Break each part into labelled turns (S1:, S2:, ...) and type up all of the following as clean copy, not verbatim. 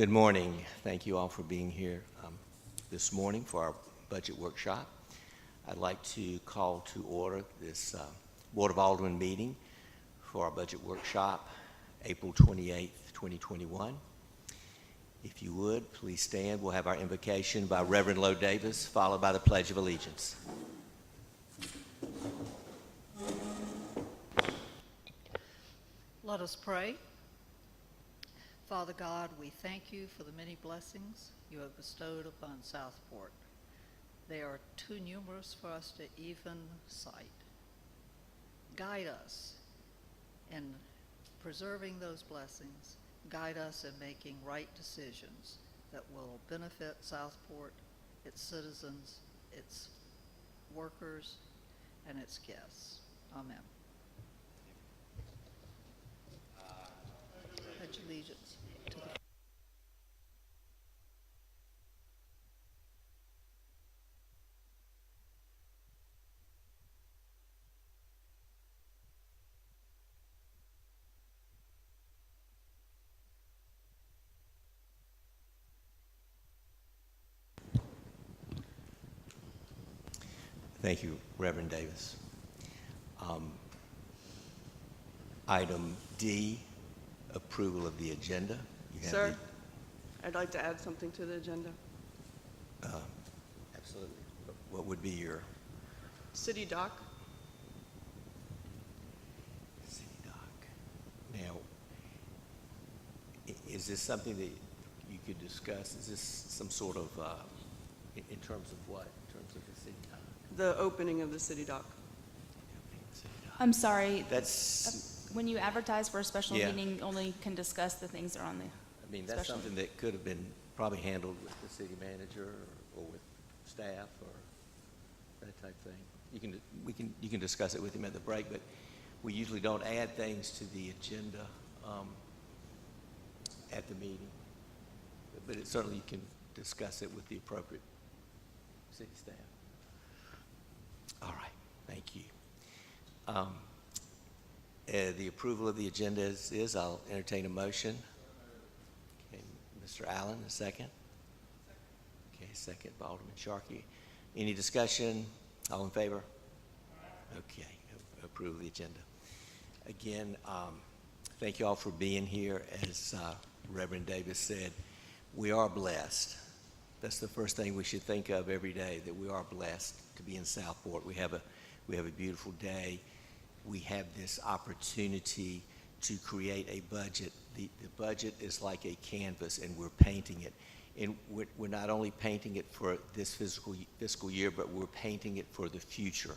S1: Good morning. Thank you all for being here this morning for our budget workshop. I'd like to call to order this Board of Aldermen meeting for our budget workshop, April 28th, 2021. If you would, please stand. We'll have our invocation by Reverend Lowe Davis, followed by the Pledge of Allegiance.
S2: Let us pray. Father God, we thank you for the many blessings you have bestowed upon Southport. They are too numerous for us to even cite. Guide us in preserving those blessings. Guide us in making right decisions that will benefit Southport, its citizens, its workers, and its guests. Amen. Pledge allegiance to the
S1: Thank you, Reverend Davis. Item D, approval of the agenda.
S3: Sir, I'd like to add something to the agenda.
S1: Absolutely. What would be your
S3: City dock.
S1: city dock? Now, is this something that you could discuss? Is this some sort of, in terms of what? In terms of the city dock?
S3: The opening of the city dock.
S1: City dock.
S4: I'm sorry.
S1: That's,
S4: When you advertise for a special
S1: Yeah.
S4: meeting, you only can discuss the things that are on the
S1: I mean, that's
S4: special
S1: something that could have been probably handled with the city manager or with staff or that type thing. You can discuss it with him at the break, but we usually don't add things to the agenda at the meeting. But it certainly you can discuss it with the appropriate city staff. All right, thank you. The approval of the agenda is I'll entertain a motion. Okay, Mr. Allen, a second. Okay, second by Alderman Sharkey. Any discussion? All in favor? Okay, approve the agenda. Again, thank you all for being here. As Reverend Davis said, we are blessed. That's the first thing we should think of every day, that we are blessed to be in Southport. We have a beautiful day. We have this opportunity to create a budget. The budget is like a canvas, and we're painting it. And we're not only painting it for this fiscal year, but we're painting it for the future.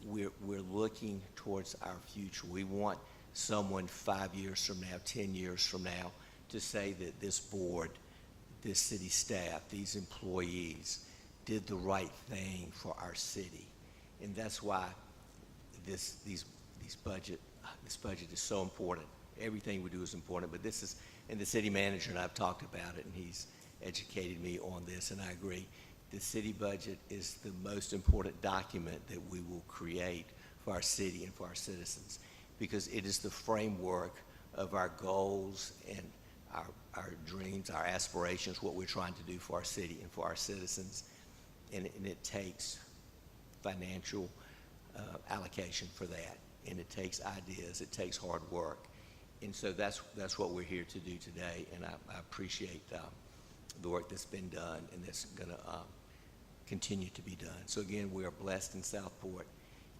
S1: We're looking towards our future. We want someone 5 years from now, 10 years from now, to say that this board, this city staff, these employees did the right thing for our city. And that's why this budget is so important. Everything we do is important, but this is, and the city manager and I've talked about it, and he's educated me on this, and I agree. The city budget is the most important document that we will create for our city and for our citizens, because it is the framework of our goals and our dreams, our aspirations, what we're trying to do for our city and for our citizens, and it takes financial allocation for that, and it takes ideas, it takes hard work, and so that's what we're here to do today, and I appreciate the work that's been done and that's going to continue to be done. So again, we are blessed in Southport,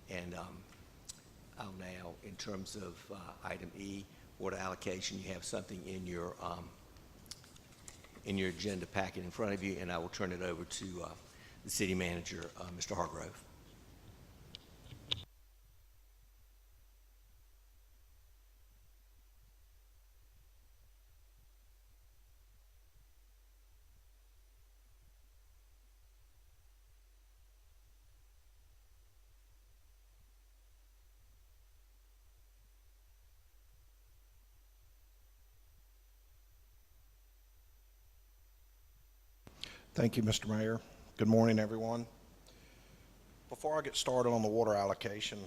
S1: and I'll now, in terms of item E, board allocation, you have something in your agenda packet in front of you, and I will turn it over to the city manager, Mr. Hargrove.
S5: Thank you, Mr. Mayor. Good morning, everyone. Before I get started on the water allocation,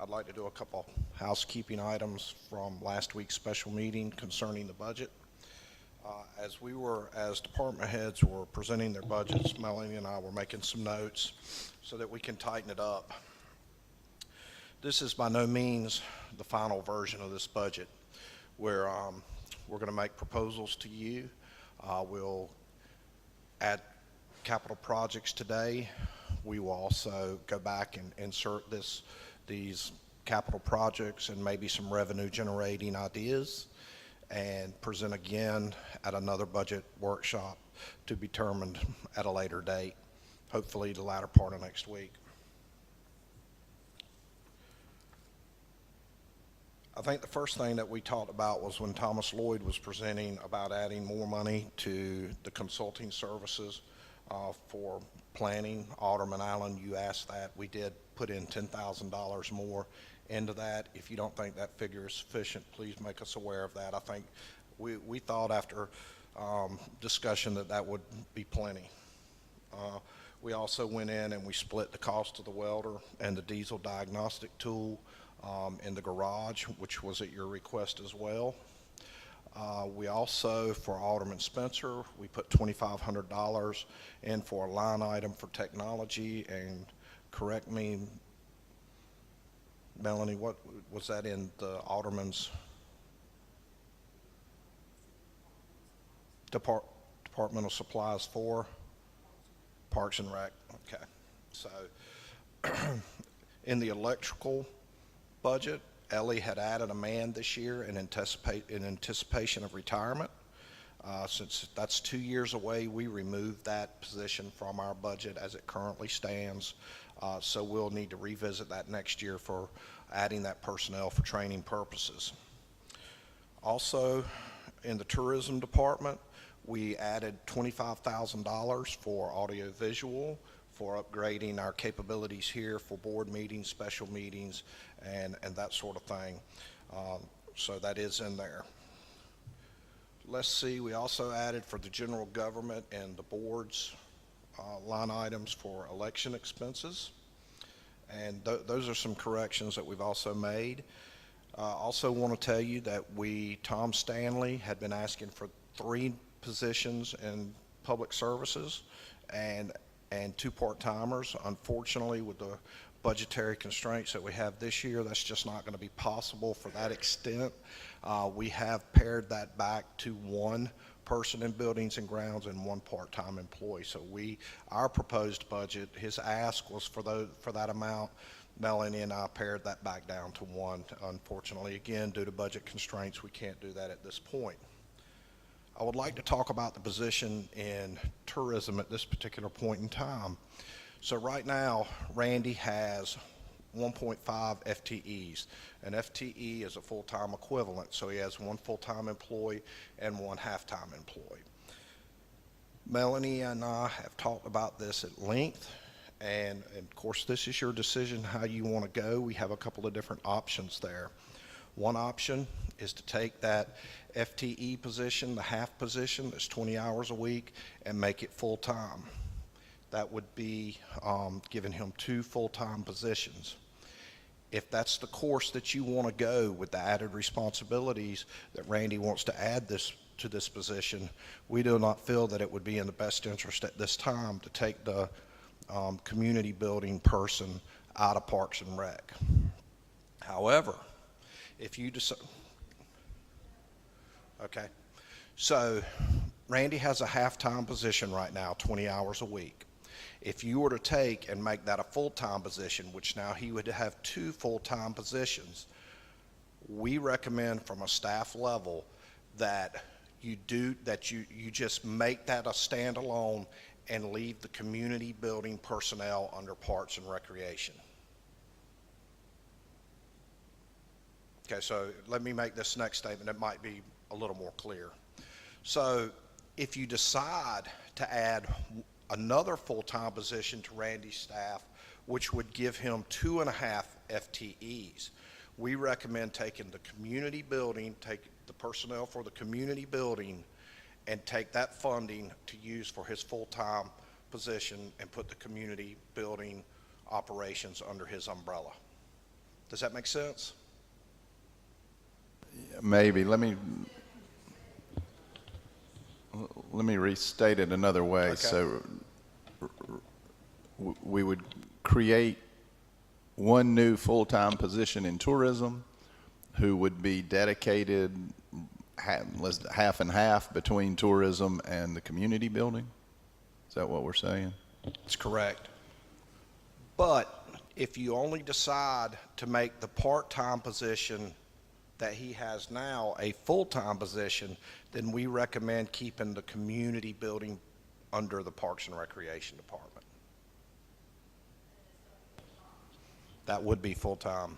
S5: I'd like to do a couple housekeeping items from last week's special meeting concerning the budget. As department heads were presenting their budgets, Melanie and I were making some notes so that we can tighten it up. This is by no means the final version of this budget. We're going to make proposals to you. We'll add capital projects today. We will also go back and insert these capital projects and maybe some revenue generating ideas, and present again at another budget workshop to be determined at a later date, hopefully the latter part of next week. I think the first thing that we talked about was when Thomas Lloyd was presenting about adding more money to the consulting services for planning. Alderman Allen, you asked that. We did put in $10,000 more into that. If you don't think that figure is sufficient, please make us aware of that. I think we thought after discussion that would be plenty. We also went in and we split the cost of the welder and the diesel diagnostic tool in the garage, which was at your request as well. We also, for Alderman Spencer, we put $2,500 in for a line item for technology. And correct me, Melanie, what was that in the Alderman's departmental supplies for? Parks and Rec. Okay. So in the electrical budget, Ellie had added a man this year in anticipation of retirement. Since that's 2 years away, we removed that position from our budget as it currently stands. So we'll need to revisit that next year for adding that personnel for training purposes. Also, in the tourism department, we added $25,000 for audiovisual, for upgrading our capabilities here for board meetings, special meetings, and that sort of thing. So that is in there. Let's see, we also added for the general government and the boards line items for election expenses. And those are some corrections that we've also made. Also want to tell you that Tom Stanley had been asking for 3 positions in public services and 2 part-timers. Unfortunately, with the budgetary constraints that we have this year, that's just not going to be possible for that extent. We have pared that back to 1 person in buildings and grounds and 1 part-time employee. So our proposed budget, his ask was for that amount. Melanie and I pared that back down to 1. Unfortunately, again, due to budget constraints, we can't do that at this point. I would like to talk about the position in tourism at this particular point in time. So right now, Randy has 1.5 FTEs. An FTE is a full-time equivalent, so he has 1 full-time employee and 1 half-time employee. Melanie and I have talked about this at length, and of course this is your decision how you want to go. We have a couple of different options there. One option is to take that FTE position, the half position that's 20 hours a week, and make it full-time. That would be giving him 2 full-time positions. If that's the course that you want to go with the added responsibilities that Randy wants to add to this position, we do not feel that it would be in the best interest at this time to take the community building person out of Parks and Rec. However, if you decide, okay, so Randy has a half-time position right now, 20 hours a week. If you were to take and make that a full-time position, which now he would have 2 full-time positions, we recommend from a staff level that you just make that a standalone and leave the community building personnel under Parks and Recreation. Okay, so let me make this next statement. It might be a little more clear. So if you decide to add another full-time position to Randy's staff, which would give him 2.5 FTEs, we recommend taking the community building, take the personnel for the community building, and take that funding to use for his full-time position and put the community building operations under his umbrella. Does that make sense?
S6: Maybe. let me restate it another way.
S5: Okay.
S6: So we would create one new full-time position in tourism who would be dedicated half and half between tourism and the community building? Is that what we're saying?
S5: That's correct. But if you only decide to make the part-time position that he has now a full-time position, then we recommend keeping the community building under the Parks and Recreation Department. That would be full-time.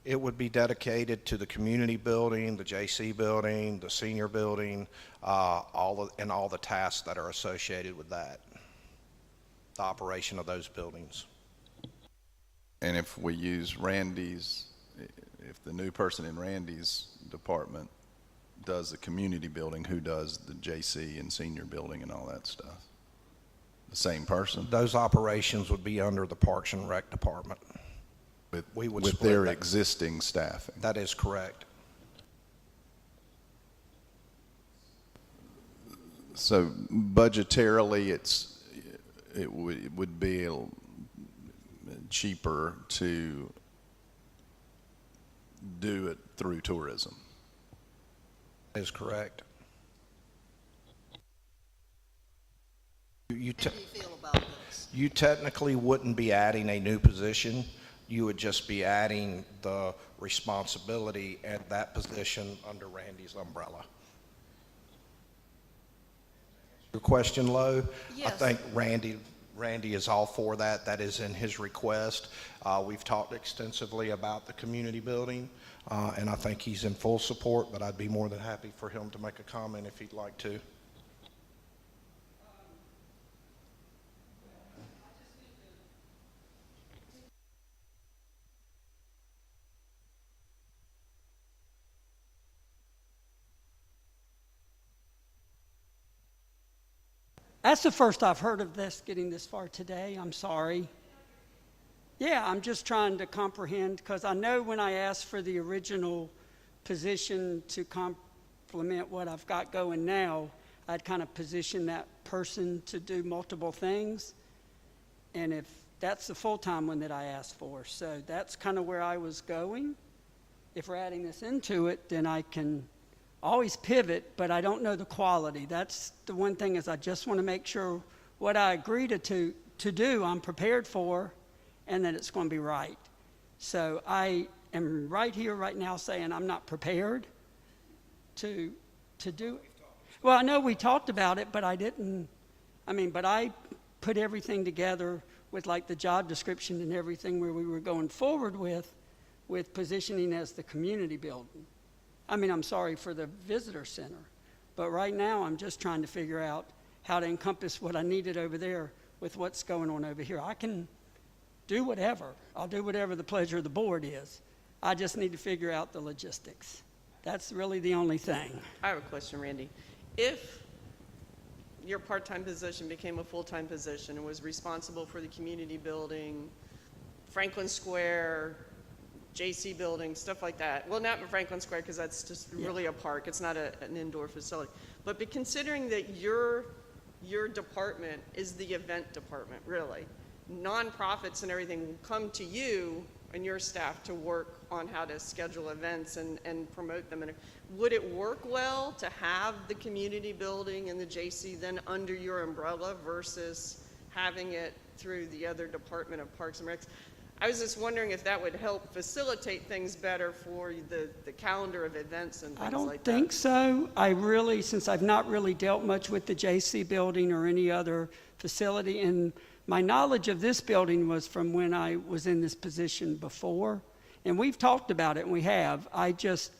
S5: It would be dedicated to the community building, the JC building, the senior building, all the tasks that are associated with that, the operation of those buildings.
S6: And if we use Randy's, if the new person in Randy's department does the community building, who does the JC and senior building and all that stuff? The same person?
S5: Those operations would be under the Parks and Rec Department. We would
S6: With
S5: split
S6: their
S5: that.
S6: existing staffing?
S5: That is correct.
S6: So budgetarily, it would be cheaper to do it through tourism.
S5: That is correct.
S2: How do you feel about this?
S5: You technically wouldn't be adding a new position. You would just be adding the responsibility at that position under Randy's umbrella. Your question, Lo? I
S2: Yes.
S5: think Randy is all for that. That is in his request. We've talked extensively about the community building, and I think he's in full support, but I'd be more than happy for him to make a comment if he'd like to.
S7: That's the first I've heard of this getting this far today. I'm sorry. Yeah, I'm just trying to comprehend because I know when I asked for the original position to complement what I've got going now, I'd kind of position that person to do multiple things. And if that's the full-time one that I asked for. So that's kind of where I was going. If we're adding this into it, then I can always pivot, but I don't know the quality. That's the one thing is I just want to make sure what I agree to do, I'm prepared for, and that it's going to be right. So I am right here, right now, saying I'm not prepared to do it. Well, I know we talked about it, but I didn't. But I put everything together with like the job description and everything where we were going forward with positioning as the community building. I'm sorry for the visitor center, but right now I'm just trying to figure out how to encompass what I needed over there with what's going on over here. I can do whatever. I'll do whatever the pleasure of the board is. I just need to figure out the logistics. That's really the only thing.
S3: I have a question, Randy. If your part-time position became a full-time position and was responsible for the community building, Franklin Square, JC building, stuff like that. Well, not Franklin Square because that's just really a park. It's not an indoor facility. But considering that your department is the event department, really, nonprofits and everything will come to you and your staff to work on how to schedule events and promote them. And would it work well to have the community building and the JC then under your umbrella versus having it through the other Department of Parks and Recs? I was just wondering if that would help facilitate things better for the calendar of events and things like that.
S7: I don't think so. Since I've not really dealt much with the JC building or any other facility, and my knowledge of this building was from when I was in this position before, and we've talked about it, and we have. I just,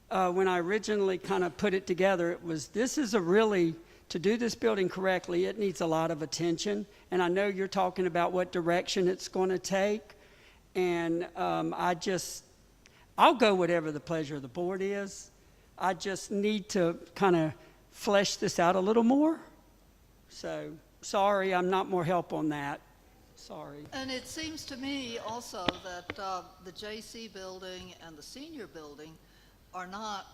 S7: when I originally kind of put it together, to do this building correctly, it needs a lot of attention, and I know you're talking about what direction it's going to take. And I'll go whatever the pleasure of the board is. I just need to kind of flesh this out a little more. So, sorry, I'm not more help on that. Sorry.
S2: And it seems to me also that the JC building and the senior building are not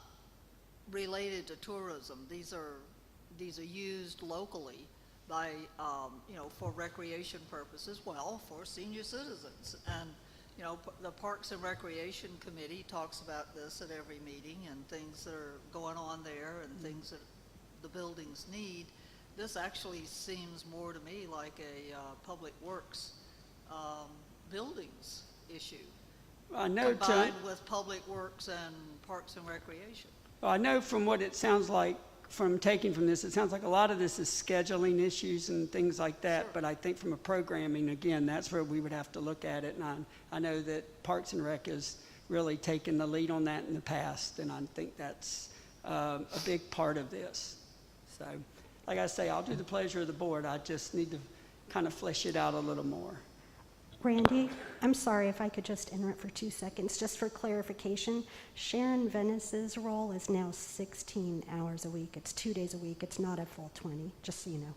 S2: related to tourism. These are used locally by, for recreation purposes, well, for senior citizens. And, the Parks and Recreation Committee talks about this at every meeting and things that are going on there and things that the buildings need. This actually seems more to me like a public works buildings issue,
S7: I know,
S2: combined with public works and parks and recreation.
S7: I know from what it sounds like, from taking from this, it sounds like a lot of this is scheduling issues and things like that.
S2: Sure.
S7: But I think from a programming, again, that's where we would have to look at it. And I know that Parks and Rec has really taken the lead on that in the past, and I think that's a big part of this. So, like I say, I'll do the pleasure of the board. I just need to kind of flesh it out a little more.
S8: Randy, I'm sorry if I could just interrupt for 2 seconds, just for clarification. Sharon Venice's role is now 16 hours a week. It's 2 days a week. It's not a full 20, just so you know.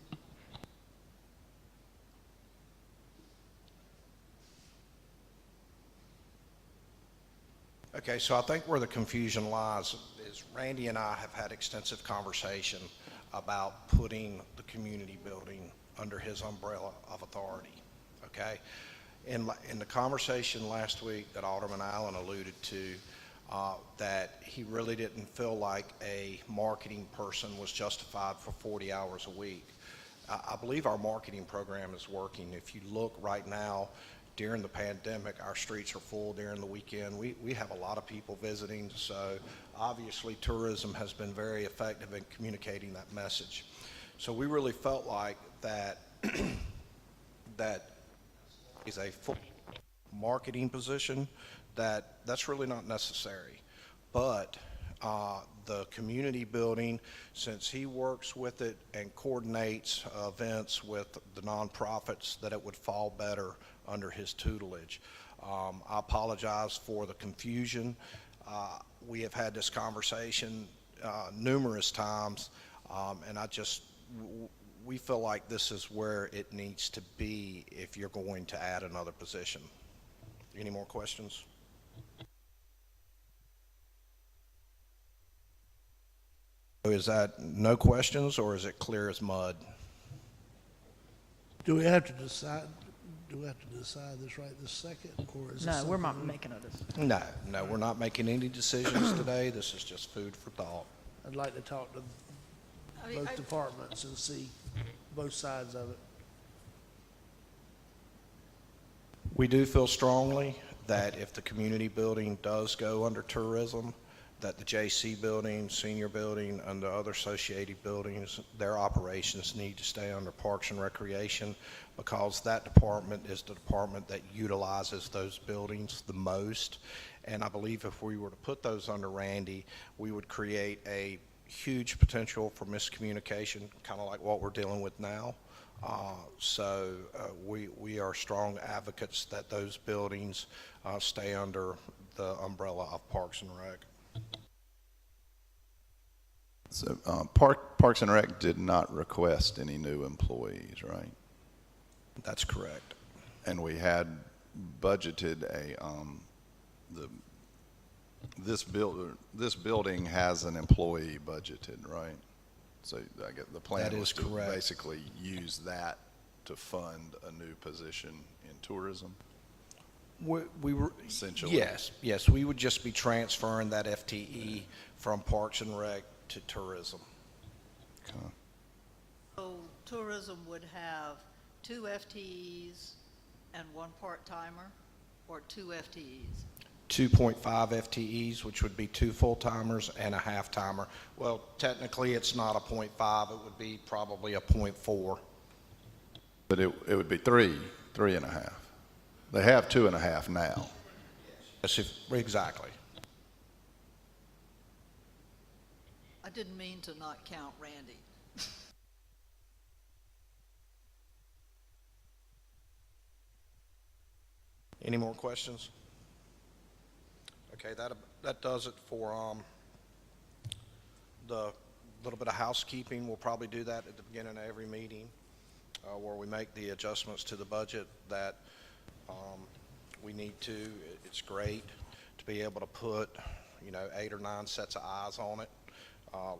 S5: Okay, so I think where the confusion lies is Randy and I have had extensive conversation about putting the community building under his umbrella of authority, okay? In the conversation last week that Alderman Allen alluded to, that he really didn't feel like a marketing person was justified for 40 hours a week. I believe our marketing program is working. If you look right now, during the pandemic, our streets are full during the weekend. We have a lot of people visiting, so obviously tourism has been very effective in communicating that message. So we really felt like that that is a full marketing position, that's really not necessary. But the community building, since he works with it and coordinates events with the nonprofits, that it would fall better under his tutelage. I apologize for the confusion. We have had this conversation numerous times, and we feel like this is where it needs to be if you're going to add another position. Any more questions? Is that no questions, or is it clear as mud?
S9: Do we have to decide this right this second, or is it
S10: No, we're not
S9: something
S10: making a decision.
S5: No, we're not making any decisions today. This is just food for thought.
S9: I'd like to talk to both departments and see both sides of it.
S5: We do feel strongly that if the community building does go under tourism, that the JC building, senior building, and the other associated buildings, their operations need to stay under Parks and Recreation, because that department is the department that utilizes those buildings the most. And I believe if we were to put those under Randy, we would create a huge potential for miscommunication, kind of like what we're dealing with now. We are strong advocates that those buildings stay under the umbrella of Parks and Rec.
S6: So Parks and Rec did not request any new employees, right?
S5: That's correct.
S6: And we had budgeted this building has an employee budgeted, right? So I get the plan
S5: That
S6: was
S5: is
S6: to
S5: correct.
S6: basically use that to fund a new position in tourism.
S5: We were,
S6: Essentially.
S5: yes, we would just be transferring that FTE from Parks and Rec to tourism.
S6: Okay.
S2: So tourism would have 2 FTEs and 1 part-timer, or 2 FTEs?
S5: 2.5 FTEs, which would be 2 full-timers and a half-timer. Well, technically, it's not a 0.5, it would be probably a 0.4.
S6: But it would be 3.5. They have 2.5 now.
S5: Yes, exactly.
S2: I didn't mean to not count Randy.
S5: Any more questions? Okay, that does it for the little bit of housekeeping. We'll probably do that at the beginning of every meeting, where we make the adjustments to the budget that we need to. It's great to be able to put 8 or 9 sets of eyes on it.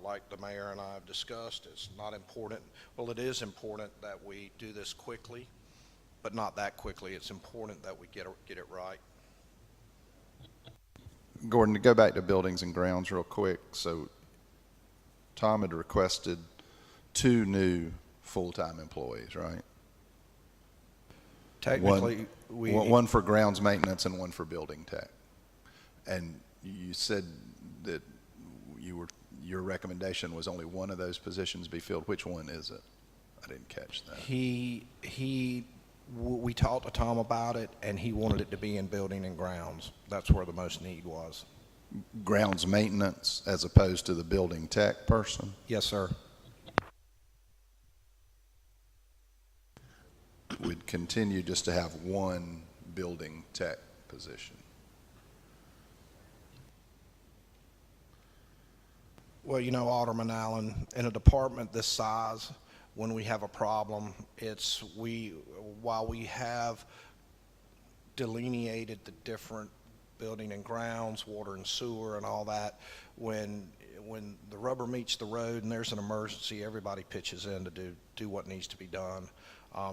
S5: Like the mayor and I have discussed, it's not important. Well, it is important that we do this quickly, but not that quickly. It's important that we get it right.
S6: Gordon, to go back to buildings and grounds real quick, so Tom had requested 2 new full-time employees, right?
S5: Technically,
S6: One for grounds maintenance and one for building tech. And you said that your recommendation was only one of those positions be filled. Which one is it? I didn't catch that.
S5: We talked to Tom about it, and he wanted it to be in building and grounds. That's where the most need was.
S6: Grounds maintenance as opposed to the building tech person?
S5: Yes, sir.
S6: Would continue just to have one building tech position.
S5: Well, you know, Alderman Allen, in a department this size, when we have a problem, while we have delineated the different building and grounds, water and sewer and all that, when the rubber meets the road and there's an emergency, everybody pitches in to do what needs to be done.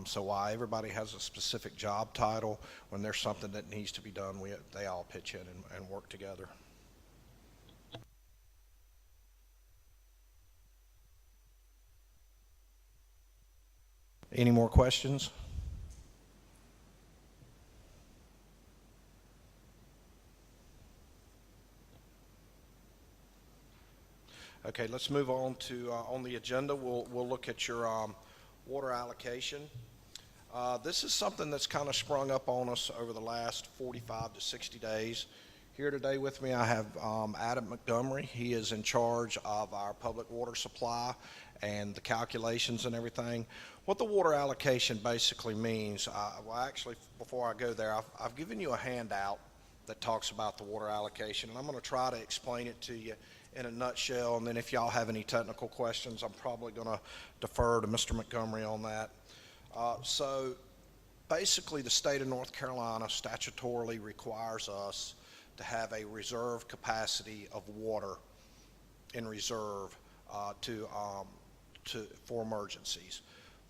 S5: So while everybody has a specific job title, when there's something that needs to be done, they all pitch in and work together. Any more questions? Okay, let's move on to, on the agenda, we'll look at your water allocation. This is something that's kind of sprung up on us over the last 45 to 60 days. Here today with me I have Adam Montgomery. He is in charge of our public water supply and the calculations and everything. What the water allocation basically means, well actually before I go there, I've given you a handout that talks about the water allocation, and I'm going to try to explain it to you in a nutshell, and then if y'all have any technical questions, I'm probably going to defer to Mr. Montgomery on that. So basically the state of North Carolina statutorily requires us to have a reserve capacity of water in reserve for emergencies.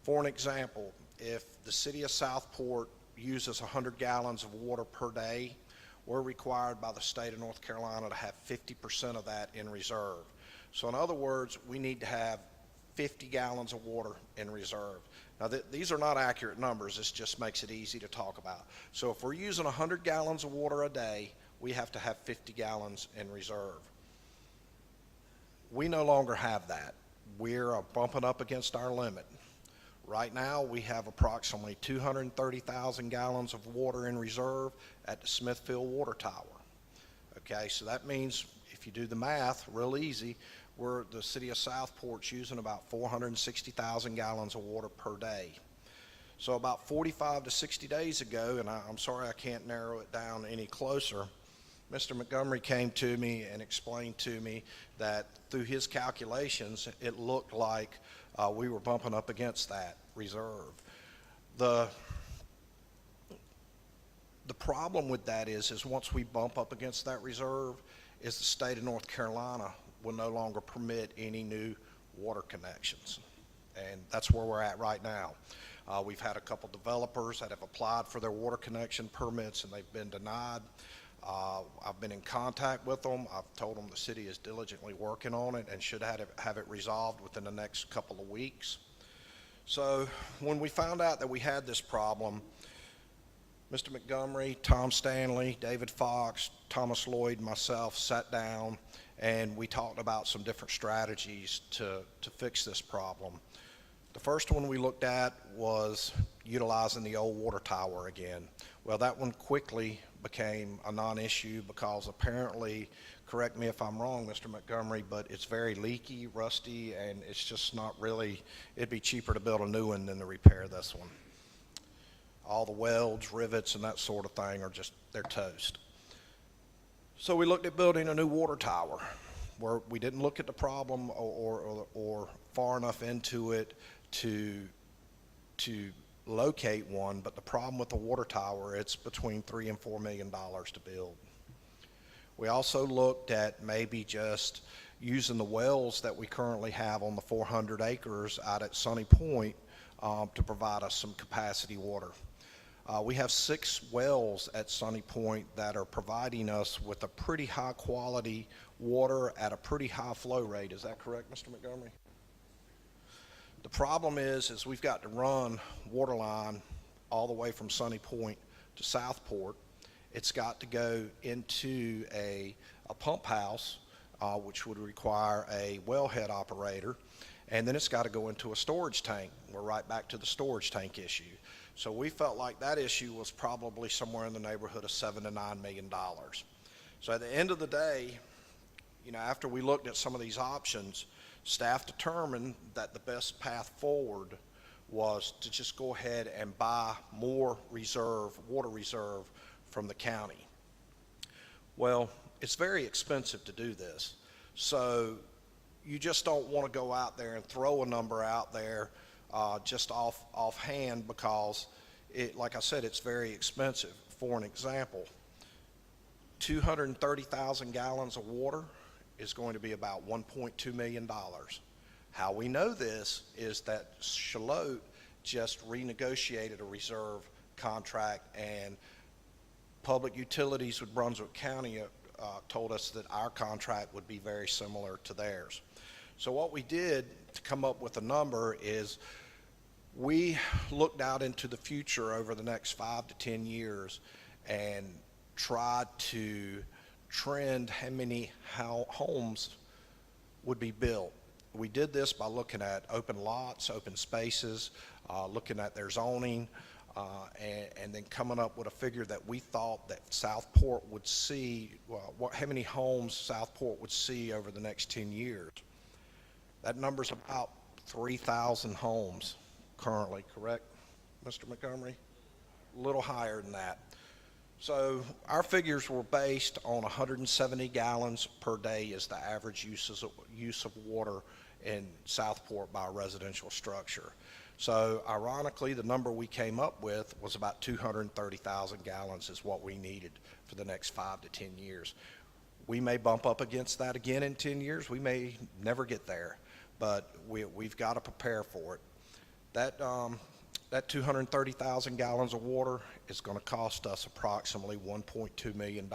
S5: For an example, if the City of Southport uses 100 gallons of water per day, we're required by the state of North Carolina to have 50% of that in reserve. So in other words, we need to have 50 gallons of water in reserve. Now these are not accurate numbers, this just makes it easy to talk about. So if we're using 100 gallons of water a day, we have to have 50 gallons in reserve. We no longer have that. We're bumping up against our limit. Right now, we have approximately 230,000 gallons of water in reserve at the Smithfield Water Tower. Okay, so that means if you do the math, real easy, the City of Southport's using about 460,000 gallons of water per day. So about 45 to 60 days ago, and I'm sorry I can't narrow it down any closer, Mr. Montgomery came to me and explained to me that through his calculations, it looked like we were bumping up against that reserve. The problem with that is once we bump up against that reserve, is the state of North Carolina will no longer permit any new water connections. And that's where we're at right now. We've had a couple developers that have applied for their water connection permits and they've been denied. I've been in contact with them. I've told them the city is diligently working on it and should have it resolved within the next couple of weeks. So when we found out that we had this problem, Mr. Montgomery, Tom Stanley, David Fox, Thomas Lloyd, myself sat down and we talked about some different strategies to fix this problem. The first one we looked at was utilizing the old water tower again. Well, that one quickly became a non-issue because apparently, correct me if I'm wrong, Mr. Montgomery, but it's very leaky, rusty, and it's just not really, it'd be cheaper to build a new one than to repair this one. All the welds, rivets, and that sort of thing are just, they're toast. So we looked at building a new water tower where we didn't look at the problem or far enough into it to locate one, but the problem with the water tower, it's between $3 and $4 million to build. We also looked at maybe just using the wells that we currently have on the 400 acres out at Sunny Point to provide us some capacity water. We have 6 wells at Sunny Point that are providing us with a pretty high quality water at a pretty high flow rate. Is that correct, Mr. Montgomery? The problem is we've got to run water line all the way from Sunny Point to Southport. It's got to go into a pump house, which would require a wellhead operator, and then it's got to go into a storage tank. We're right back to the storage tank issue. So we felt like that issue was probably somewhere in the neighborhood of $7 to $9 million. So at the end of the day, after we looked at some of these options, staff determined that the best path forward was to just go ahead and buy more water reserve from the county. Well, it's very expensive to do this. So you just don't want to go out there and throw a number out there just offhand, because like I said, it's very expensive. For an example, 230,000 gallons of water is going to be about $1.2 million. How we know this is that Charlotte just renegotiated a reserve contract, and Public Utilities with Brunswick County told us that our contract would be very similar to theirs. So what we did to come up with a number is we looked out into the future over the next 5 to 10 years and tried to trend how many homes would be built. We did this by looking at open lots, open spaces, looking at their zoning, and then coming up with a figure that we thought that Southport would see, how many homes Southport would see over the next 10 years. That number's about 3,000 homes currently, correct, Mr. Montgomery? A little higher than that. So our figures were based on 170 gallons per day is the average use of water in Southport by a residential structure. So ironically, the number we came up with was about 230,000 gallons is what we needed for the next 5 to 10 years. We may bump up against that again in 10 years. We may never get there, but we've got to prepare for it. That 230,000 gallons of water is going to cost us approximately $1.2 million.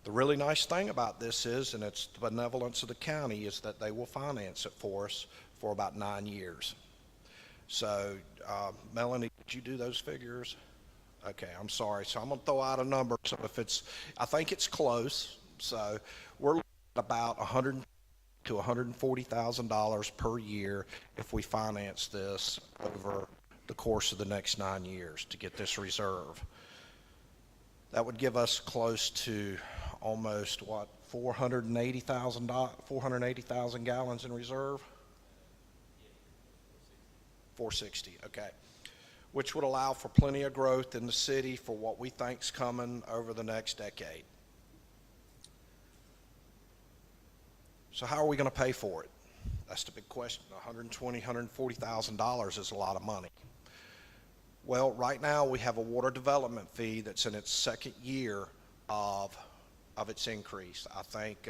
S5: The really nice thing about this is, and it's the benevolence of the county, is that they will finance it for us for about 9 years. So, Melanie, did you do those figures? Okay, I'm sorry. So I'm going to throw out a number. So I think it's close. So we're looking at about $100,000 to $140,000 per year if we finance this over the course of the next 9 years to get this reserve. That would give us close to almost 480,000 gallons in reserve. 460, okay, which would allow for plenty of growth in the city for what we think's coming over the next decade. So how are we going to pay for it? That's the big question. $120,000, $140,000 is a lot of money. Well, right now we have a water development fee that's in its second year of its increase. I think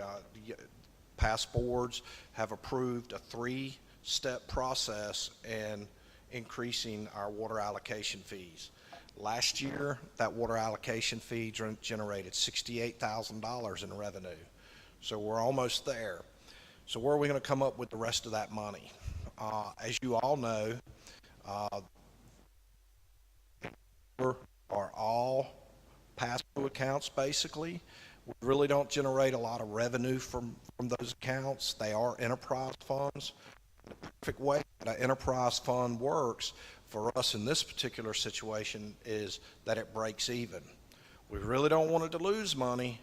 S5: past boards have approved a 3-step process in increasing our water allocation fees. Last year, that water allocation fee generated $68,000 in revenue. So we're almost there. So where are we going to come up with the rest of that money? As you all know, are all pass-through accounts basically. We really don't generate a lot of revenue from those accounts. They are enterprise funds. The perfect way that an enterprise fund works for us in this particular situation is that it breaks even. We really don't want it to lose money.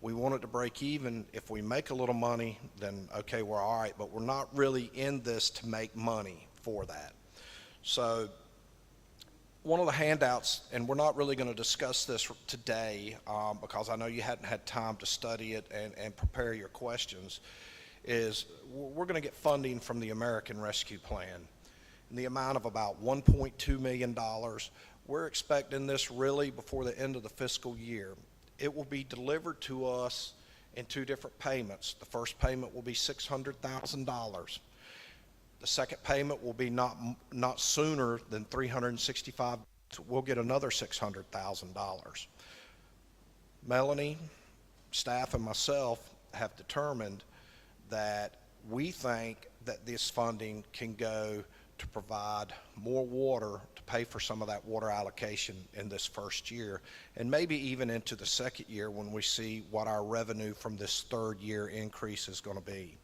S5: We want it to break even. If we make a little money, then okay, we're all right, but we're not really in this to make money for that. So one of the handouts, and we're not really going to discuss this today because I know you hadn't had time to study it and prepare your questions, is we're going to get funding from the American Rescue Plan in the amount of about $1.2 million. We're expecting this really before the end of the fiscal year. It will be delivered to us in 2 different payments. The first payment will be $600,000. The second payment will be not sooner than 365. We'll get another $600,000. Melanie, staff, and myself have determined that we think that this funding can go to provide more water to pay for some of that water allocation in this first year, and maybe even into the second year when we see what our revenue from this third year increase is going to be.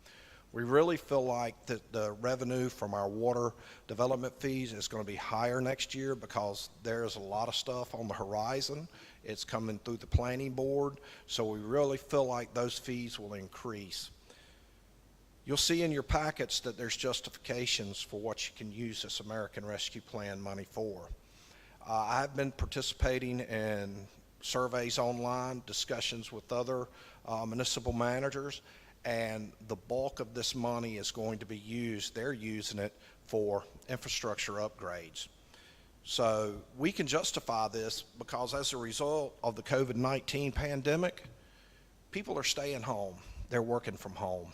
S5: We really feel like that the revenue from our water development fees is going to be higher next year because there's a lot of stuff on the horizon. It's coming through the planning board, so we really feel like those fees will increase. You'll see in your packets that there's justifications for what you can use this American Rescue Plan money for. I've been participating in surveys online, discussions with other municipal managers, and the bulk of this money is going to be used, they're using it for infrastructure upgrades. So we can justify this because as a result of the COVID-19 pandemic, people are staying home. They're working from home,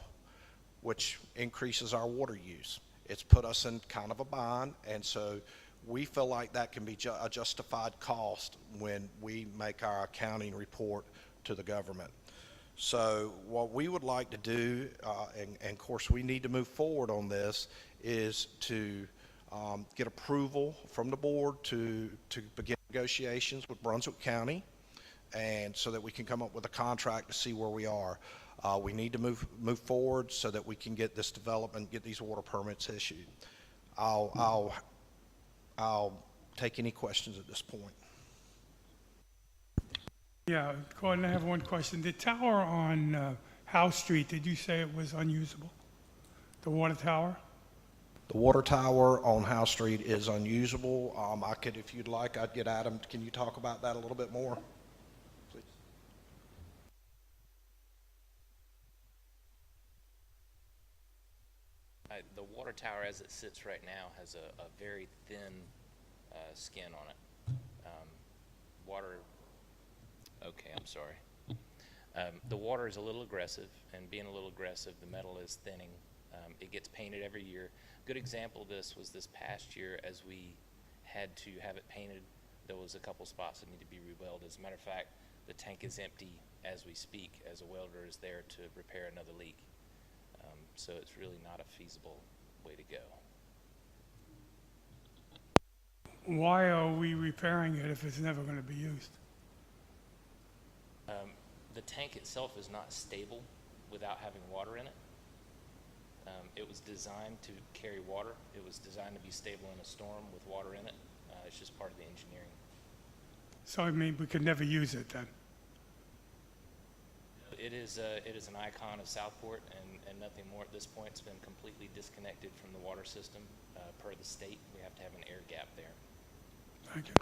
S5: which increases our water use. It's put us in kind of a bind, and so we feel like that can be a justified cost when we make our accounting report to the government. So what we would like to do, and of course we need to move forward on this, is to get approval from the board to begin negotiations with Brunswick County, and so that we can come up with a contract to see where we are. We need to move forward so that we can get this development, get these water permits issued. I'll take any questions at this point.
S10: Yeah, Gordon, I have one question. The tower on House Street, did you say it was unusable? The water tower?
S5: The water tower on House Street is unusable. I could, if you'd like, I'd get Adam. Can you talk about that a little bit more, please?
S11: The water tower as it sits right now has a very thin skin on it. Water, okay, I'm sorry. The water is a little aggressive, and being a little aggressive, the metal is thinning. It gets painted every year. Good example of this was this past year as we had to have it painted. There was a couple spots that need to be rewelded. As a matter of fact, the tank is empty as we speak, as a welder is there to repair another leak. So it's really not a feasible way to go.
S10: Why are we repairing it if it's never going to be used?
S11: The tank itself is not stable without having water in it. It was designed to carry water. It was designed to be stable in a storm with water in it. It's just part of the engineering.
S10: So I mean, we could never use it then?
S11: It is an icon of Southport and nothing more at this point. It's been completely disconnected from the water system. Per the state, we have to have an air gap there.
S10: Thank you.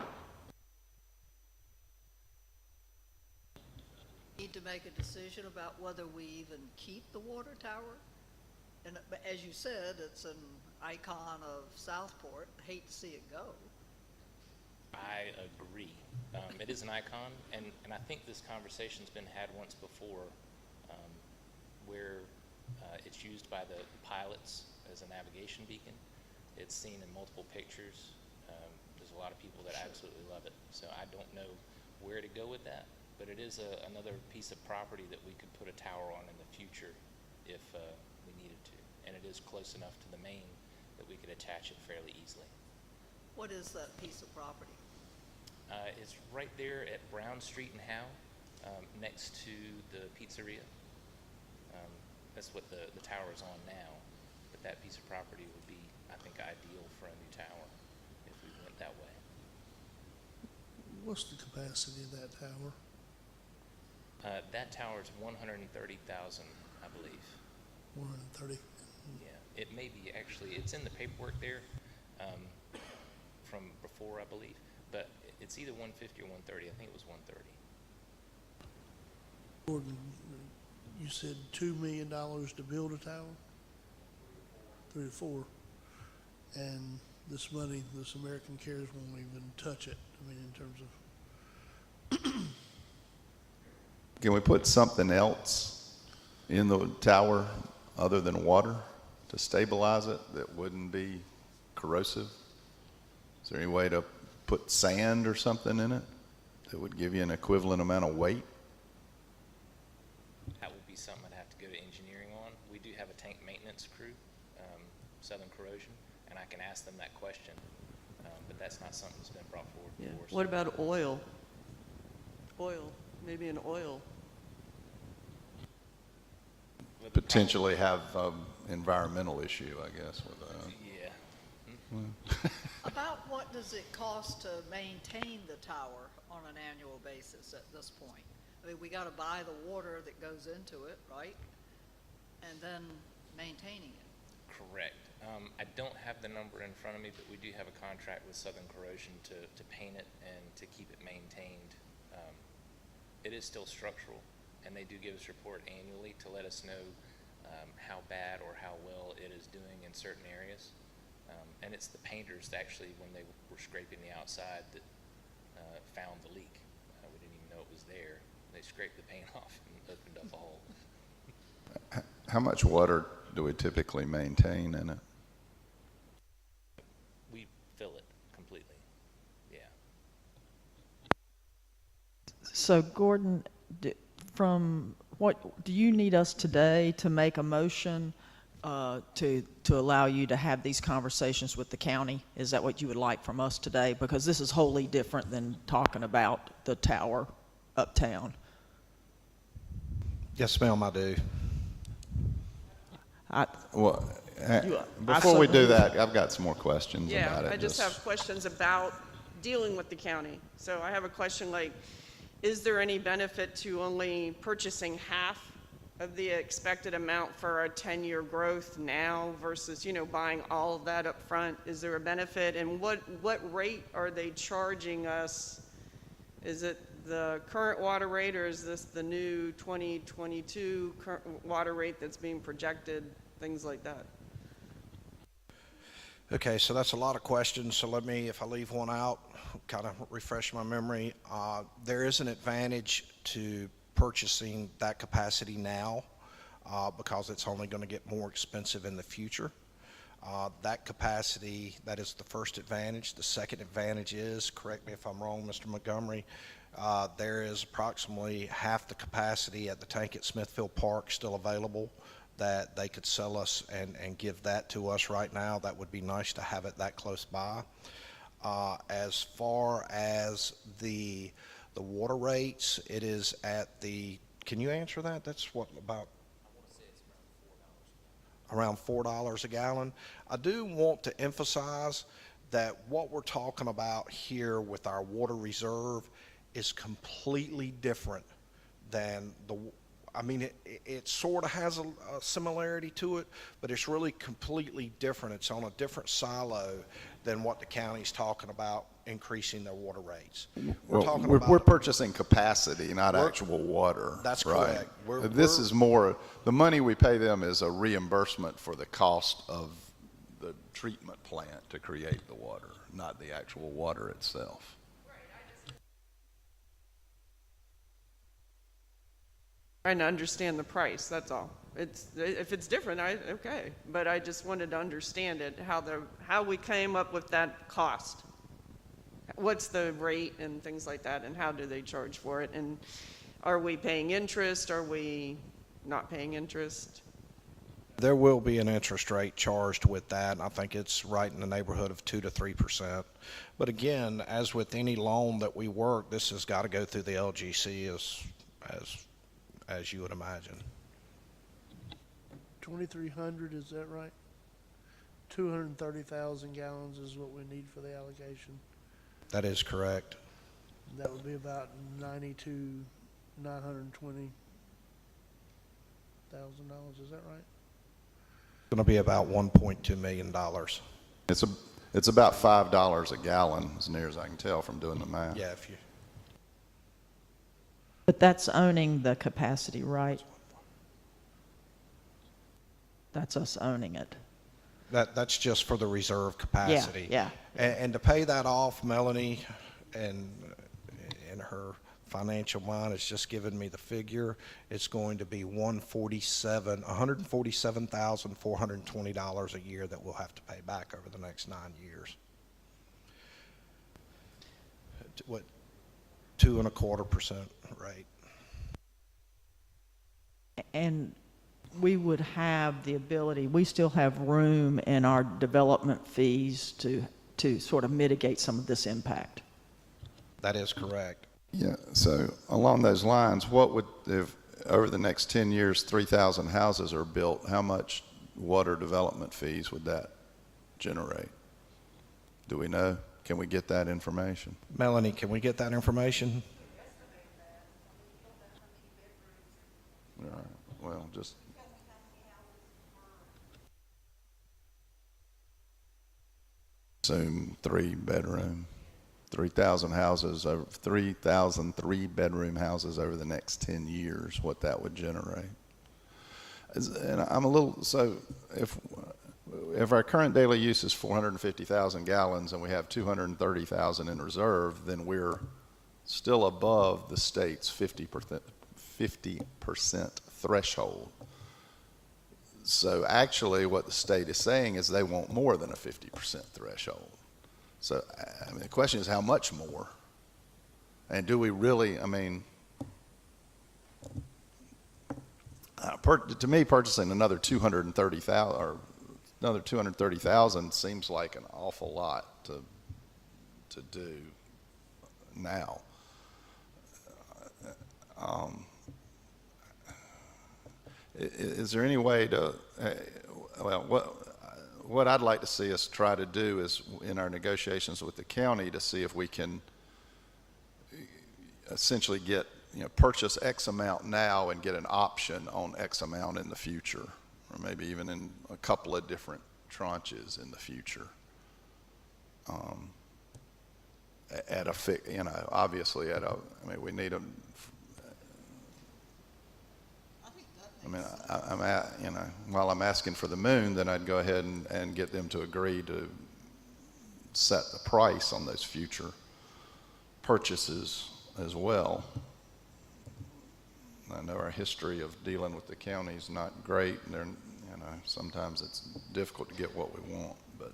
S2: Need to make a decision about whether we even keep the water tower. And as you said, it's an icon of Southport. Hate to see it go.
S11: I agree. It is an icon, and I think this conversation's been had once before, where it's used by the pilots as a navigation beacon. It's seen in multiple pictures. There's a lot of people that absolutely love it. So I don't know where to go with that, but it is another piece of property that we could put a tower on in the future if we needed to. And it is close enough to the main that we could attach it fairly easily.
S2: What is that piece of property?
S11: It's right there at Brown Street and Howe, next to the pizzeria. That's what the tower is on now, but that piece of property would be, I think, ideal for a new tower if we went that way.
S9: What's the capacity of that tower?
S11: That tower is 130,000, I believe.
S9: 130.
S11: Yeah, it may be actually, it's in the paperwork there from before, I believe, but it's either 150 or 130. I think it was 130.
S9: Gordon, you said $2 million to build a tower? 3 to 4. And this money, this American Cares won't even touch it. I mean, in terms of...
S6: Can we put something else in the tower other than water to stabilize it that wouldn't be corrosive? Is there any way to put sand or something in it that would give you an equivalent amount of weight?
S11: That would be something I'd have to go to engineering on. We do have a tank maintenance crew, Southern Corrosion, and I can ask them that question, but that's not something that's been brought forward
S3: Yeah.
S11: before.
S3: What about oil? Oil, maybe an oil.
S11: With the
S6: Potentially have environmental issue, I guess, with that.
S11: problem- Yeah.
S2: About what does it cost to maintain the tower on an annual basis at this point? I mean, we gotta buy the water that goes into it, right? And then maintaining it.
S11: Correct. I don't have the number in front of me, but we do have a contract with Southern Corrosion to paint it and to keep it maintained. It is still structural, and they do give us a report annually to let us know how bad or how well it is doing in certain areas. And it's the painters that actually, when they were scraping the outside, that found the leak. We didn't even know it was there. They scraped the paint off and opened up a hole.
S6: How much water do we typically maintain in it?
S11: We fill it completely. Yeah.
S12: So Gordon, from what, do you need us today to make a motion to allow you to have these conversations with the county? Is that what you would like from us today? Because this is wholly different than talking about the tower uptown.
S5: Yes, ma'am, I do.
S6: Well,
S12: I
S6: before we
S12: so
S6: do
S12: moved.
S6: that, I've got some more questions
S3: Yeah,
S6: about it.
S3: I just have questions about dealing with the county. So I have a question like, is there any benefit to only purchasing half of the expected amount for a 10-year growth now versus, buying all of that up front? Is there a benefit? And what rate are they charging us? Is it the current water rate, or is this the new 2022 water rate that's being projected? Things like that.
S5: Okay, so that's a lot of questions, so let me, if I leave one out, kind of refresh my memory. There is an advantage to purchasing that capacity now because it's only going to get more expensive in the future. That capacity, that is the first advantage. The second advantage is, correct me if I'm wrong, Mr. Montgomery, there is approximately half the capacity at the tank at Smithfield Park still available that they could sell us and give that to us right now. That would be nice to have it that close by. As far as the water rates, it is at the, can you answer that? That's what, about? Around $4 a gallon. I do want to emphasize that what we're talking about here with our water reserve is completely different than it sort of has a similarity to it, but it's really completely different. It's on a different silo than what the county's talking about increasing their water rates.
S6: We're purchasing capacity, not actual water.
S5: That's
S6: right?
S5: correct.
S6: This is more, the money we pay them is a reimbursement for the cost of the treatment plant to create the water, not the actual water itself.
S3: Trying to understand the price, that's all. If it's different, okay. But I just wanted to understand it, how we came up with that cost. What's the rate and things like that, and how do they charge for it? And are we paying interest? Are we not paying interest?
S5: There will be an interest rate charged with that, and I think it's right in the neighborhood of 2 to 3%. But again, as with any loan that we work, this has got to go through the LGC as you would imagine.
S9: 2,300, is that right? 230,000 gallons is what we need for the allocation.
S5: That is correct.
S9: That would be about $920,000. Is that right?
S5: It's going to be about $1.2 million.
S6: It's about $5 a gallon, as near as I can tell from doing the math.
S5: Yeah, if you.
S12: But that's owning the capacity, right? That's us owning it.
S5: That's just for the reserve capacity.
S12: Yeah.
S5: And to pay that off, Melanie and her financial mind has just given me the figure. It's going to be $147,420 a year that we'll have to pay back over the next 9 years. What, 2.25% rate.
S12: And we would have the ability, we still have room in our development fees to sort of mitigate some of this impact.
S5: That is correct.
S6: Yeah, so along those lines, what would, if over the next 10 years, 3,000 houses are built, how much water development fees would that generate? Do we know? Can we get that information?
S5: Melanie, can we get that information?
S6: All right, well, just. Assume 3-bedroom, 3,000 houses, over 3,000 3-bedroom houses over the next 10 years, what that would generate. And I'm a little, so if our current daily use is 450,000 gallons and we have 230,000 in reserve, then we're still above the state's 50% threshold. So actually what the state is saying is they want more than a 50% threshold. So I mean, the question is how much more? And do we really, I mean, to me, purchasing another 230,000 or another 230,000 seems like an awful lot to do now. Is there any way to, well, what I'd like to see us try to do is in our negotiations with the county to see if we can essentially get, purchase X amount now and get an option on X amount in the future, or maybe even in a couple of different tranches in the future. At a obviously at a, I mean, we need a, I mean, I'm at, while I'm asking for the moon, then I'd go ahead and get them to agree to set the price on those future purchases as well. I know our history of dealing with the county is not great, and they're, sometimes it's difficult to get what we want, but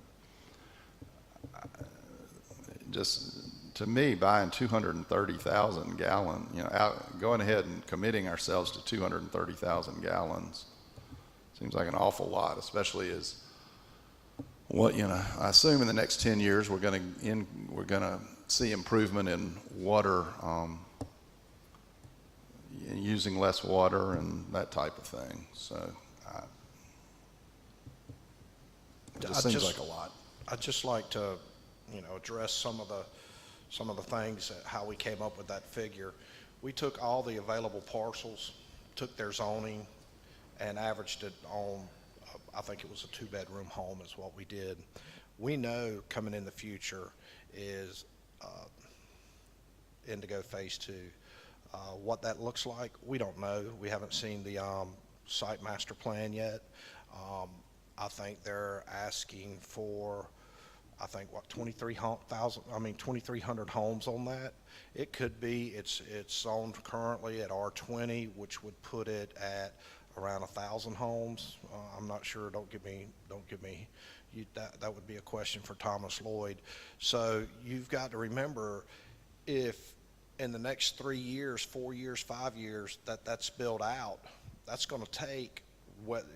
S6: just to me, buying 230,000 gallon, going ahead and committing ourselves to 230,000 gallons seems like an awful lot, especially as what, I assume in the next 10 years we're going to see improvement in water, using less water and that type of thing. So it just seems like a lot.
S5: I'd just like to, address some of the things, how we came up with that figure. We took all the available parcels, took their zoning, and averaged it on, I think it was a 2-bedroom home is what we did. We know coming in the future is Indigo Phase 2. What that looks like, we don't know. We haven't seen the site master plan yet. I think they're asking for, 2,300 homes on that. It could be, it's zoned currently at R20, which would put it at around 1,000 homes. I'm not sure, don't give me, that would be a question for Thomas Lloyd. So you've got to remember, if in the next 3 years, 4 years, 5 years, that's built out, that's going to take,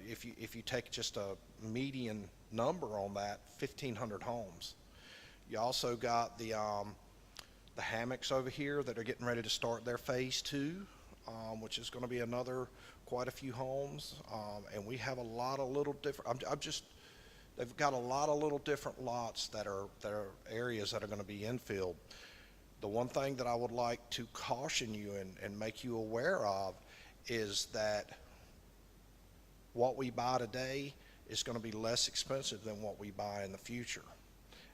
S5: if you take just a median number on that, 1,500 homes. You also got the hammocks over here that are getting ready to start their Phase 2, which is going to be another quite a few homes. And we have a lot of little different, they've got a lot of little different lots that are areas that are going to be infilled. The one thing that I would like to caution you and make you aware of is that what we buy today is going to be less expensive than what we buy in the future.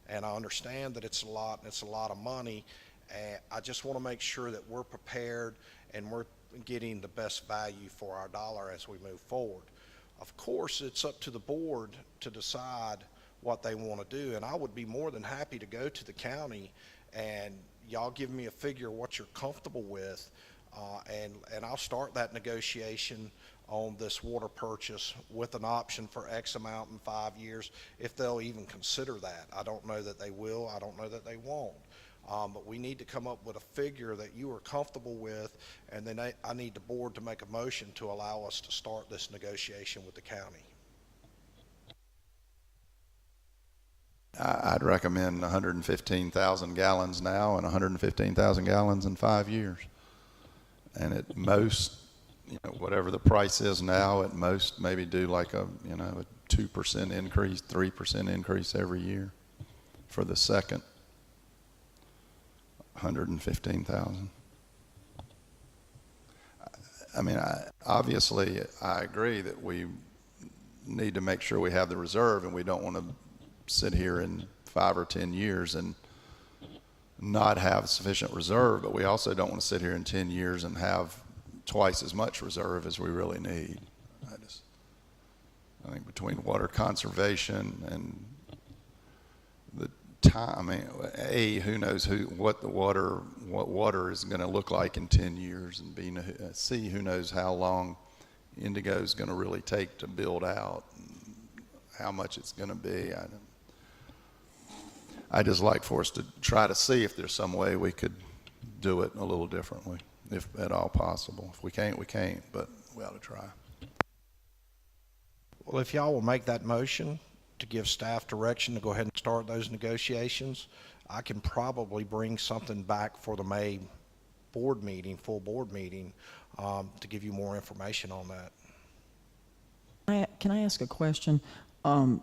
S5: And I understand that it's a lot and it's a lot of money. And I just want to make sure that we're prepared and we're getting the best value for our dollar as we move forward. Of course, it's up to the board to decide what they want to do. And I would be more than happy to go to the county and, y'all give me a figure of what you're comfortable with, and I'll start that negotiation on this water purchase with an option for X amount in 5 years, if they'll even consider that. I don't know that they will. I don't know that they won't. But we need to come up with a figure that you are comfortable with, and then I need the board to make a motion to allow us to start this negotiation with the county.
S6: I'd recommend 115,000 gallons now and 115,000 gallons in 5 years. And at most, whatever the price is now, at most maybe do like a 2% increase, 3% increase every year for the second 115,000. I mean, obviously I agree that we need to make sure we have the reserve, and we don't want to sit here in 5 or 10 years and not have sufficient reserve, but we also don't want to sit here in 10 years and have twice as much reserve as we really need. I think between water conservation and the time, who knows what water is going to look like in 10 years, and C, who knows how long Indigo is going to really take to build out, and how much it's going to be. I just like for us to try to see if there's some way we could do it a little differently, if at all possible. If we can't, we can't, but we ought to try.
S5: Well, if y'all will make that motion to give staff direction to go ahead and start those negotiations, I can probably bring something back for the May board meeting, full board meeting, to give you more information on that.
S12: Can I ask a question?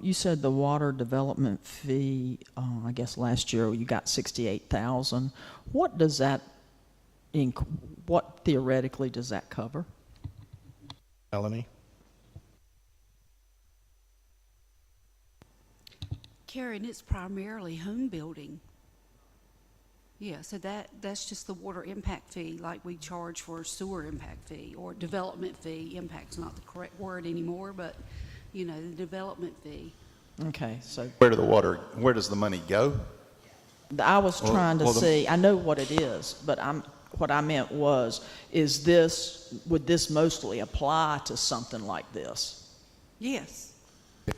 S12: You said the water development fee, I guess last year you got $68,000. What does that, what theoretically does that cover?
S5: Melanie?
S13: Karen, it's primarily home building. Yeah, so that's just the water impact fee, like we charge for a sewer impact fee, or development fee. Impact's not the correct word anymore, but the development fee.
S12: Okay, so
S6: Where does the money go?
S12: I was trying to see, I know what it is, but what I meant was, would this mostly apply to something like this?
S13: Yes.
S6: It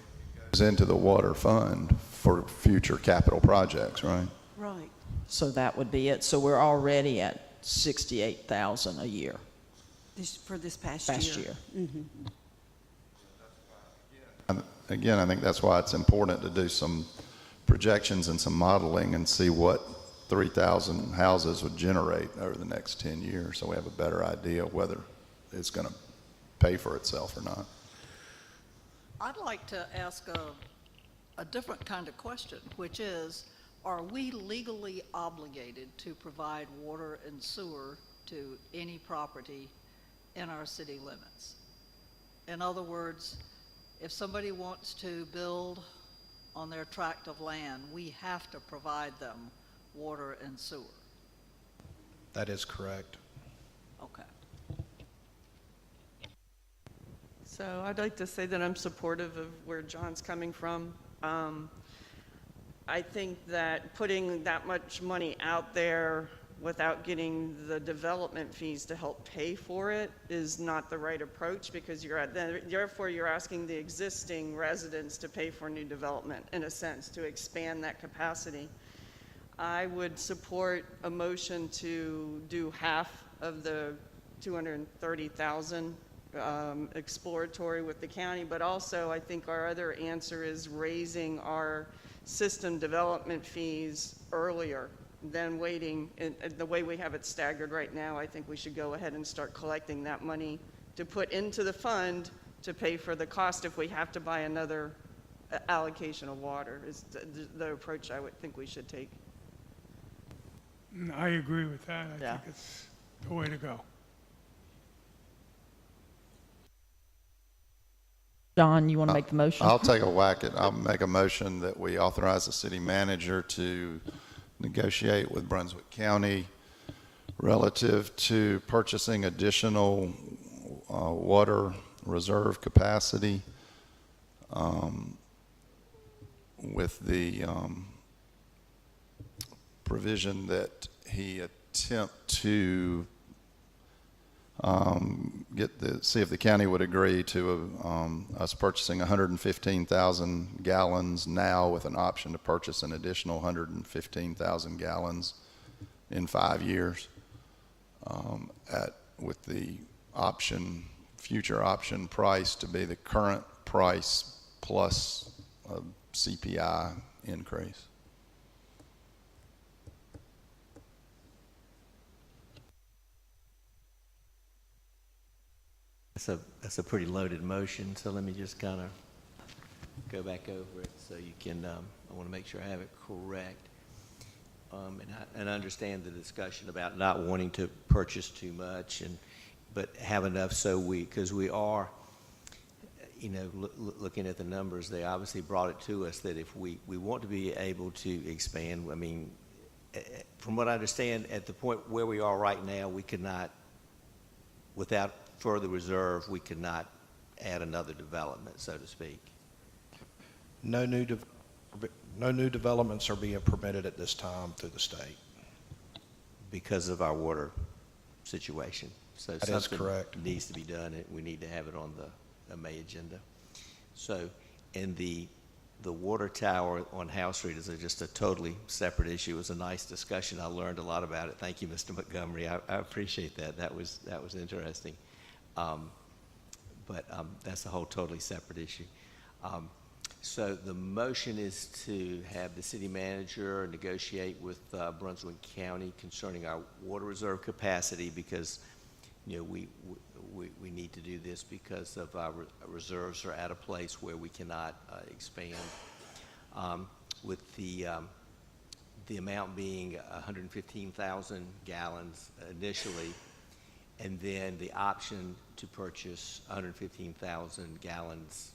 S6: goes into the water fund for future capital projects, right?
S13: Right.
S12: So that would be it. So we're already at $68,000 a year.
S13: For this past
S12: year.
S13: Mm-hmm.
S6: Again, I think that's why it's important to do some projections and some modeling and see what 3,000 houses would generate over the next 10 years, so we have a better idea of whether it's going to pay for itself or not.
S2: I'd like to ask a different kind of question, which is, are we legally obligated to provide water and sewer to any property in our city limits? In other words, if somebody wants to build on their tract of land, we have to provide them water and sewer.
S5: That is correct.
S2: Okay.
S3: So I'd like to say that I'm supportive of where John's coming from. I think that putting that much money out there without getting the development fees to help pay for it is not the right approach, because therefore you're asking the existing residents to pay for new development, in a sense, to expand that capacity. I would support a motion to do half of the 230,000 exploratory with the county, but also I think our other answer is raising our system development fees earlier than waiting. And the way we have it staggered right now, I think we should go ahead and start collecting that money to put into the fund to pay for the cost if we have to buy another allocation of water, is the approach I would think we should take.
S10: I agree with that. I
S12: Yeah.
S10: think it's the way to go.
S12: John, you want to make the motion?
S6: I'll take a whack at. I'll make a motion that we authorize the city manager to negotiate with Brunswick County relative to purchasing additional water reserve capacity with the provision that he attempt to see if the county would agree to us purchasing 115,000 gallons now with an option to purchase an additional 115,000 gallons in 5 years, with the future option price to be the current price plus a CPI increase.
S1: That's a pretty loaded motion, so let me just kind of go back over it so you can, I want to make sure I have it correct. And I understand the discussion about not wanting to purchase too much, but have enough so because we are, looking at the numbers, they obviously brought it to us that if we want to be able to expand, I mean, from what I understand, at the point where we are right now, we could not, without further reserve, we could not add another development, so to speak.
S5: No new developments are being permitted at this time through the state.
S1: Because of our water situation. So
S5: That is
S1: something
S5: correct.
S1: needs to be done, and we need to have it on the May agenda. So, and the water tower on House Street is just a totally separate issue. It was a nice discussion. I learned a lot about it. Thank you, Mr. Montgomery. I appreciate that. That was interesting. But that's a whole totally separate issue. So the motion is to have the city manager negotiate with Brunswick County concerning our water reserve capacity, because we need to do this because of our reserves are at a place where we cannot expand. With the amount being 115,000 gallons initially, and then the option to purchase 115,000 gallons,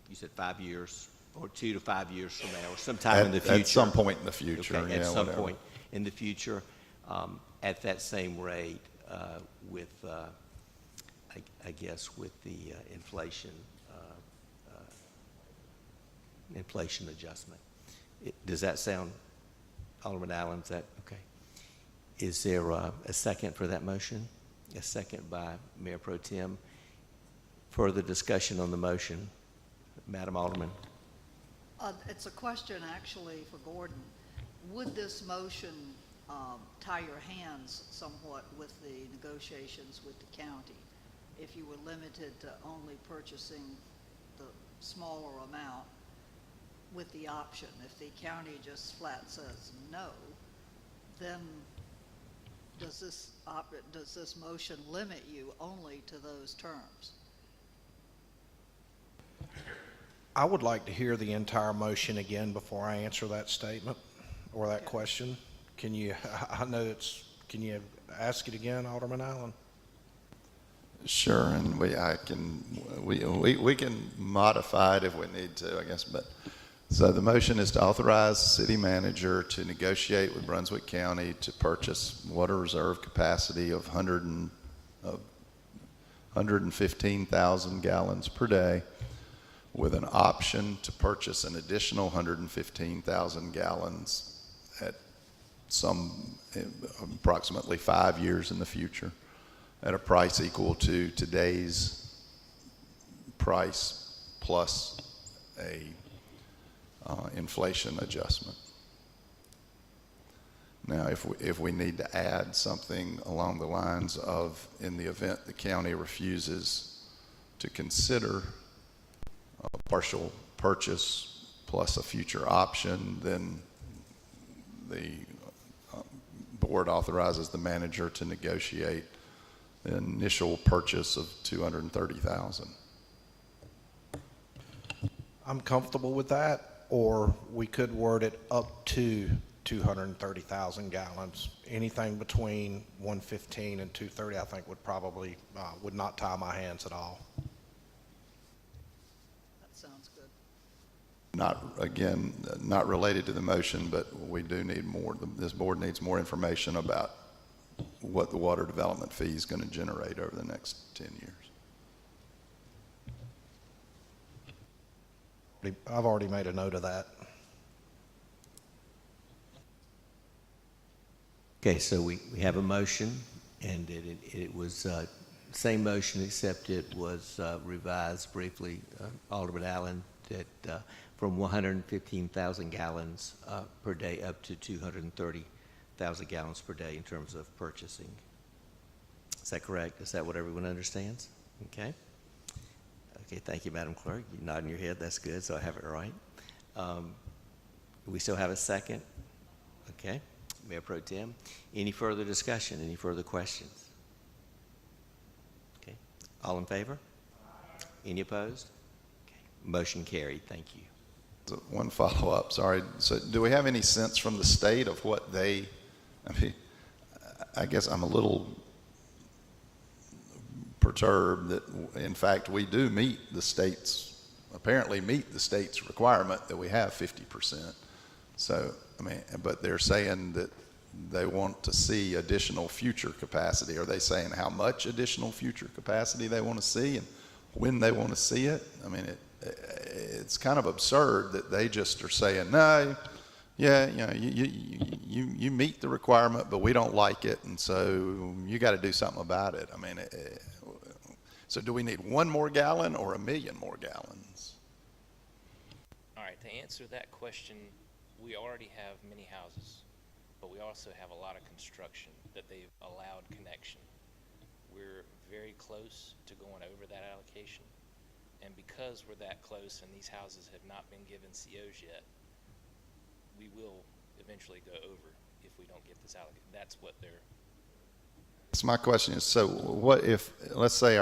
S1: you said 5 years, or 2 to 5 years from now, or sometime in the future.
S6: At some point in the future,
S1: Okay,
S6: yeah,
S1: at some
S6: whatever.
S1: point in the future, at that same rate, with, I guess, with the inflation adjustment. Does that sound, Alderman Allen, is that okay? Is there a second for that motion? A second by Mayor Pro Tem. Further discussion on the motion? Madam Alderman.
S2: It's a question actually for Gordon. Would this motion tie your hands somewhat with the negotiations with the county if you were limited to only purchasing the smaller amount with the option? If the county just flat says no, then does this motion limit you only to those terms?
S5: I would like to hear the entire motion again before I answer that statement or that question. Can you, I know can you ask it again, Alderman Allen?
S6: Sure, and we can modify it if we need to, I guess. But so the motion is to authorize the city manager to negotiate with Brunswick County to purchase water reserve capacity of 115,000 gallons per day, with an option to purchase an additional 115,000 gallons at approximately 5 years in the future, at a price equal to today's price plus a inflation adjustment. Now, if we need to add something along the lines of, in the event the county refuses to consider a partial purchase plus a future option, then the board authorizes the manager to negotiate the initial purchase of 230,000.
S5: I'm comfortable with that, or we could word it up to 230,000 gallons. Anything between 115 and 230, I think would probably, would not tie my hands at all.
S2: That sounds good.
S6: Not related to the motion, but we do need more. This board needs more information about what the water development fee is going to generate over the next 10 years.
S5: I've already made a note of that.
S1: Okay, so we have a motion, and it was same motion, except it was revised briefly, Alderman Allen, that from 115,000 gallons per day up to 230,000 gallons per day in terms of purchasing. Is that correct? Is that what everyone understands? Okay. Okay, thank you, Madam Clerk. You're nodding your head. That's good, so I have it right. We still have a second? Okay. Mayor Pro Tem, any further discussion, any further questions? Okay, all in favor? Any opposed? Okay. Motion carried, thank you.
S6: So one follow-up, sorry. So do we have any sense from the state of what they, I mean, I guess I'm a little perturbed that, in fact, we do apparently meet the state's requirement that we have 50%. So, I mean, but they're saying that they want to see additional future capacity. Are they saying how much additional future capacity they want to see and when they want to see it? I mean, it's kind of absurd that they just are saying, no, yeah, you know, you meet the requirement, but we don't like it, and so you got to do something about it. I mean, so do we need 1 more gallon or 1 million more gallons?
S11: All right, to answer that question, we already have many houses, but we also have a lot of construction that they've allowed connection. We're very close to going over that allocation, and because we're that close and these houses have not been given COs yet, we will eventually go over if we don't get this allocated. That's what they're...
S6: So my question is, so what if, let's say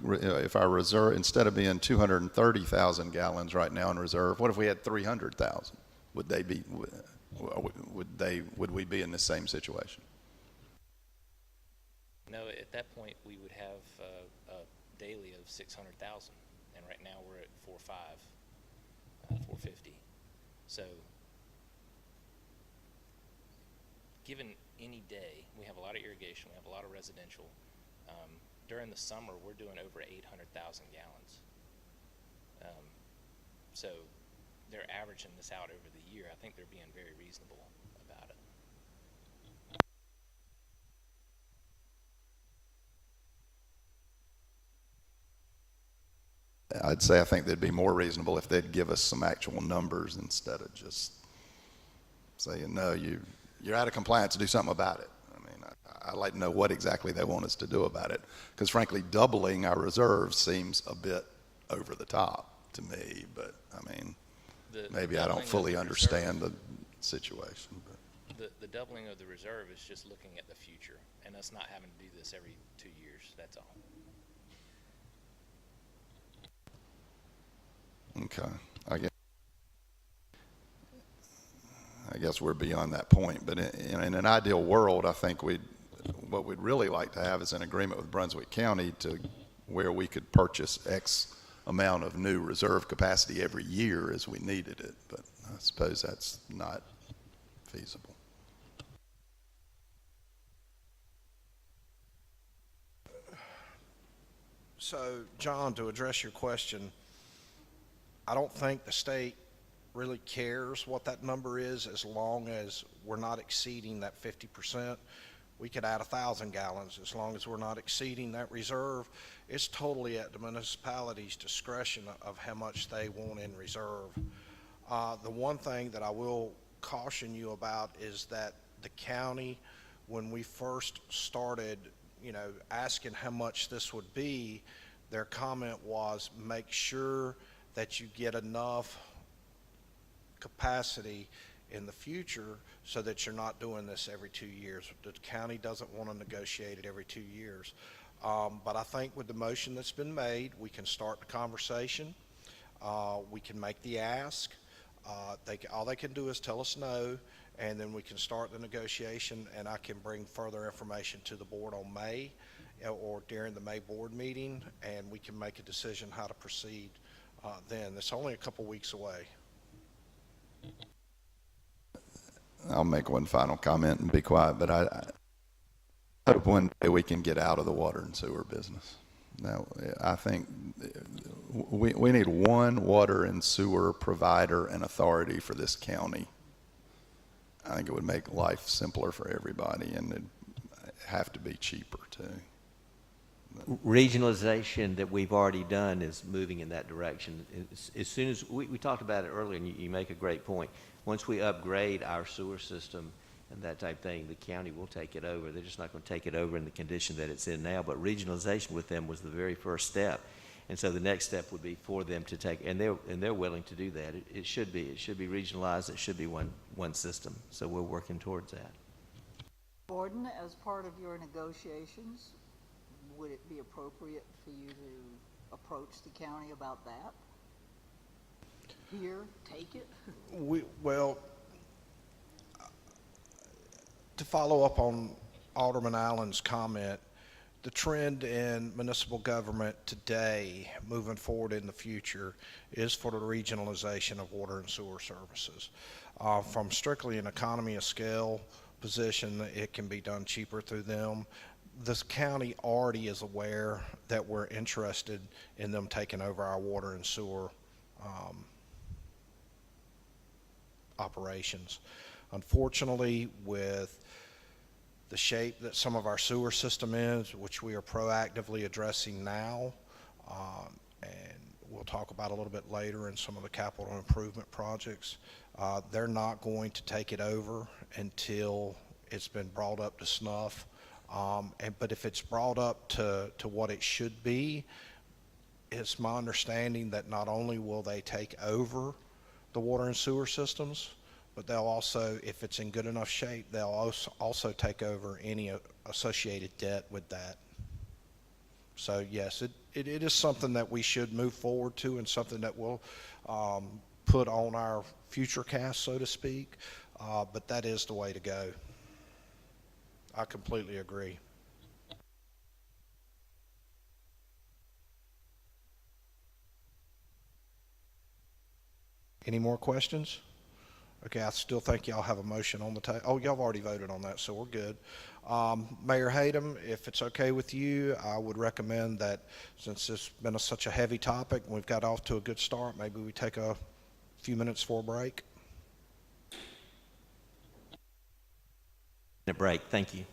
S6: if our reserve, instead of being 230,000 gallons right now in reserve, what if we had 300,000? Would we be in the same situation?
S11: No, at that point we would have a daily of 600,000, and right now we're at 450. So given any day, we have a lot of irrigation, we have a lot of residential. During the summer, we're doing over 800,000 gallons. So they're averaging this out over the year. I think they're being very reasonable about it.
S6: I'd say I think they'd be more reasonable if they'd give us some actual numbers instead of just saying, no, you're out of compliance, do something about it. I mean, I'd like to know what exactly they want us to do about it, because frankly, doubling our reserves seems a bit over the top to me, but I mean, maybe I don't fully understand the situation. But.
S11: The doubling of the reserve is just looking at the future and us not having to do this every 2 years, that's all.
S6: Okay, I guess we're beyond that point, but in an ideal world, I think what we'd really like to have is an agreement with Brunswick County to where we could purchase X amount of new reserve capacity every year as we needed it, but I suppose that's not feasible.
S5: So, John, to address your question, I don't think the state really cares what that number is as long as we're not exceeding that 50%. We could add 1,000 gallons as long as we're not exceeding that reserve. It's totally at the municipality's discretion of how much they want in reserve. The one thing that I will caution you about is that the county, when we first started, asking how much this would be, their comment was make sure that you get enough capacity in the future so that you're not doing this every 2 years. The county doesn't want to negotiate it every 2 years. But I think with the motion that's been made, we can start the conversation. We can make the ask. All they can do is tell us no, and then we can start the negotiation, and I can bring further information to the board on May or during the May board meeting, and we can make a decision how to proceed then. It's only a couple weeks away.
S6: I'll make one final comment and be quiet, but I hope one day we can get out of the water and sewer business. Now, I think we need one water and sewer provider and authority for this county. I think it would make life simpler for everybody, and it'd have to be cheaper too.
S1: Regionalization that we've already done is moving in that direction. As soon as, we talked about it earlier, and you make a great point. Once we upgrade our sewer system and that type thing, the county will take it over. They're just not going to take it over in the condition that it's in now, but regionalization with them was the very first step. And so the next step would be for them to take, and they're willing to do that. It should be regionalized. It should be one system. So we're working towards that.
S2: Gordon, as part of your negotiations, would it be appropriate for you to approach the county about that? Here, take it?
S5: Well, to follow up on Alderman Allen's comment, the trend in municipal government today, moving forward in the future, is for the regionalization of water and sewer services. From strictly an economy of scale position, it can be done cheaper through them. This county already is aware that we're interested in them taking over our water and sewer operations. Unfortunately, with the shape that some of our sewer system is, which we are proactively addressing now, and we'll talk about a little bit later in some of the capital improvement projects, they're not going to take it over until it's been brought up to snuff. But if it's brought up to what it should be, it's my understanding that not only will they take over the water and sewer systems, but they'll also, if it's in good enough shape, they'll also take over any associated debt with that. So yes, it is something that we should move forward to, and something that we'll put on our future cast, so to speak. But that is the way to go. I completely agree. Any more questions? Okay, I still think y'all have a motion on the table. Oh, y'all have already voted on that, so we're good. Mayor Hayden, if it's okay with you, I would recommend that since it's been such a heavy topic and we've got off to a good start, maybe we take a few minutes for a break.
S1: A break, thank you.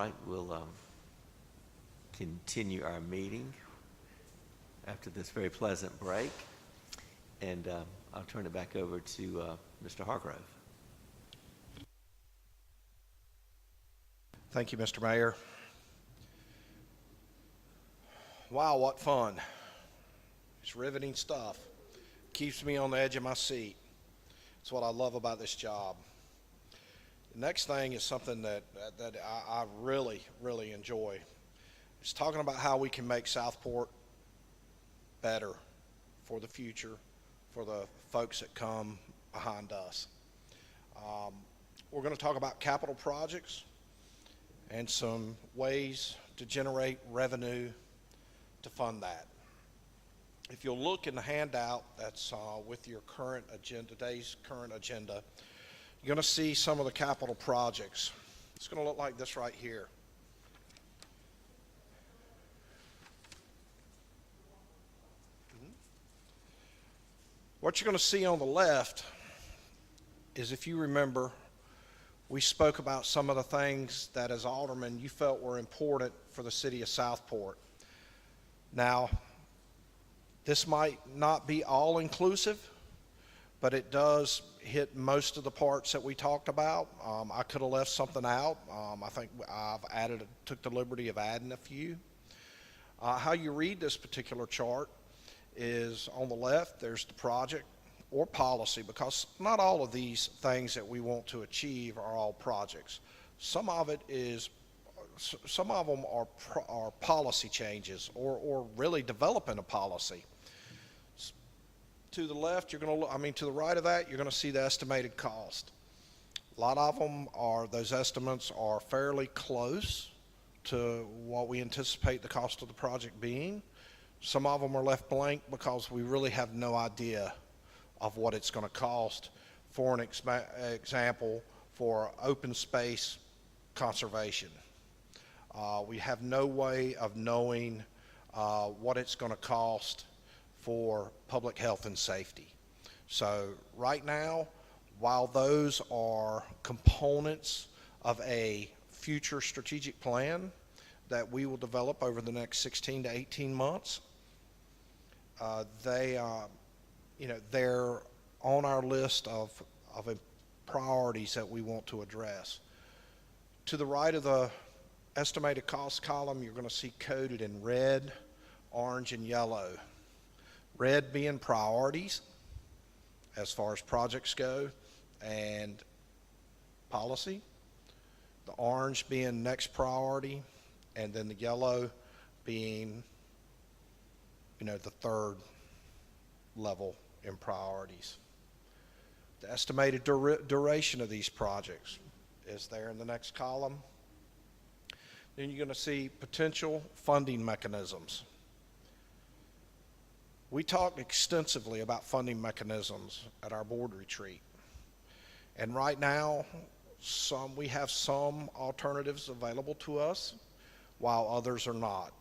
S1: right, we'll continue our meeting after this very pleasant break. And I'll turn it back over to Mr. Hargrove.
S5: Thank you, Mr. Mayor. Wow, what fun. It's riveting stuff. Keeps me on the edge of my seat. It's what I love about this job. The next thing is something that I really, really enjoy. It's talking about how we can make Southport better for the future, for the folks that come behind us. We're going to talk about capital projects and some ways to generate revenue to fund that. If you'll look in the handout that's with your current agenda, today's current agenda, you're going to see some of the capital projects. It's going to look like this right here. What you're going to see on the left is, if you remember, we spoke about some of the things that as aldermen you felt were important for the city of Southport. Now, this might not be all inclusive, but it does hit most of the parts that we talked about. I could have left something out. I think I've took the liberty of adding a few. How you read this particular chart is on the left, there's the project or policy, because not all of these things that we want to achieve are all projects. Some of them are policy changes or really developing a policy. To the left, to the right of that, you're going to see the estimated cost. A lot of them those estimates are fairly close to what we anticipate the cost of the project being. Some of them are left blank because we really have no idea of what it's going to cost. For an example, for open space conservation. We have no way of knowing what it's going to cost for public health and safety. So right now, while those are components of a future strategic plan that we will develop over the next 16 to 18 months, they're on our list of priorities that we want to address. To the right of the estimated cost column, you're going to see coded in red, orange, and yellow. Red being priorities as far as projects go and policy. The orange being next priority, and then the yellow being, the third level in priorities. The estimated duration of these projects is there in the next column. Then you're going to see potential funding mechanisms. We talked extensively about funding mechanisms at our board retreat. And right now, we have some alternatives available to us, while others are not.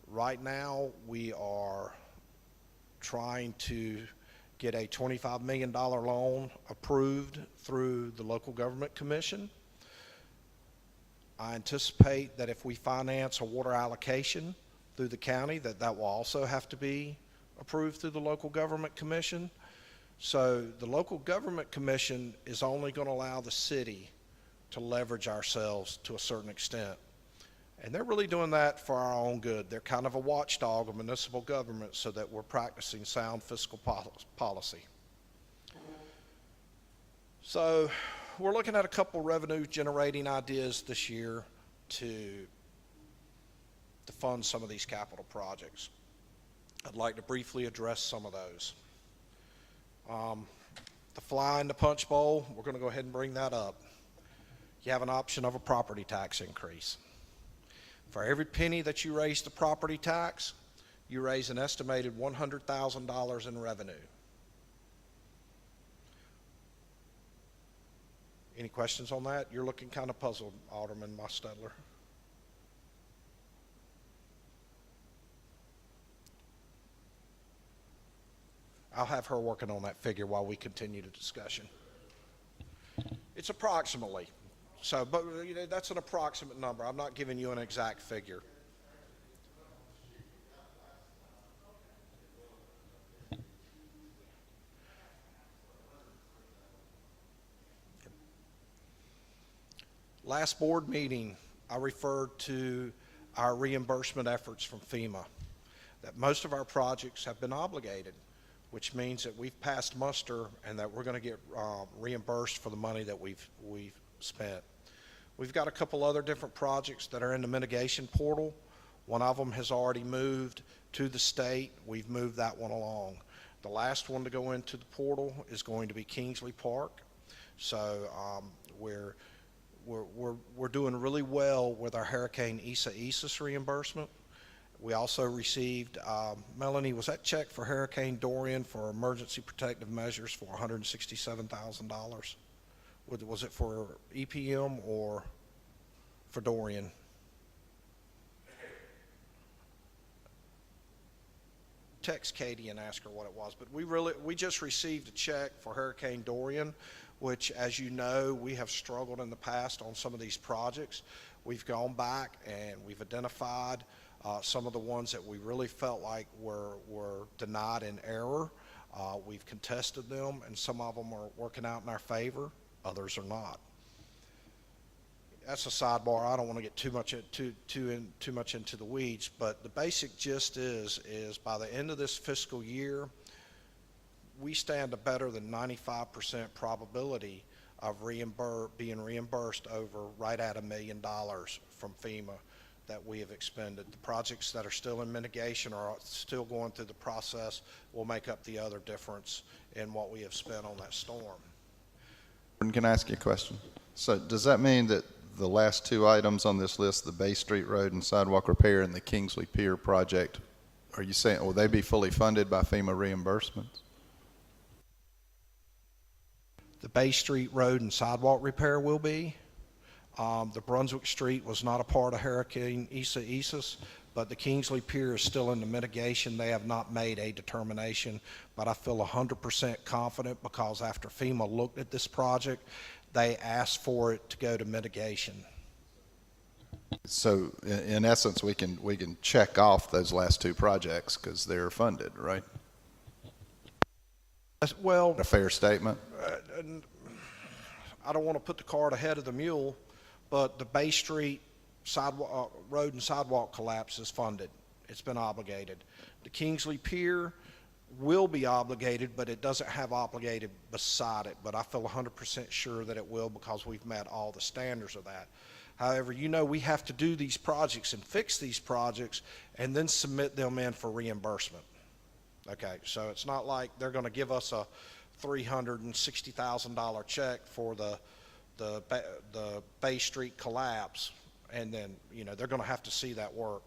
S5: Right now, we are trying to get a $25 million loan approved through the local government commission. I anticipate that if we finance a water allocation through the county, that will also have to be approved through the local government commission. So the local government commission is only going to allow the city to leverage ourselves to a certain extent. And they're really doing that for our own good. They're kind of a watchdog of municipal government so that we're practicing sound fiscal policy. So we're looking at a couple revenue generating ideas this year to fund some of these capital projects. I'd like to briefly address some of those. The fly in the punch bowl, we're going to go ahead and bring that up. You have an option of a property tax increase. For every penny that you raise the property tax, you raise an estimated $100,000 in revenue. Any questions on that? You're looking kind of puzzled, Alderman Mostedler. I'll have her working on that figure while we continue the discussion. It's approximately, So, but you know, that's an approximate number. I'm not giving you an exact figure. Last board meeting, I referred to our reimbursement efforts from FEMA, that most of our projects have been obligated, which means that we've passed muster and that we're going to get reimbursed for the money that we've spent. We've got a couple other different projects that are in the mitigation portal. One of them has already moved to the state. We've moved that one along. The last one to go into the portal is going to be Kingsley Park. So we're doing really well with our Hurricane Isaias reimbursement. We also received, Melanie, was that check for Hurricane Dorian for emergency protective measures for $167,000? Was it for EPM or for Dorian? Text Katie and ask her what it was, but we just received a check for Hurricane Dorian, which, as you know, we have struggled in the past on some of these projects. We've gone back and we've identified some of the ones that we really felt like were denied in error. We've contested them, and some of them are working out in our favor, others are not. That's a sidebar. I don't want to get too much into the weeds, but the basic gist is by the end of this fiscal year, we stand a better than 95% probability of being reimbursed over right at $1 million from FEMA that we have expended. The projects that are still in mitigation or are still going through the process will make up the other difference in what we have spent on that storm.
S6: Can I ask you a question? So does that mean that the last two items on this list, the Bay Street Road and sidewalk repair and the Kingsley Pier project, are you saying, will they be fully funded by FEMA reimbursements?
S5: The Bay Street Road and sidewalk repair will be. The Brunswick Street was not a part of Hurricane Isaias, but the Kingsley Pier is still in the mitigation. They have not made a determination, but I feel 100% confident because after FEMA looked at this project, they asked for it to go to mitigation.
S6: So in essence, we can check off those last two projects because they're funded, right?
S5: Well,
S6: A fair statement?
S5: I don't want to put the cart ahead of the mule, but the Bay Street road and sidewalk collapse is funded. It's been obligated. The Kingsley Pier will be obligated, but it doesn't have obligated beside it. But I feel 100% sure that it will because we've met all the standards of that. However, you know, we have to do these projects and fix these projects and then submit them in for reimbursement. Okay, so it's not like they're going to give us a $360,000 check for the Bay Street collapse, and then, you know, they're going to have to see that work.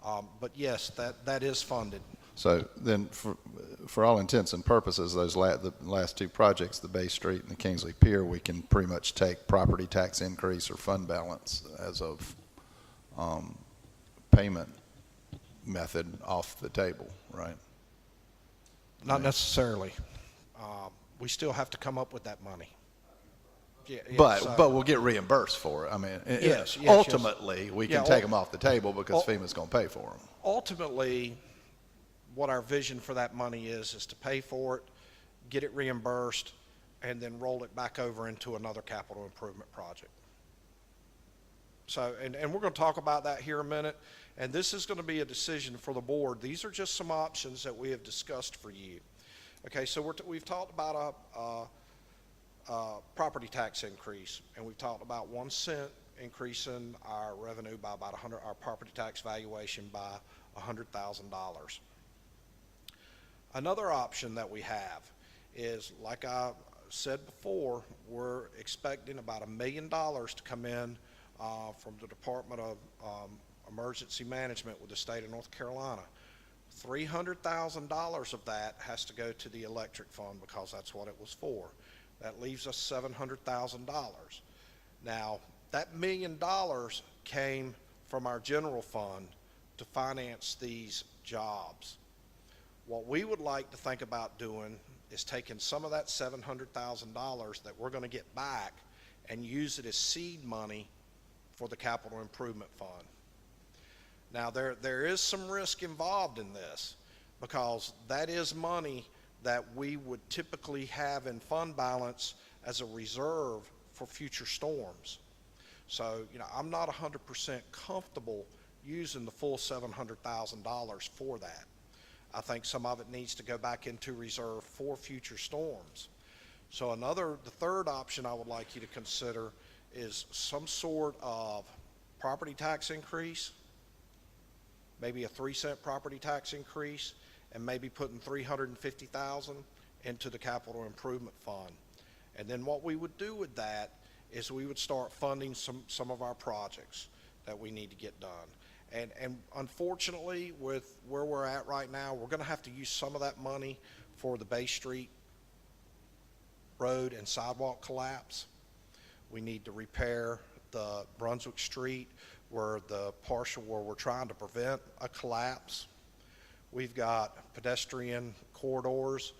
S5: But yes, that is funded.
S6: So then for all intents and purposes, the last two projects, the Bay Street and the Kingsley Pier, we can pretty much take property tax increase or fund balance as of payment method off the table, right?
S5: Not necessarily. We still have to come up with that money. Yeah,
S6: But we'll get reimbursed for it. I mean,
S5: yes,
S6: ultimately, we can take them off the table because FEMA's going to pay for them.
S5: Ultimately, what our vision for that money is to pay for it, get it reimbursed, and then roll it back over into another capital improvement project. So, and we're going to talk about that here in a minute, and this is going to be a decision for the board. These are just some options that we have discussed for you. Okay, so we've talked about a property tax increase, and we've talked about 1 cent increasing our revenue by about our property tax valuation by $100,000. Another option that we have is, like I said before, we're expecting about $1 million to come in from the Department of Emergency Management with the state of North Carolina. $300,000 of that has to go to the electric fund because that's what it was for. That leaves us $700,000. Now, that $1 million came from our general fund to finance these jobs. What we would like to think about doing is taking some of that $700,000 that we're going to get back and use it as seed money for the capital improvement fund. Now, there is some risk involved in this, because that is money that we would typically have in fund balance as a reserve for future storms. So, I'm not 100% comfortable using the full $700,000 for that. I think some of it needs to go back into reserve for future storms. So the third option I would like you to consider is some sort of property tax increase, maybe a 3-cent property tax increase, and maybe putting $350,000 into the capital improvement fund. And then what we would do with that is we would start funding some of our projects that we need to get done. And unfortunately, with where we're at right now, we're going to have to use some of that money for the Bay Street road and sidewalk collapse. We need to repair the Brunswick Street where we're trying to prevent a collapse. We've got pedestrian corridors,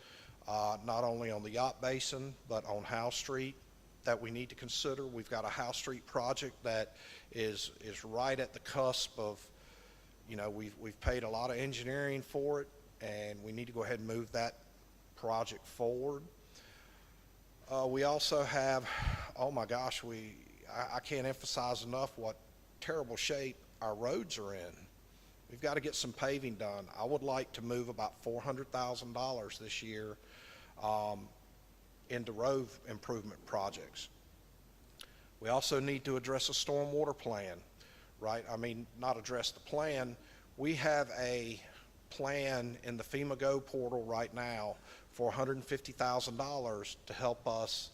S5: not only on the Yacht Basin, but on Howe Street that we need to consider. We've got a Howe Street project that is right at the cusp of, we've paid a lot of engineering for it, and we need to go ahead and move that project forward. We also have, oh my gosh, I can't emphasize enough what terrible shape our roads are in. We've got to get some paving done. I would like to move about $400,000 this year into road improvement projects. We also need to address a stormwater plan, right? I mean, not address the plan. We have a plan in the FEMA Go portal right now for $150,000 to help us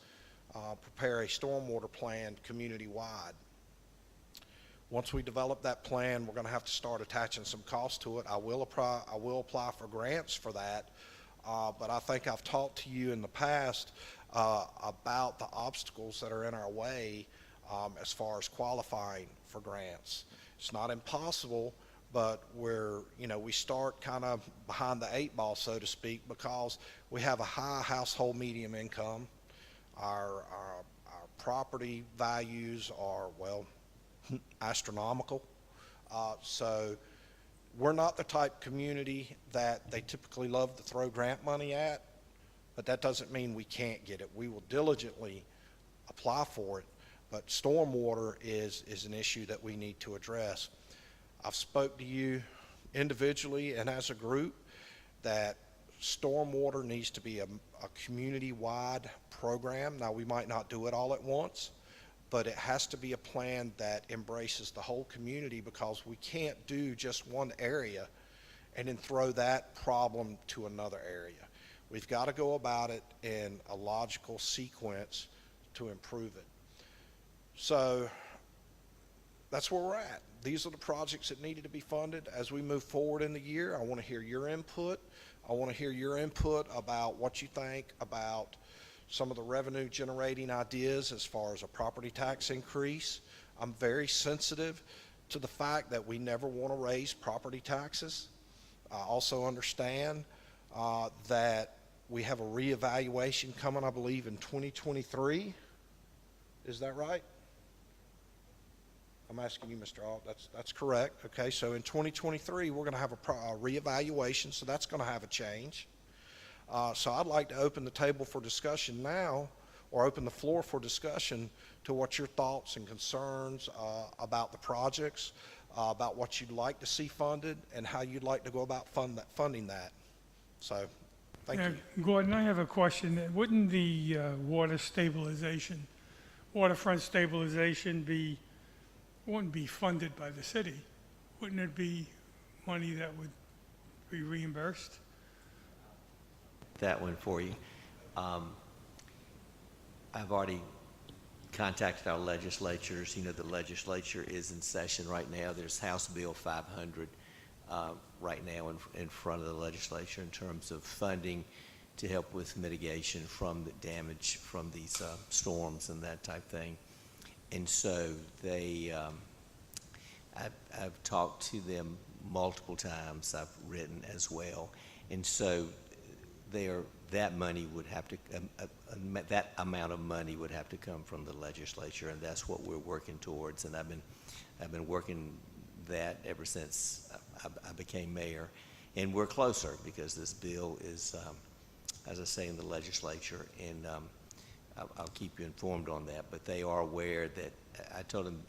S5: prepare a stormwater plan community-wide. Once we develop that plan, we're going to have to start attaching some cost to it. I will apply for grants for that, but I think I've talked to you in the past about the obstacles that are in our way as far as qualifying for grants. It's not impossible, but we start kind of behind the 8 ball, so to speak, because we have a high household medium income. Our property values are, astronomical. So we're not the type community that they typically love to throw grant money at, but that doesn't mean we can't get it. We will diligently apply for it, but stormwater is an issue that we need to address. I've spoke to you individually and as a group that stormwater needs to be a community-wide program. Now, we might not do it all at once, but it has to be a plan that embraces the whole community, because we can't do just one area and then throw that problem to another area. We've got to go about it in a logical sequence to improve it. So that's where we're at. These are the projects that needed to be funded. As we move forward in the year, I want to hear your input. I want to hear your input about what you think about some of the revenue generating ideas as far as a property tax increase. I'm very sensitive to the fact that we never want to raise property taxes. I also understand that we have a reevaluation coming, I believe, in 2023. Is that right? I'm asking you, Mr. Alt. That's correct. Okay, so in 2023, we're going to have a reevaluation, so that's going to have a change. So I'd like to open the table for discussion now, or open the floor for discussion to what your thoughts and concerns about the projects, about what you'd like to see funded, and how you'd like to go about funding that. So, thank you.
S10: Gordon, I have a question. Wouldn't the waterfront stabilization wouldn't be funded by the city? Wouldn't it be money that would be reimbursed?
S1: That one for you. I've already contacted our legislatures. The legislature is in session right now. There's House Bill 500 right now in front of the legislature in terms of funding to help with mitigation from the damage from these storms and that type thing. And so I've talked to them multiple times. I've written as well. And so that money would have to, that amount of money would have to come from the legislature, and that's what we're working towards. And I've been working that ever since I became mayor, and we're closer because this bill is, as I say, in the legislature, and I'll keep you informed on that. But they are aware that I told them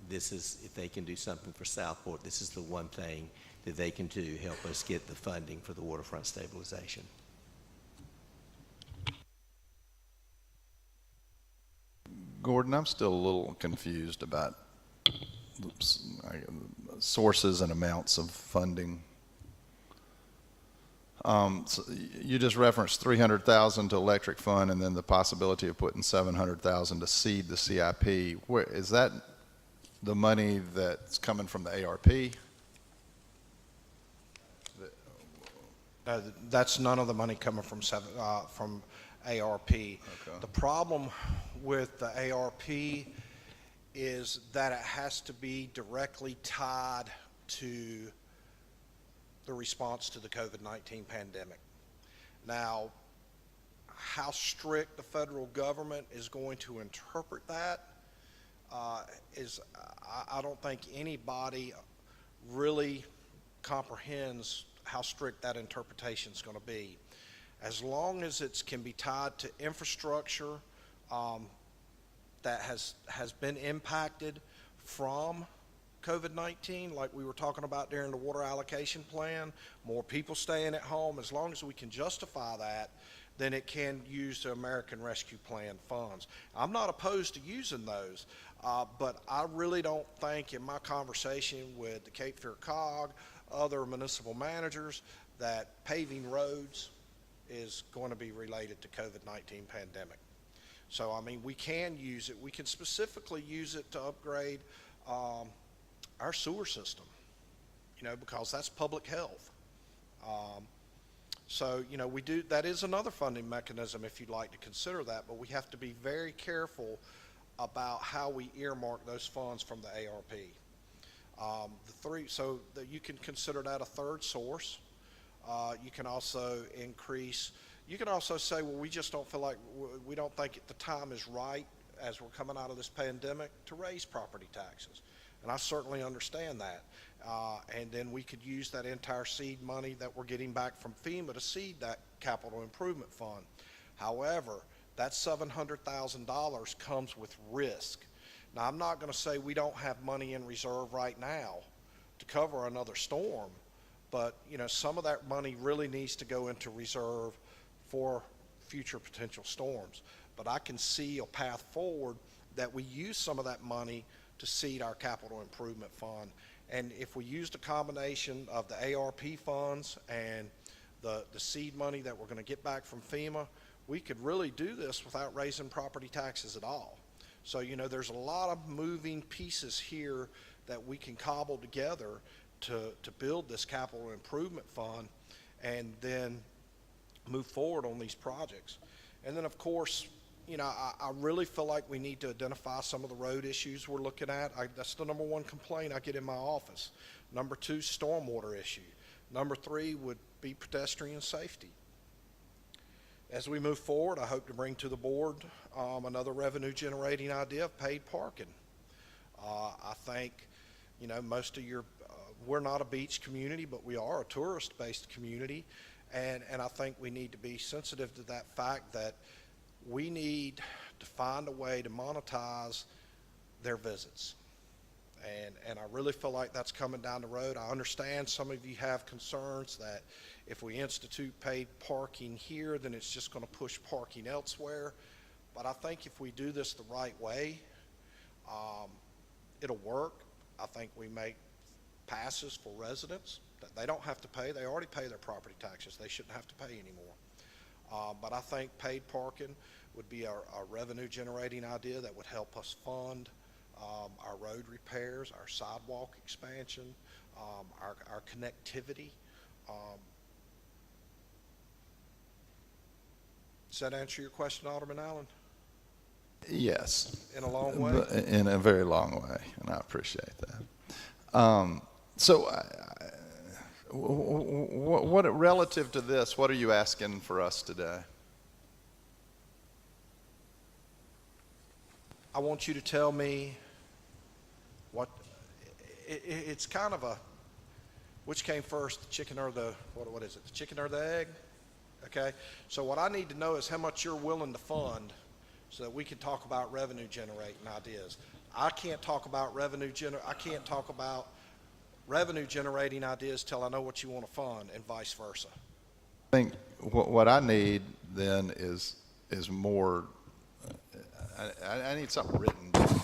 S1: this is, if they can do something for Southport, this is the one thing that they can do to help us get the funding for the waterfront stabilization.
S6: Gordon, I'm still a little confused about sources and amounts of funding. So you just referenced $300,000 to electric fund, and then the possibility of putting $700,000 to seed the CIP. Where is that? The money that's coming from the ARP?
S5: That's none of the money coming from ARP.
S6: Okay.
S5: The problem with the ARP is that it has to be directly tied to the response to the COVID-19 pandemic. Now, how strict the federal government is going to interpret that I don't think anybody really comprehends how strict that interpretation is going to be. As long as it can be tied to infrastructure that has been impacted from COVID-19, like we were talking about during the water allocation plan, more people staying at home, as long as we can justify that, then it can use the American Rescue Plan funds. I'm not opposed to using those, but I really don't think in my conversation with the Cape Fear COG, other municipal managers, that paving roads is going to be related to COVID-19 pandemic. So, I mean, we can use it. We can specifically use it to upgrade our sewer system, because that's public health. So, we do, that is another funding mechanism if you'd like to consider that, but we have to be very careful about how we earmark those funds from the ARP. So that you can consider that a third source. You can also increase, you can also say, well, we just don't feel like, we don't think the time is right as we're coming out of this pandemic to raise property taxes. And I certainly understand that. And then we could use that entire seed money that we're getting back from FEMA to seed that capital improvement fund. However, that $700,000 comes with risk. Now, I'm not going to say we don't have money in reserve right now to cover another storm, but some of that money really needs to go into reserve for future potential storms. But I can see a path forward that we use some of that money to seed our capital improvement fund. And if we used a combination of the ARP funds and the seed money that we're going to get back from FEMA, we could really do this without raising property taxes at all. So, there's a lot of moving pieces here that we can cobble together to build this capital improvement fund and then move forward on these projects. And then, of course, I really feel like we need to identify some of the road issues we're looking at. That's the number one complaint I get in my office. Number two, stormwater issue. Number three would be pedestrian safety. As we move forward, I hope to bring to the board another revenue generating idea of paid parking. I think, most of we're not a beach community, but we are a tourist-based community. And I think we need to be sensitive to that fact that we need to find a way to monetize their visits. And I really feel like that's coming down the road. I understand some of you have concerns that if we institute paid parking here, then it's just going to push parking elsewhere. But I think if we do this the right way, it'll work. I think we make passes for residents that they don't have to pay. They already pay their property taxes. They shouldn't have to pay anymore. But I think paid parking would be our revenue generating idea that would help us fund our road repairs, our sidewalk expansion, our connectivity. Does that answer your question, Alderman Allen?
S6: Yes.
S5: In a long way?
S6: In a very long way, and I appreciate that. So Relative to this, what are you asking for us today?
S5: I want you to tell me what, it's kind of a, which came first, the chicken or the, what is it, the chicken or the egg? Okay, so what I need to know is how much you're willing to fund so that we can talk about revenue generating ideas. I can't talk about revenue generating ideas till I know what you want to fund, and vice versa.
S6: I think what I need then is more, I need something written down.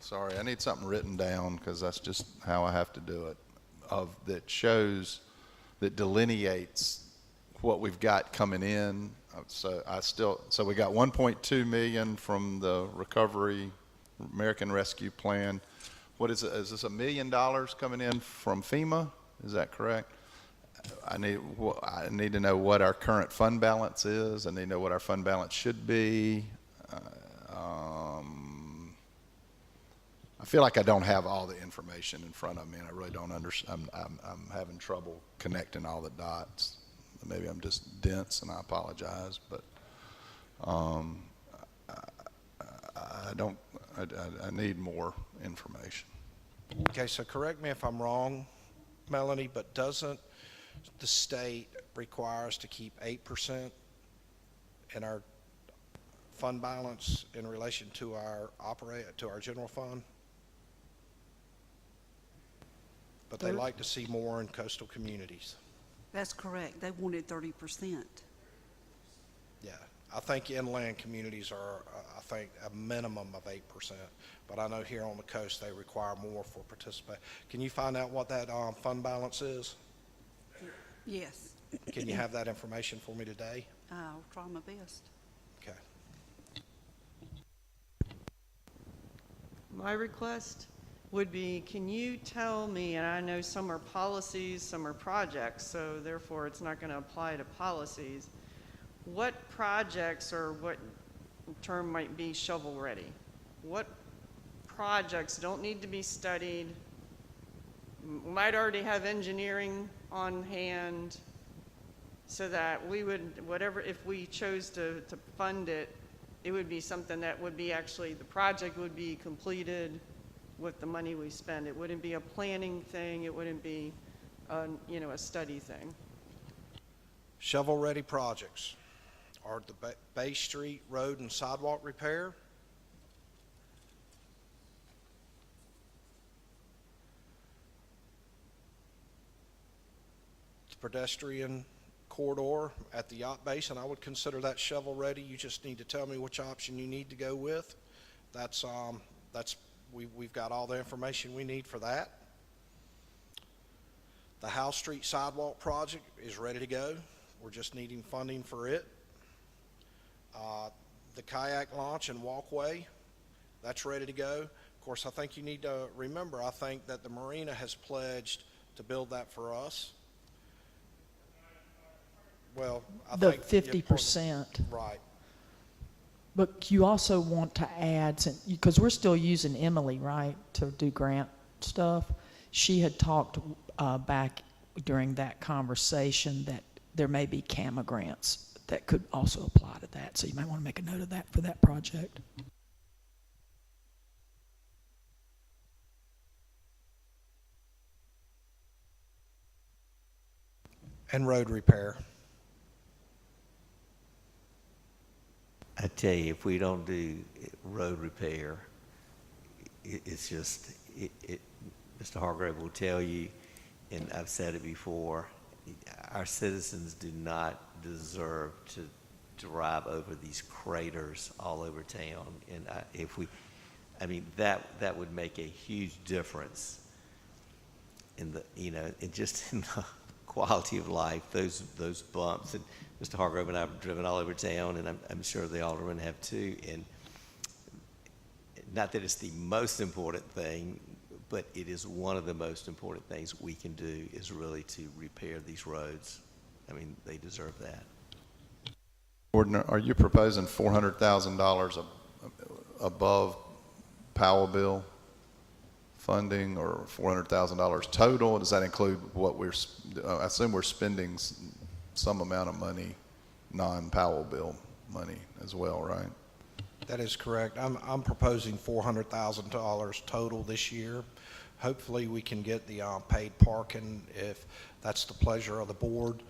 S6: Sorry, I need something written down because that's just how I have to do it, that shows, that delineates what we've got coming in. So we got 1.2 million from the Recovery American Rescue Plan. What is it? Is this $1 million coming in from FEMA? Is that correct? I need to know what our current fund balance is. I need to know what our fund balance should be. I feel like I don't have all the information in front of me, and I really don't understand. I'm having trouble connecting all the dots. Maybe I'm just dense, and I apologize, but I need more information.
S5: Okay, so correct me if I'm wrong, Melanie, but doesn't the state require us to keep 8% in our fund balance in relation to our general fund? But they like to see more in coastal communities.
S13: That's correct. They wanted 30%.
S5: Yeah, I think inland communities are, I think, a minimum of 8%. But I know here on the coast they require more for participation. Can you find out what that fund balance is?
S13: Yes.
S5: Can you have that information for me today?
S13: I'll try my best.
S5: Okay.
S3: My request would be, can you tell me, and I know some are policies, some are projects, so therefore it's not going to apply to policies, what projects, or what term might be shovel ready? What projects don't need to be studied, might already have engineering on hand, so that we would, whatever, if we chose to fund it, it would be something that would be actually, the project would be completed with the money we spend. It wouldn't be a planning thing. It wouldn't be, a study thing.
S5: Shovel-ready projects are the Bay Street Road and Sidewalk repair, the pedestrian corridor at the yacht base, and I would consider that shovel-ready. You just need to tell me which option you need to go with. We've got all the information we need for that. The House Street Sidewalk project is ready to go. We're just needing funding for it. The kayak launch and walkway, that's ready to go. Of course, I think you need to remember, I think that the marina has pledged to build that for us. Well, I
S12: The
S5: think
S12: 50%.
S5: Right.
S12: But you also want to add, because we're still using Emily, right, to do grant stuff. She had talked back during that conversation that there may be CAMA grants that could also apply to that. So you might want to make a note of that for that project.
S5: And road repair.
S1: I tell you, if we don't do road repair, it's just, Mr. Hargrave will tell you, and I've said it before, our citizens do not deserve to drive over these craters all over town. And that would make a huge difference in the, in the quality of life, those bumps. And Mr. Hargrove and I have driven all over town, and I'm sure the aldermen have too. And not that it's the most important thing, but it is one of the most important things we can do, is really to repair these roads. I mean, they deserve that.
S6: Gordon, are you proposing $400,000 above Powell bill funding or $400,000 total? Does that include what I assume we're spending some amount of money, non-Powell bill money as well, right?
S5: That is correct. I'm proposing $400,000 total this year. Hopefully, we can get the paid parking, if that's the pleasure of the board,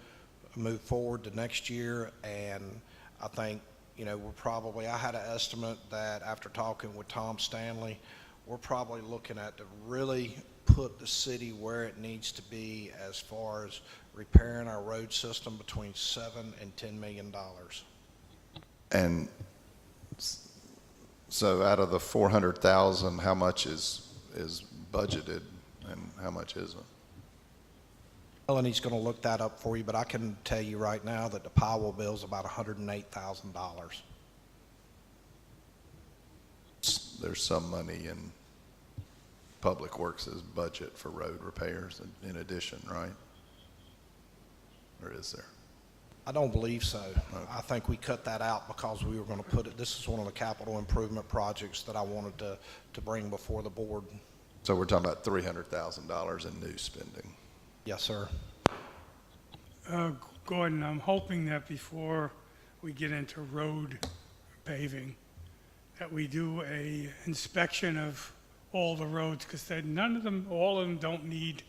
S5: move forward to next year. And I think, I had an estimate that after talking with Tom Stanley, we're probably looking at to really put the city where it needs to be as far as repairing our road system between $7 and $10 million.
S6: And so out of the 400,000, how much is budgeted and how much isn't?
S5: Melanie's going to look that up for you, but I can tell you right now that the Powell bill is about $108,000.
S6: There's some money in Public Works' budget for road repairs in addition, right? Or is there?
S5: I don't believe so. I think we cut that out because we were going to put it, this is one of the capital improvement projects that I wanted to bring before the board.
S6: So we're talking about $300,000 in new spending.
S5: Yes, sir.
S10: Gordon, I'm hoping that before we get into road paving, that we do a inspection of all the roads, because all of them don't need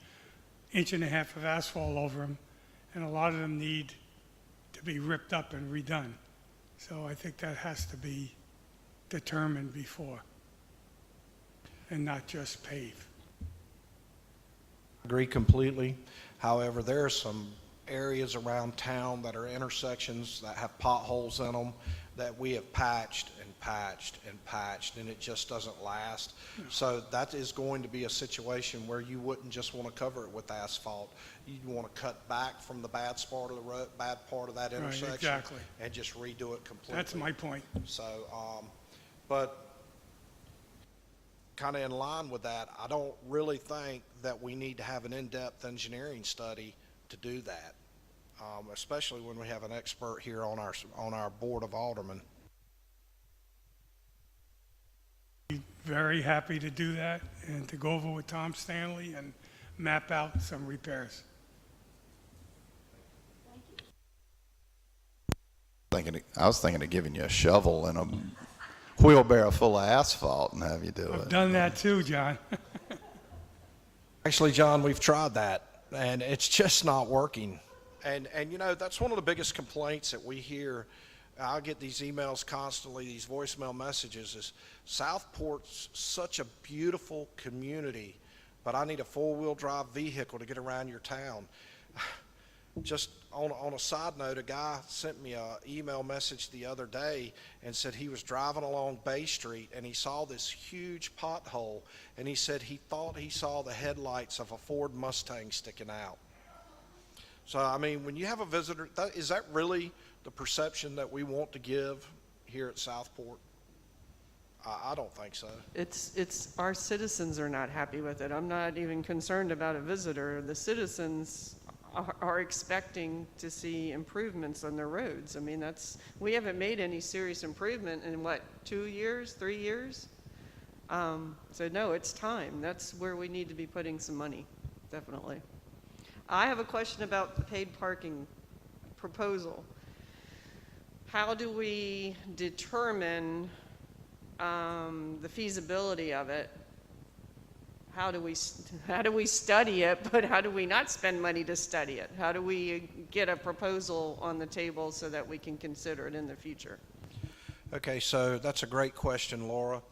S10: 1.5 inches of asphalt over them, and a lot of them need to be ripped up and redone. So I think that has to be determined before, and not just pave.
S5: Agree completely. However, there are some areas around town that are intersections that have potholes in them that we have patched and patched and patched, and it just doesn't last. So that is going to be a situation where you wouldn't just want to cover it with asphalt. You'd want to cut back from the bad part of the road, bad part of that intersection,
S10: Right, exactly.
S5: and just redo it completely.
S10: That's my point.
S5: So, but kind of in line with that, I don't really think that we need to have an in-depth engineering study to do that, especially when we have an expert here on our board of aldermen.
S10: Very happy to do that and to go over with Tom Stanley and map out some repairs.
S6: I was thinking of giving you a shovel and a wheelbarrow full of asphalt and have you do it.
S10: I've done that too, John.
S5: Actually, John, we've tried that, and it's just not working. And that's one of the biggest complaints that we hear. I get these emails constantly, these voicemail messages, is Southport's such a beautiful community, but I need a four-wheel drive vehicle to get around your town. Just on a side note, a guy sent me an email message the other day and said he was driving along Bay Street and he saw this huge pothole, and he said he thought he saw the headlights of a Ford Mustang sticking out. So, I mean, when you have a visitor, is that really the perception that we want to give here at Southport? I don't think so.
S3: It's our citizens are not happy with it. I'm not even concerned about a visitor. The citizens are expecting to see improvements on their roads. I mean, we haven't made any serious improvement in 2 years, 3 years? So no, it's time. That's where we need to be putting some money, definitely. I have a question about the paid parking proposal. How do we determine the feasibility of it? How do we study it, but how do we not spend money to study it? How do we get a proposal on the table so that we can consider it in the future?
S5: Okay, so that's a great question, Laura.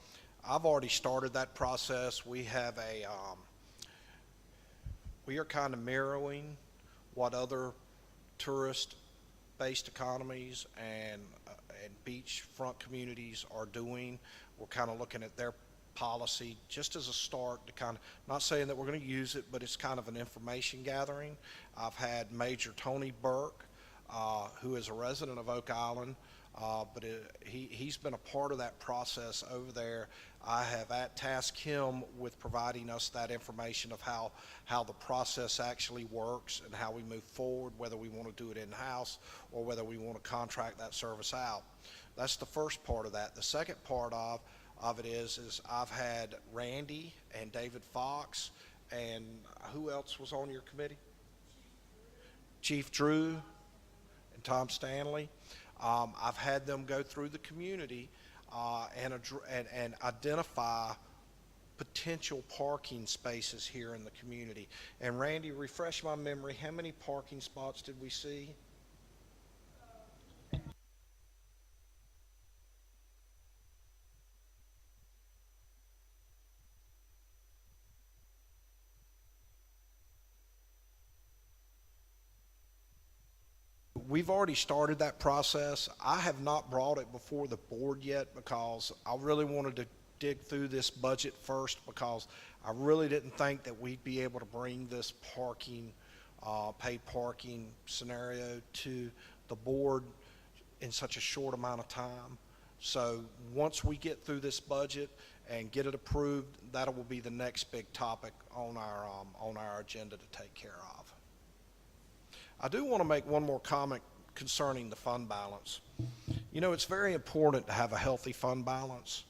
S5: I've already started that process. We are kind of mirroring what other tourist-based economies and beachfront communities are doing. We're kind of looking at their policy just as a start to kind of, not saying that we're going to use it, but it's kind of an information gathering. I've had Major Tony Burke, who is a resident of Oak Island, but he's been a part of that process over there. I have tasked him with providing us that information of how the process actually works and how we move forward, whether we want to do it in-house or whether we want to contract that service out. That's the first part of that. The second part of of it is I've had Randy and David Fox, and who else was on your committee? Chief Drew and Tom Stanley. I've had them go through the community and identify potential parking spaces here in the community. And Randy, refresh my memory, how many parking spots did we see? We've already started that process. I have not brought it before the board yet because I really wanted to dig through this budget first, because I really didn't think that we'd be able to bring this parking, paid parking scenario to the board in such a short amount of time. So once we get through this budget and get it approved, that will be the next big topic on our agenda to take care of. I do want to make one more comment concerning the fund balance. You know, it's very important to have a healthy fund balance.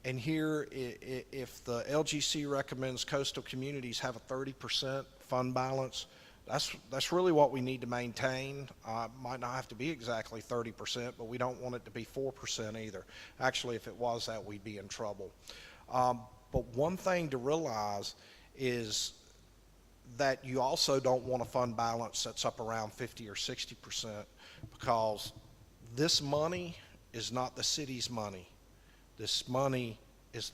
S5: And here, if the LGC recommends coastal communities have a 30% fund balance, that's really what we need to maintain. Might not have to be exactly 30%, but we don't want it to be 4% either. Actually, if it was that, we'd be in trouble. But one thing to realize is that you also don't want a fund balance that's up around 50 or 60%, because this money is not the city's money. This money is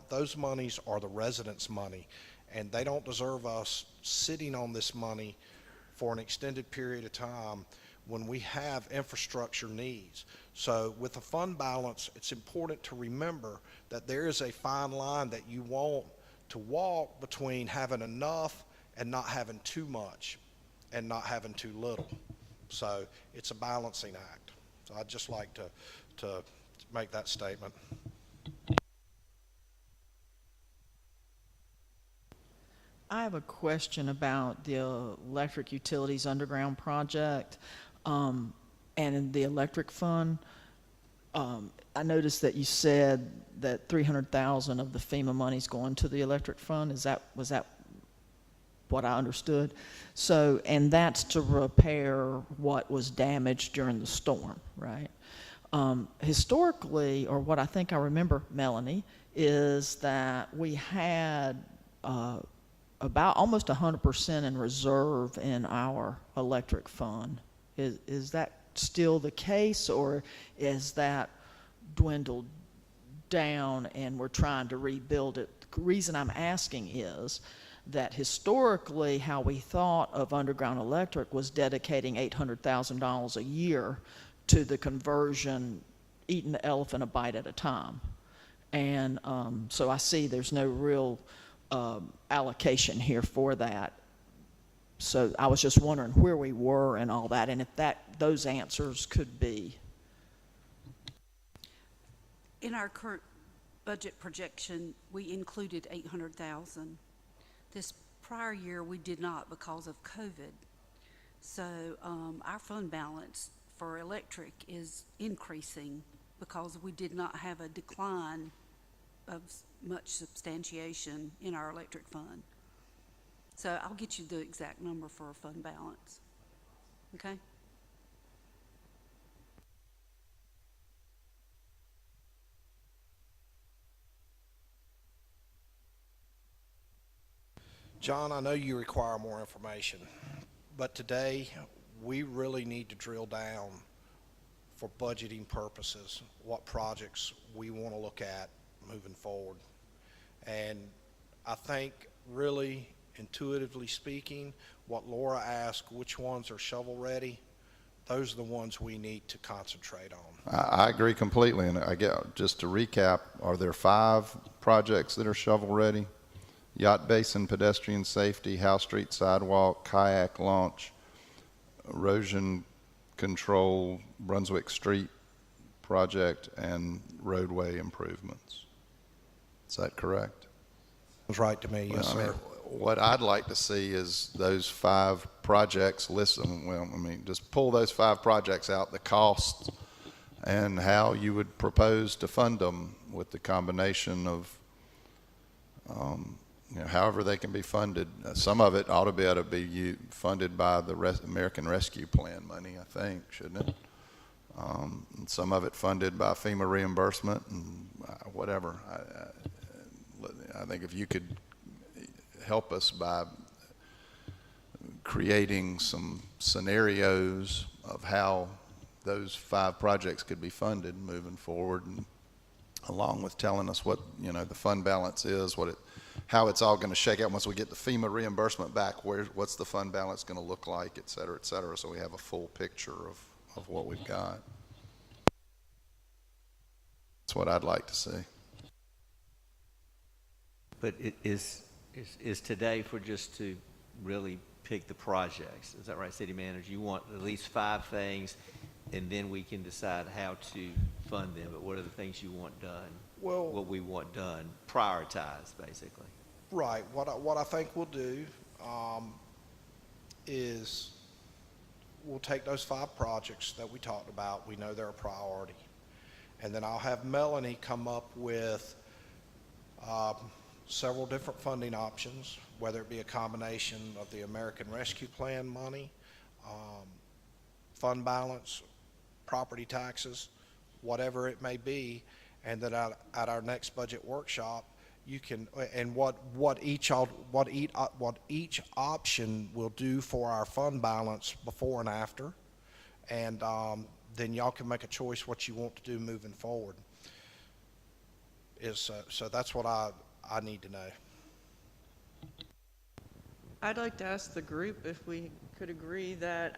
S5: those monies are the residents' money, and they don't deserve us sitting on this money for an extended period of time when we have infrastructure needs. So with a fund balance, it's important to remember that there is a fine line that you want to walk between having enough and not having too much and not having too little. So it's a balancing act. So I'd just like to make that statement.
S12: I have a question about the electric utilities underground project and the electric fund. I noticed that you said that 300,000 of the FEMA money is going to the electric fund. Was that what I understood? So, and that's to repair what was damaged during the storm, right? Historically, or what I think I remember, Melanie, is that we had about almost 100% in reserve in our electric fund. Is that still the case, or is that dwindled down and we're trying to rebuild it? The reason I'm asking is that historically how we thought of underground electric was dedicating $800,000 a year to the conversion, eating the elephant a bite at a time. And so I see there's no real allocation here for that. So I was just wondering where we were and all that, and if those answers could be.
S13: In our current budget projection, we included 800,000. This prior year, we did not because of COVID. So our fund balance for electric is increasing because we did not have a decline of much substantiation in our electric fund. So I'll get you the exact number for our fund balance. Okay?
S5: John, I know you require more information, but today we really need to drill down for budgeting purposes what projects we want to look at moving forward. And I think really intuitively speaking, what Laura asked, which ones are shovel ready, those are the ones we need to concentrate on.
S6: I agree completely. And just to recap, are there 5 projects that are shovel ready? Yacht Basin pedestrian safety, House Street sidewalk, kayak launch, erosion control, Brunswick Street project, and roadway improvements. Is that correct?
S5: That's right to me, yes, sir.
S6: What I'd like to see is those 5 projects listed. Well, just pull those 5 projects out, the cost and how you would propose to fund them with the combination of, however they can be funded. Some of it ought to be able to be funded by the American Rescue Plan money, I think, shouldn't it? And some of it funded by FEMA reimbursement and whatever. I think if you could help us by creating some scenarios of how those 5 projects could be funded moving forward, and along with telling us what, the fund balance is, how it's all going to shake out once we get the FEMA reimbursement back, what's the fund balance going to look like, et cetera, so we have a full picture of what we've got. That's what I'd like to see.
S1: But it is today for just to really pick the projects. Is that right, City Manager? You want at least 5 things, and then we can decide how to fund them. But what are the things you want done?
S5: Well,
S1: what we want done, prioritize, basically.
S5: Right. What I think we'll do is we'll take those 5 projects that we talked about. We know they're a priority. And then I'll have Melanie come up with several different funding options, whether it be a combination of the American Rescue Plan money, fund balance, property taxes, whatever it may be. And then at our next budget workshop, you can, and what each option will do for our fund balance before and after, and then y'all can make a choice what you want to do moving forward. So that's what I need to know.
S3: I'd like to ask the group if we could agree that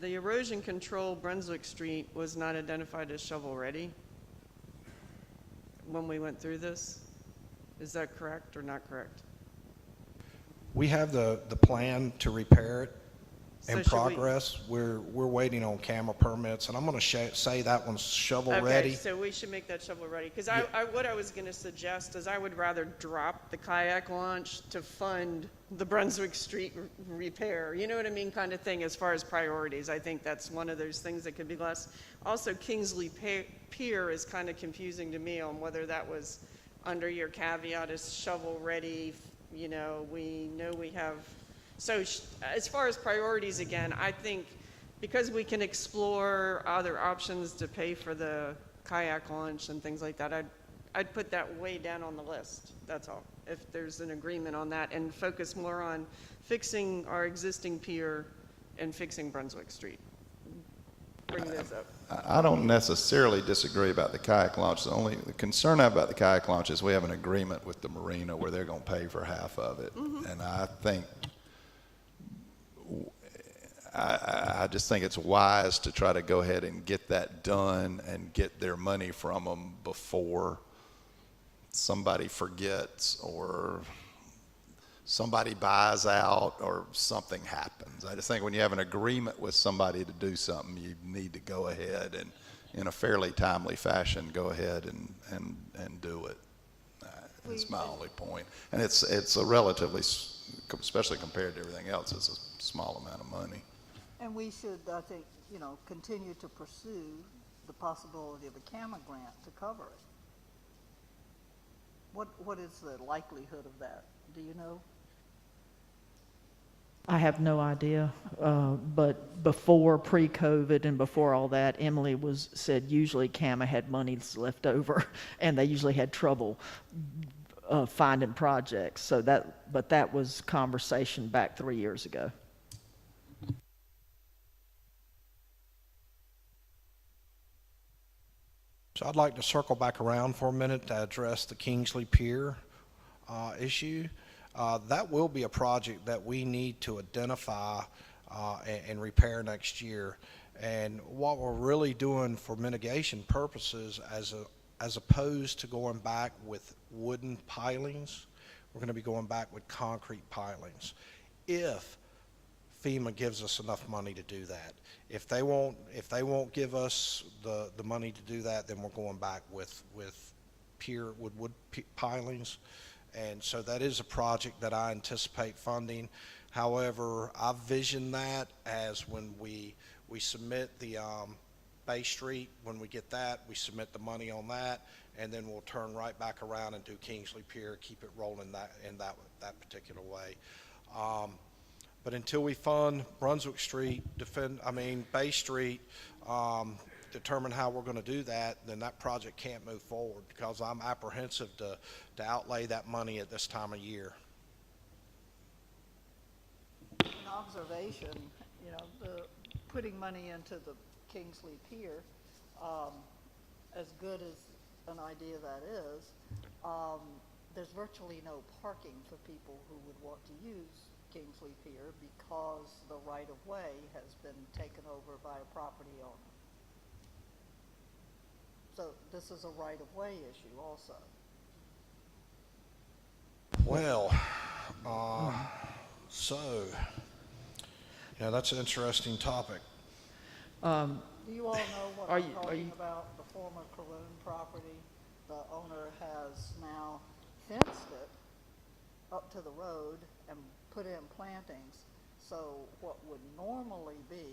S3: the erosion control Brunswick Street was not identified as shovel-ready when we went through this. Is that correct or not correct?
S5: We have the plan to repair it in
S3: So should we-
S5: progress. We're waiting on camera permits, and I'm going to say that one's shovel ready.
S3: Okay, so we should make that shovel-ready. Because what I was going to suggest is I would rather drop the kayak launch to fund the Brunswick Street repair. You know what I mean, kind of thing, as far as priorities. I think that's one of those things that could be less. Also, Kingsley Pier is kind of confusing to me on whether that was under your caveat as shovel-ready. We know we have. So as far as priorities, again, I think because we can explore other options to pay for the kayak launch and things like that, I'd put that way down on the list. That's all. If there's an agreement on that, and focus more on fixing our existing pier and fixing Brunswick Street. Bring those up.
S6: I don't necessarily disagree about the kayak launch. The concern I have about the kayak launch is we have an agreement with the marina where they're going to pay for half of it. Mm-hmm. And I think, I just think it's wise to try to go ahead and get that done and get their money from them before somebody forgets or somebody buys out or something happens. I just think when you have an agreement with somebody to do something, you need to go ahead and, in a fairly timely fashion, go ahead and do it. That's my only point. And it's a relatively, especially compared to everything else, it's a small amount of money.
S2: And we should, I think, continue to pursue the possibility of a CAMA grant to cover it. What is the likelihood of that? Do you know?
S12: I have no idea, but before pre-COVID and before all that, Emily said usually CAMA had monies left over, and they usually had trouble finding projects. But that was conversation back 3 years ago.
S5: So I'd like to circle back around for a minute to address the Kingsley Pier issue. That will be a project that we need to identify and repair next year. And what we're really doing for mitigation purposes, as opposed to going back with wooden pilings, we're going to be going back with concrete pilings. If FEMA gives us enough money to do that. If they won't give us the money to do that, then we're going back with wood pilings. And so that is a project that I anticipate funding. However, I vision that as when we submit the Bay Street, when we get that, we submit the money on that, and then we'll turn right back around and do Kingsley Pier, keep it rolling that particular way. But until we fund Brunswick Street, Bay Street, determine how we're going to do that, then that project can't move forward, because I'm apprehensive to outlay that money at this time of year.
S2: An observation, putting money into the Kingsley Pier, as good as an idea that is, there's virtually no parking for people who would want to use Kingsley Pier because the right-of-way has been taken over by a property owner. So this is a right-of-way issue also.
S5: Well, that's an interesting topic.
S2: Do you all know what
S12: Are
S2: I'm
S12: you-
S2: talking about? The former Caroon property, the owner has now fenced it up to the road and put in plantings. So what would normally be,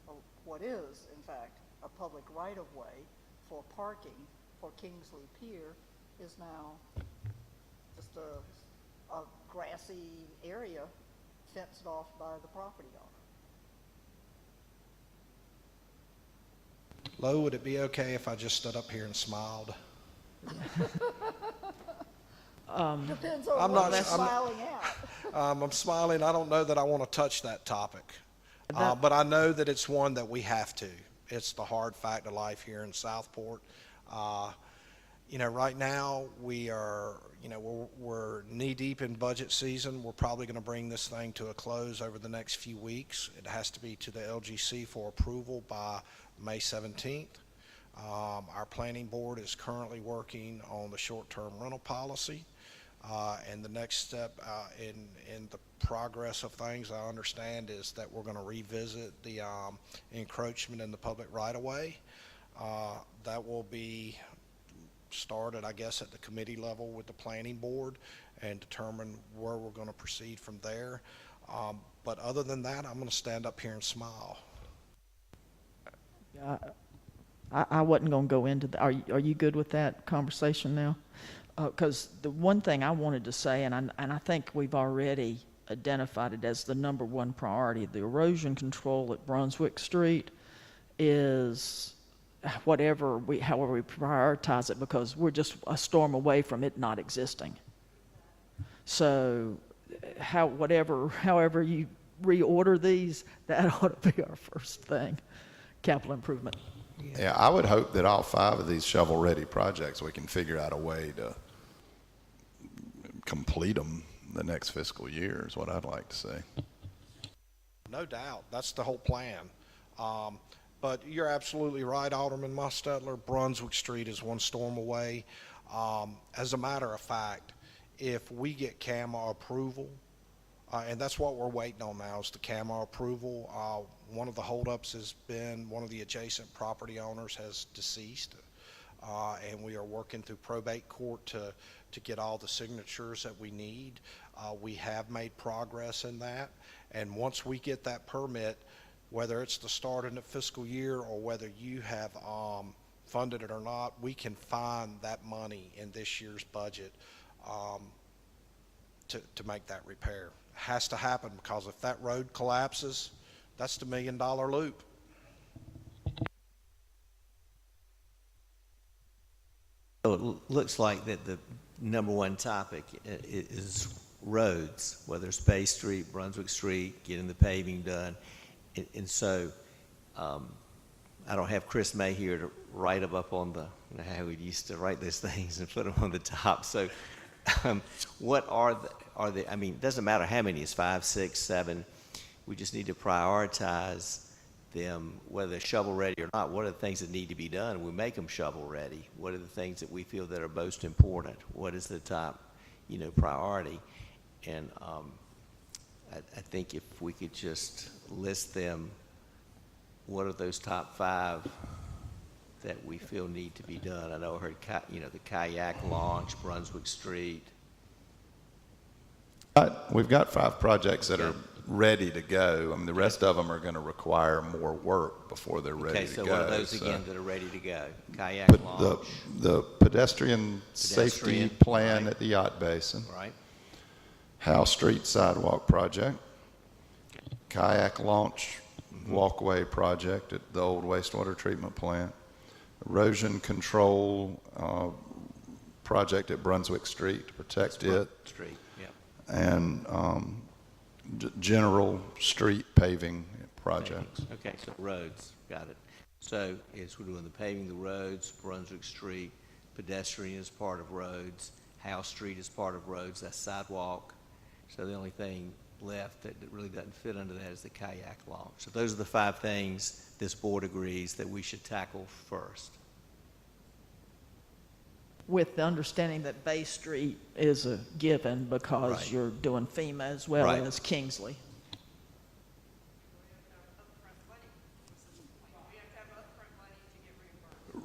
S2: or what is in fact, a public right-of-way for parking for Kingsley Pier is now just a grassy area fenced off by the property owner.
S5: Lo, would it be okay if I just stood up here and smiled?
S2: Depends on
S5: I'm
S2: what
S5: not-
S2: you're
S5: I'm-
S2: smiling at.
S5: I'm smiling. I don't know that I want to touch that topic. But I know that it's one that we have to. It's the hard fact of life here in Southport. Right now we are, we're knee deep in budget season. We're probably going to bring this thing to a close over the next few weeks. It has to be to the LGC for approval by May 17th. Our planning board is currently working on the short-term rental policy. And the next step in the progress of things, I understand, is that we're going to revisit the encroachment in the public right-of-way. That will be started, I guess, at the committee level with the planning board and determine where we're going to proceed from there. But other than that, I'm going to stand up here and smile.
S12: I wasn't going to go into that. Are you good with that conversation now? Because the one thing I wanted to say, and I think we've already identified it as the number one priority, the erosion control at Brunswick Street is however we prioritize it, because we're just a storm away from it not existing. So however you reorder these, that ought to be our first thing, capital improvement.
S6: Yeah, I would hope that all 5 of these shovel-ready projects, we can figure out a way to complete them the next fiscal year is what I'd like to say.
S5: No doubt. That's the whole plan. But you're absolutely right, Alderman Mustetler. Brunswick Street is one storm away. As a matter of fact, if we get CAMA approval, and that's what we're waiting on now, is the CAMA approval. One of the holdups has been one of the adjacent property owners has deceased, and we are working through probate court to get all the signatures that we need. We have made progress in that, and once we get that permit, whether it's the start of the fiscal year or whether you have funded it or not, we can find that money in this year's budget to make that repair. It has to happen, because if that road collapses, that's the $1 million loop.
S1: So it looks like that the number one topic is roads, whether it's Bay Street, Brunswick Street, getting the paving done. And so I don't have Chris May here to write them up on how we used to write those things and put them on the top. So what are the, it doesn't matter how many, it's 5, 6, 7. We just need to prioritize them, whether they're shovel-ready or not. What are the things that need to be done? We make them shovel-ready. What are the things that we feel that are most important? What is the top, priority? And I think if we could just list them, what are those top 5 that we feel need to be done? I know I heard, the kayak launch, Brunswick Street.
S6: We've got 5 projects that are ready to go. I mean, the rest of them are going to require more work before they're ready
S1: Okay,
S6: to
S1: so
S6: go.
S1: what are those
S6: So-
S1: again that are ready to go? Kayak
S6: But
S1: launch,
S6: the pedestrian safety
S1: Pedestrian,
S6: plan
S1: right.
S6: at the yacht basin,
S1: right?
S6: Howe Street sidewalk project, kayak launch walkway project at the old wastewater treatment plant, erosion control project at Brunswick Street to protect it,
S1: Street, yeah.
S6: and general street paving projects.
S1: Okay, so roads, got it. So we're doing the paving the roads, Brunswick Street, pedestrian is part of roads, House Street is part of roads, that's sidewalk. So the only thing left that really doesn't fit under that is the kayak launch. So those are the 5 things this board agrees that we should tackle first.
S12: With the understanding that Bay Street is a given because
S1: Right.
S12: you're doing FEMA as well
S1: Right.
S12: as Kingsley.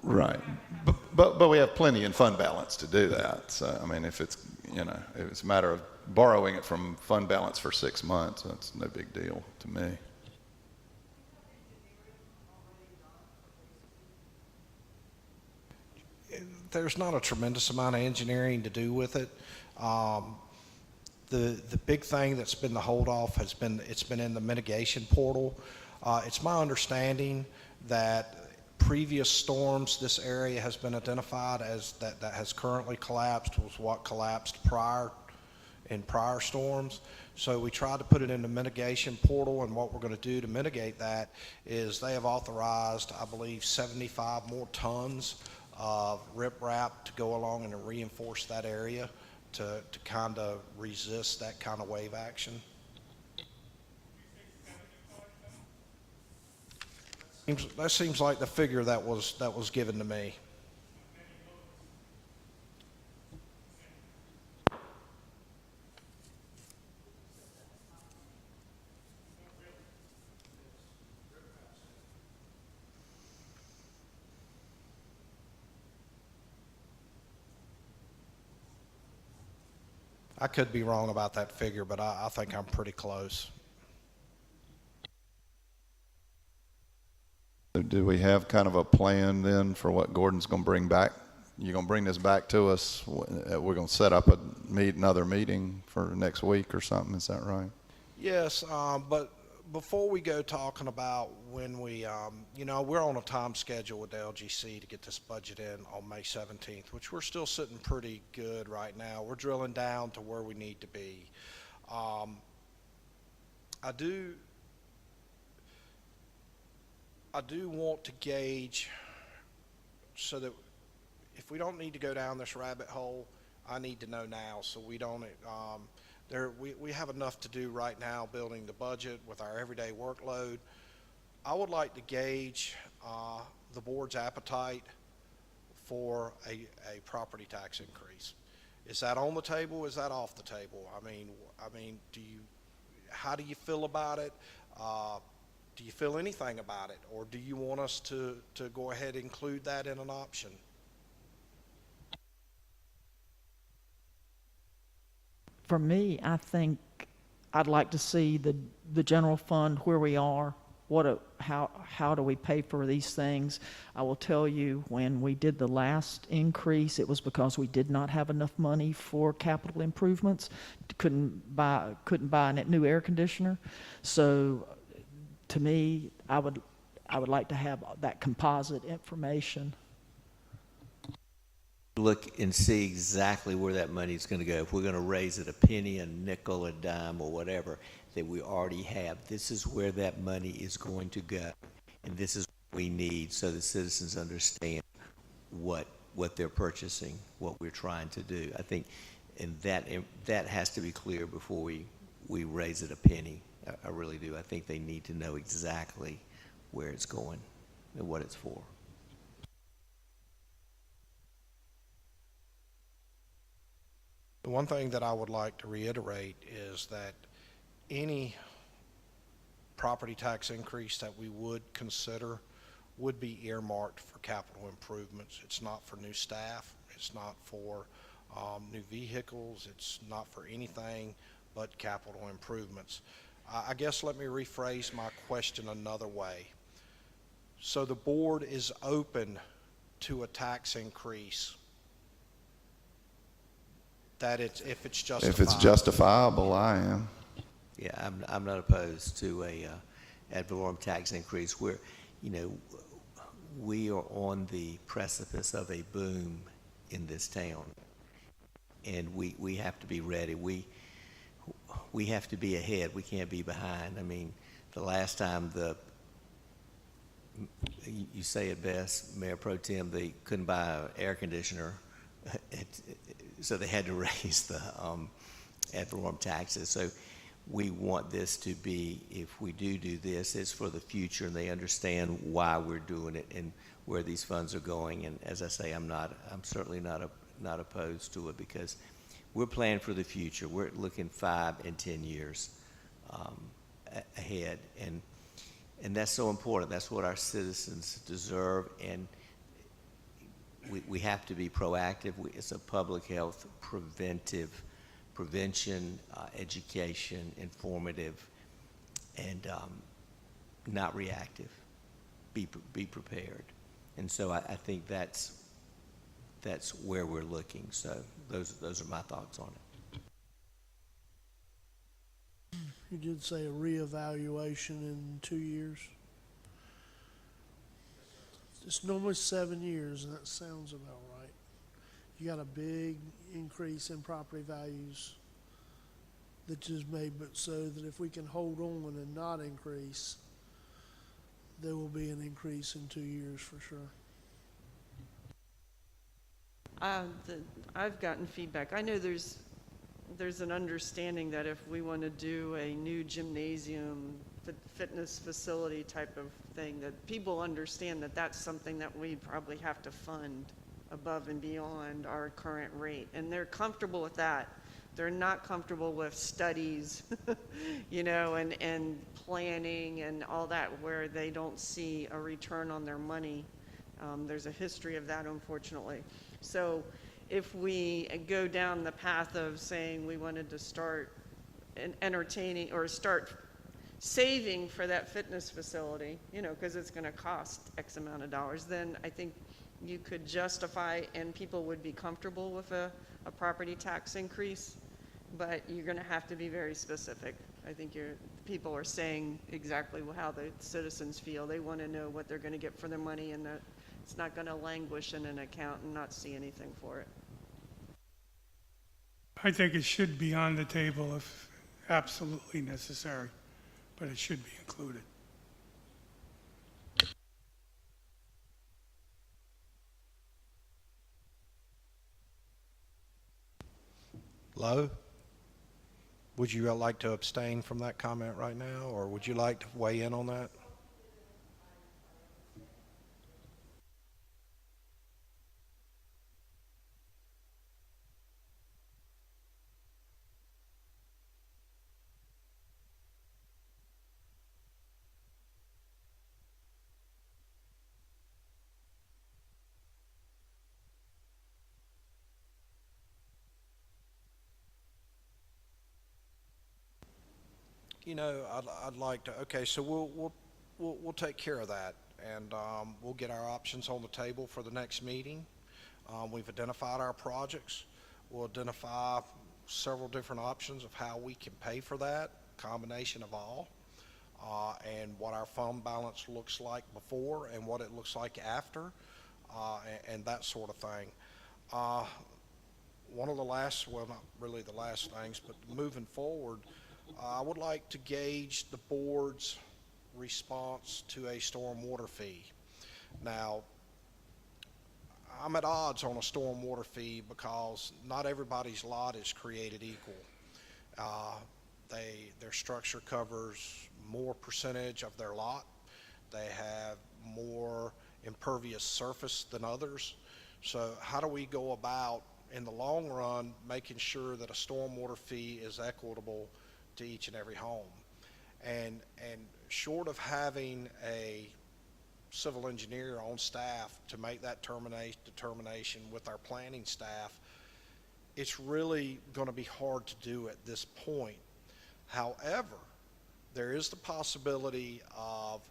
S6: Right. But we have plenty in fund balance to do that. So, I mean, if it's, if it's a matter of borrowing it from fund balance for 6 months, that's no big deal to me.
S5: There's not a tremendous amount of engineering to do with it. The big thing that's been the holdoff has been, it's been in the mitigation portal. It's my understanding that previous storms, this area has been identified as that has currently collapsed was what collapsed in prior storms. So we tried to put it in the mitigation portal, and what we're going to do to mitigate that is they have authorized, I believe, 75 more tons of riprap to go along and to reinforce that area to kind of resist that kind of wave action. That seems like the figure that was given to me. I could be wrong about that figure, but I think I'm pretty close.
S6: So do we have kind of a plan then for what Gordon's going to bring back? You're going to bring this back to us? We're going to set up another meeting for next week or something, is that right?
S5: Yes, but before we go talking about when we, we're on a time schedule with the LGC to get this budget in on May 17th, which we're still sitting pretty good right now. We're drilling down to where we need to be. I do want to gauge so that if we don't need to go down this rabbit hole, I need to know now so we don't, we have enough to do right now building the budget with our everyday workload. I would like to gauge the board's appetite for a property tax increase. Is that on the table? Is that off the table? I mean, how do you feel about it? Do you feel anything about it, or do you want us to go ahead and include that in an option?
S12: For me, I think I'd like to see the general fund where we are. How do we pay for these things? I will tell you, when we did the last increase, it was because we did not have enough money for capital improvements. Couldn't buy a new air conditioner. So, to me, I would like to have that composite information.
S1: Look and see exactly where that money is going to go. If we're going to raise it a penny, a nickel, a dime, or whatever, that we already have. This is where that money is going to go, and this is what we need so the citizens understand what they're purchasing, what we're trying to do. I think, and that has to be clear before we raise it a penny. I really do. I think they need to know exactly where it's going and what it's for.
S5: The one thing that I would like to reiterate is that any property tax increase that we would consider would be earmarked for capital improvements. It's not for new staff. It's not for new vehicles. It's not for anything but capital improvements. I guess let me rephrase my question another way. So the board is open to a tax increase, that if it's justified?
S6: If it's justifiable, I am.
S1: Yeah, I'm not opposed to a ad valorem tax increase. We are on the precipice of a boom in this town, and we have to be ready. We have to be ahead. We can't be behind. I mean, the last time you say it best, Mayor Pro Tem, they couldn't buy an air conditioner, so they had to raise the ad valorem taxes. So we want this to be, if we do this, it's for the future, and they understand why we're doing it and where these funds are going. And as I say, I'm certainly not opposed to it, because we're planning for the future. We're looking 5 and 10 years ahead, and that's so important. That's what our citizens deserve, and we have to be proactive. It's a public health prevention, education, informative, and not reactive. Be prepared. And so I think that's where we're looking. So those are my thoughts on it.
S9: You did say a reevaluation in 2 years. It's normally 7 years, and that sounds about right. You got a big increase in property values that is made, but so that if we can hold on and not increase, there will be an increase in 2 years for sure.
S3: I've gotten feedback. I know there's an understanding that if we want to do a new gymnasium, fitness facility type of thing, that people understand that that's something that we probably have to fund above and beyond our current rate. And they're comfortable with that. They're not comfortable with studies, and planning and all that, where they don't see a return on their money. There's a history of that, unfortunately. So if we go down the path of saying we wanted to start entertaining or start saving for that fitness facility, because it's going to cost X amount of dollars, then I think you could justify and people would be comfortable with a property tax increase, but you're going to have to be very specific. I think people are saying exactly how the citizens feel. They want to know what they're going to get for their money, and that it's not going to languish in an account and not see anything for it.
S10: I think it should be on the table if absolutely necessary, but it should be included.
S5: Lowe, would you like to abstain from that comment right now, or would you like to weigh in on that? I'd like to. Okay, so we'll take care of that, and we'll get our options on the table for the next meeting. We've identified our projects. We'll identify several different options of how we can pay for that, combination of all, and what our fund balance looks like before and what it looks like after, and that sort of thing. One of the last, well, not really the last things, but moving forward, I would like to gauge the board's response to a stormwater fee. Now, I'm at odds on a stormwater fee because not everybody's lot is created equal. Their structure covers more percentage of their lot. They have more impervious surface than others. So how do we go about, in the long run, making sure that a stormwater fee is equitable to each and every home? And short of having a civil engineer on staff to make that determination with our planning staff, it's really going to be hard to do at this point. However, There is the possibility of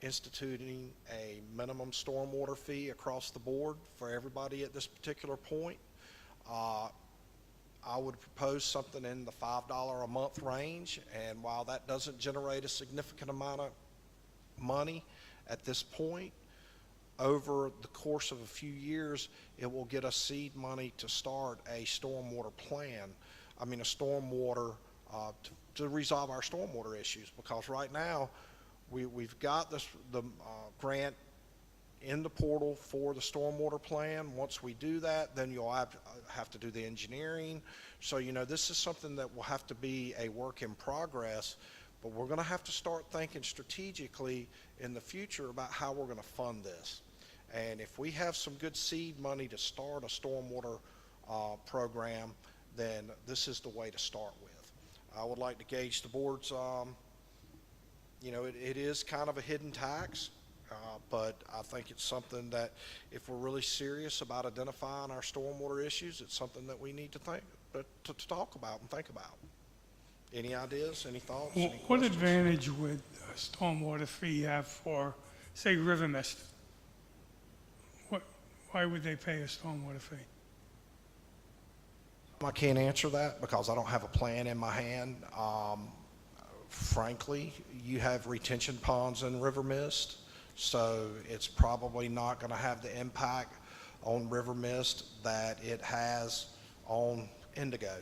S5: instituting a minimum stormwater fee across the board for everybody at this particular point. I would propose something in the $5 a month range, and while that doesn't generate a significant amount of money at this point, over the course of a few years, it will get us seed money to start a stormwater plan. I mean, a stormwater, to resolve our stormwater issues, because right now, we've got the grant in the portal for the stormwater plan. Once we do that, then you'll have to do the engineering. So, you know, this is something that will have to be a work in progress, but we're going to have to start thinking strategically in the future about how we're going to fund this. And if we have some good seed money to start a stormwater program, then this is the way to start with. I would like to gauge the board's, you know, it is kind of a hidden tax. But I think it's something that if we're really serious about identifying our stormwater issues, it's something that we need to talk about and think about. Any ideas, any thoughts, any
S10: What
S5: questions?
S10: advantage would a stormwater fee have for, say, river mist? Why would they pay a stormwater fee?
S5: I can't answer that because I don't have a plan in my hand. Frankly, you have retention ponds in river mist, so it's probably not going to have the impact on river mist that it has on Indigo,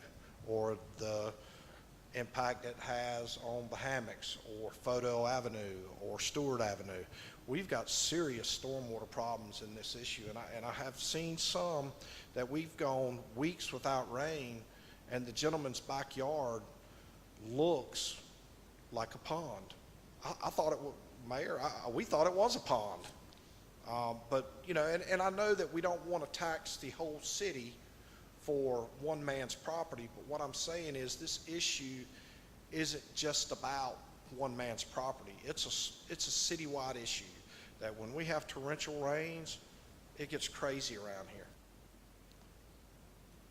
S5: or the impact it has on the hammocks or Photo Avenue or Stewart Avenue. We've got serious stormwater problems in this issue, and I have seen some that we've gone weeks without rain, and the gentleman's backyard looks like a pond. I thought it was, Mayor, we thought it was a pond. But, you know, and I know that we don't want to tax the whole city for one man's property, but what I'm saying is this issue isn't just about one man's property. It's a citywide issue that when we have torrential rains, it gets crazy around here.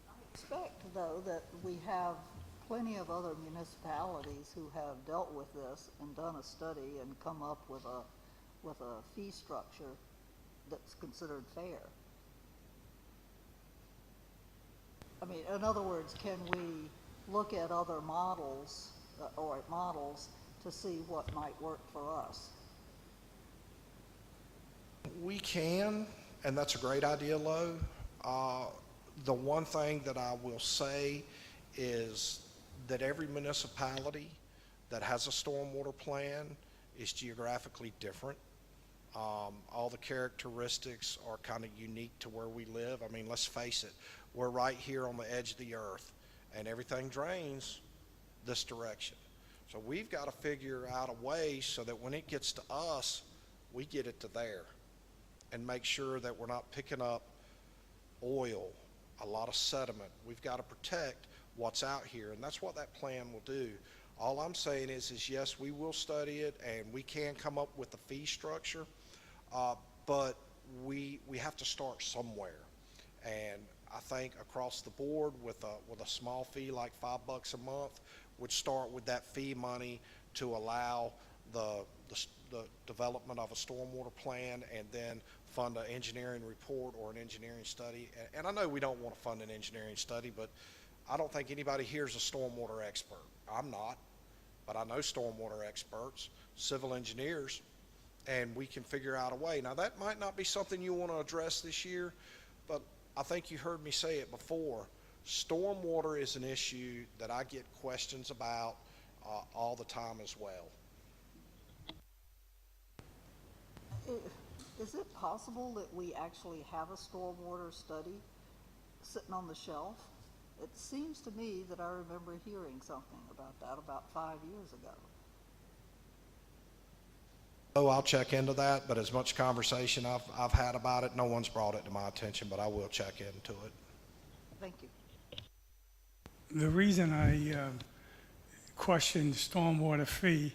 S2: I expect, though, that we have plenty of other municipalities who have dealt with this and done a study and come up with a fee structure that's considered fair. I mean, in other words, can we look at other models or at models to see what might work for us?
S5: We can, and that's a great idea, Lo. The one thing that I will say is that every municipality that has a stormwater plan is geographically different. All the characteristics are kind of unique to where we live. I mean, let's face it, we're right here on the edge of the earth, and everything drains this direction. So we've got to figure out a way so that when it gets to us, we get it to there, and make sure that we're not picking up oil, a lot of sediment. We've got to protect what's out here, and that's what that plan will do. All I'm saying is yes, we will study it, and we can come up with a fee structure, but we have to start somewhere. And I think across the board with a small fee like $5 a month would start with that fee money to allow the development of a stormwater plan, and then fund an engineering report or an engineering study. And I know we don't want to fund an engineering study, but I don't think anybody here is a stormwater expert. I'm not, but I know stormwater experts, civil engineers, and we can figure out a way. Now, that might not be something you want to address this year, but I think you heard me say it before. Stormwater is an issue that I get questions about all the time as well.
S2: Is it possible that we actually have a stormwater study sitting on the shelf? It seems to me that I remember hearing something about that about 5 years ago.
S5: Oh, I'll check into that, but as much conversation I've had about it, no one's brought it to my attention, but I will check into it.
S2: Thank you.
S10: The reason I questioned stormwater fee,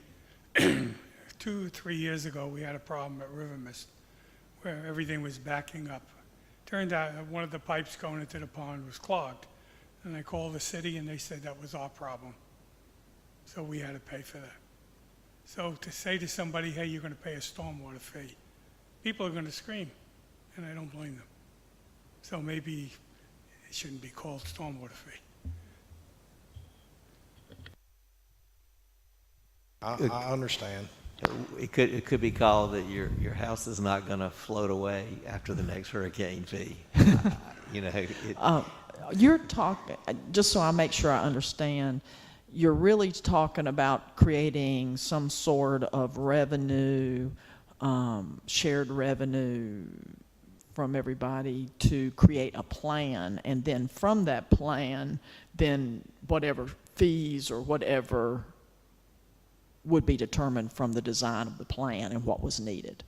S10: 2 or 3 years ago, we had a problem at River Mist where everything was backing up. Turned out that one of the pipes going into the pond was clogged. And I called the city and they said that was our problem. So we had to pay for that. So to say to somebody, hey, you're going to pay a stormwater fee, people are going to scream, and I don't blame them. So maybe it shouldn't be called stormwater fee.
S5: I understand.
S1: It could be called that your house is not going to float away after the next hurricane fee. You know,
S12: You're talking, just so I make sure I understand, you're really talking about creating some sort of revenue, shared revenue from everybody to create a plan, and then from that plan, then whatever fees or whatever would be determined from the design of the plan and what was needed.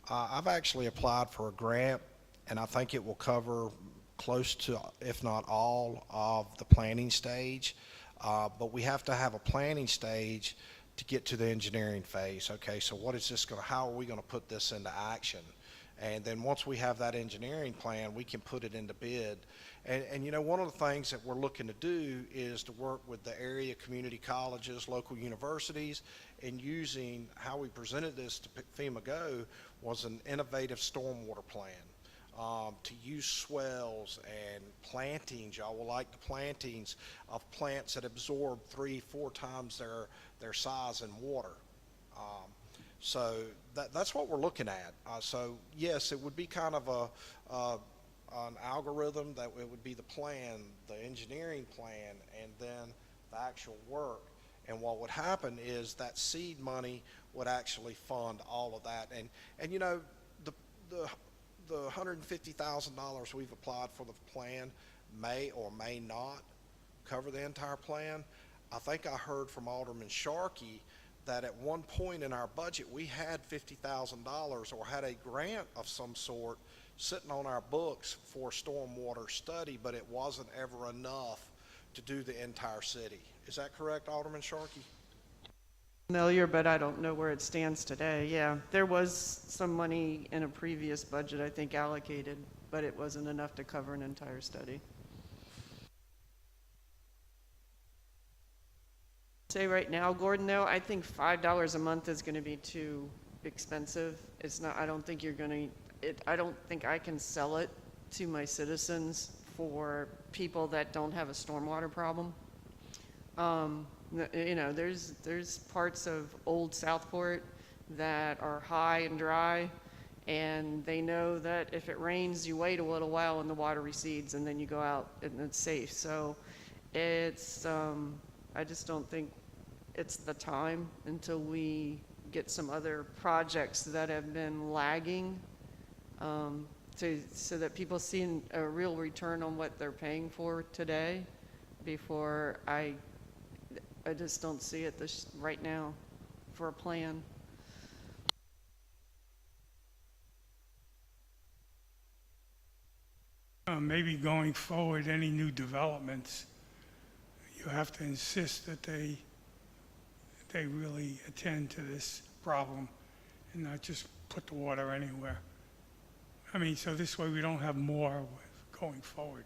S5: I've actually applied for a grant, and I think it will cover close to, if not all, of the planning stage. But we have to have a planning stage to get to the engineering phase. Okay, so what is this going to, how are we going to put this into action? And then once we have that engineering plan, we can put it into bid. And you know, one of the things that we're looking to do is to work with the area community colleges, local universities, and using how we presented this to FEMA Go was an innovative stormwater plan. To use swells and plantings. Y'all will like the plantings of plants that absorb 3-4 times their size in water. So that's what we're looking at. So yes, it would be kind of an algorithm that it would be the plan, the engineering plan, and then the actual work. And what would happen is that seed money would actually fund all of that. And you know, the $150,000 we've applied for the plan may or may not cover the entire plan. I think I heard from Alderman Sharkey that at one point in our budget we had $50,000 or had a grant of some sort sitting on our books for stormwater study, but it wasn't ever enough to do the entire city. Is that correct, Alderman Sharkey?
S3: Familiar, but I don't know where it stands today. Yeah, there was some money in a previous budget, I think, allocated, but it wasn't enough to cover an entire study. Say right now, Gordon, though, I think $5 a month is going to be too expensive. It's not, I don't think you're going to, I don't think I can sell it to my citizens for people that don't have a stormwater problem. You know, there's parts of old Southport that are high and dry, and they know that if it rains, you wait a little while and the water recedes, and then you go out and it's safe. So it's, I just don't think it's the time until we get some other projects that have been lagging, so that people see a real return on what they're paying for today before I just don't see it right now for a plan.
S10: Maybe going forward, any new developments, you have to insist that they really attend to this problem and not just put the water anywhere. I mean, so this way we don't have more going forward.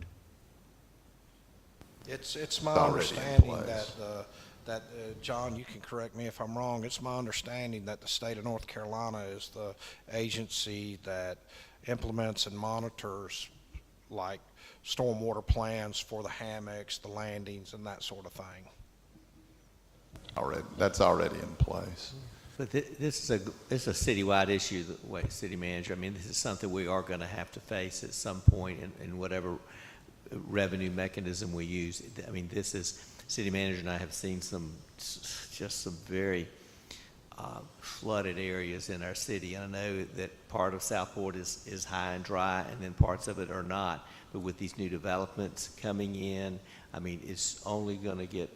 S5: It's my
S6: already in
S5: understanding
S6: place.
S5: that John, you can correct me if I'm wrong, it's my understanding that the state of North Carolina is the agency that implements and monitors like stormwater plans for the hammocks, the landings, and that sort of thing.
S6: That's already in place.
S1: but this is a citywide issue, the way city manager. I mean, this is something we are going to have to face at some point in whatever revenue mechanism we use. I mean, this is, city manager and I have seen just some very flooded areas in our city. And I know that part of Southport is high and dry, and then parts of it are not. But with these new developments coming in, I mean, it's only going to get,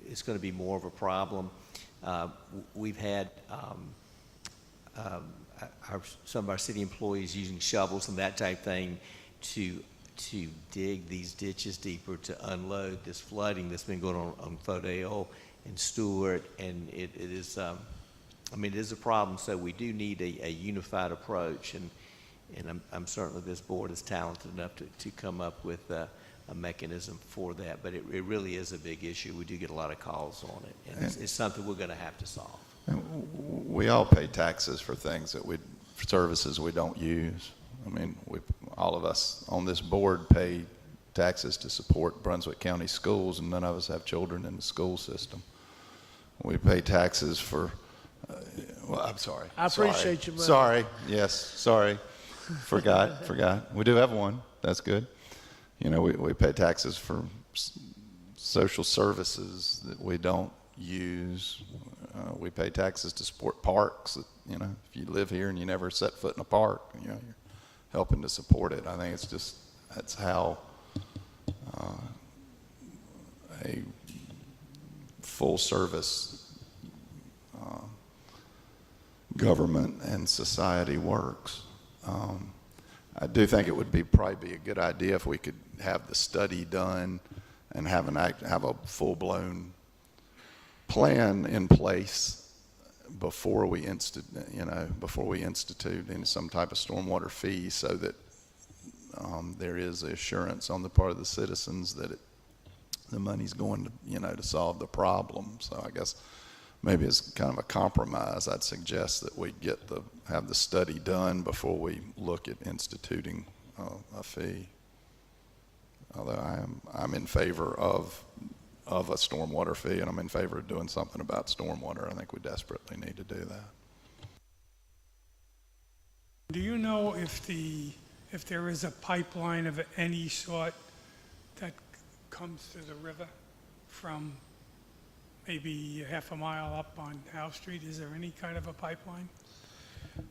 S1: it's going to be more of a problem. We've had some of our city employees using shovels and that type thing to dig these ditches deeper to unload this flooding that's been going on Fodale and Stewart, and it is, I mean, it is a problem. So we do need a unified approach, and I'm certainly, this board is talented enough to come up with a mechanism for that, but it really is a big issue. We do get a lot of calls on it, and it's something we're going to have to solve.
S6: We all pay taxes for things for services we don't use. I mean, all of us on this board pay taxes to support Brunswick County schools, and none of us have children in the school system. We pay taxes for, well, I'm sorry.
S9: I appreciate you, man.
S6: Sorry, yes, sorry. Forgot. We do have one. That's good. You know, we pay taxes for social services that we don't use. We pay taxes to support parks. You know, if you live here and you never set foot in a park, you know, you're helping to support it. I think it's just, that's how a full service government and society works. I do think it would probably be a good idea if we could have the study done and have a full-blown plan in place before we institute some type of stormwater fee, so that there is assurance on the part of the citizens that the money's going to, to solve the problem. So I guess maybe as kind of a compromise, I'd suggest that we have the study done before we look at instituting a fee. Although I'm in favor of a stormwater fee, and I'm in favor of doing something about stormwater. I think we desperately need to do that.
S10: Do you know if there is a pipeline of any sort that comes to the river from maybe half a mile up on Howe Street? Is there any kind of a pipeline?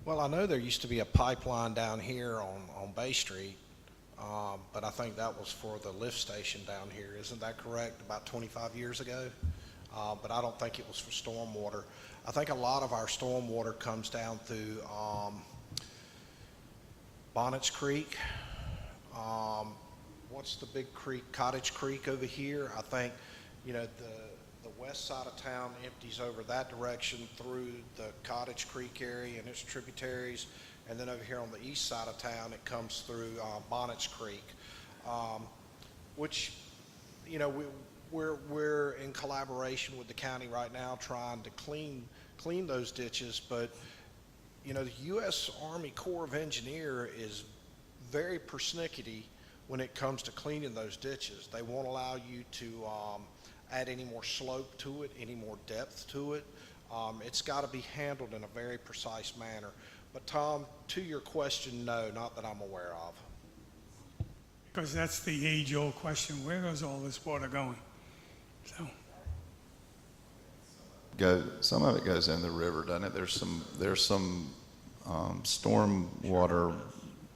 S5: Well, I know there used to be a pipeline down here on Bay Street, but I think that was for the lift station down here. Isn't that correct? About 25 years ago? But I don't think it was for stormwater. I think a lot of our stormwater comes down through Bonnets Creek. What's the big creek? Cottage Creek over here. I think, the west side of town empties over that direction through the Cottage Creek area and its tributaries, and then over here on the east side of town it comes through Bonnets Creek, which we're in collaboration with the county right now trying to clean those ditches. But the U.S. Army Corps of Engineers is very persnickety when it comes to cleaning those ditches. They won't allow you to add any more slope to it, any more depth to it. It's got to be handled in a very precise manner. But Tom, to your question, no, not that I'm aware of.
S10: Because that's the age-old question: where is all this water going? So.
S6: Some of it goes in the river, doesn't it? There's some storm water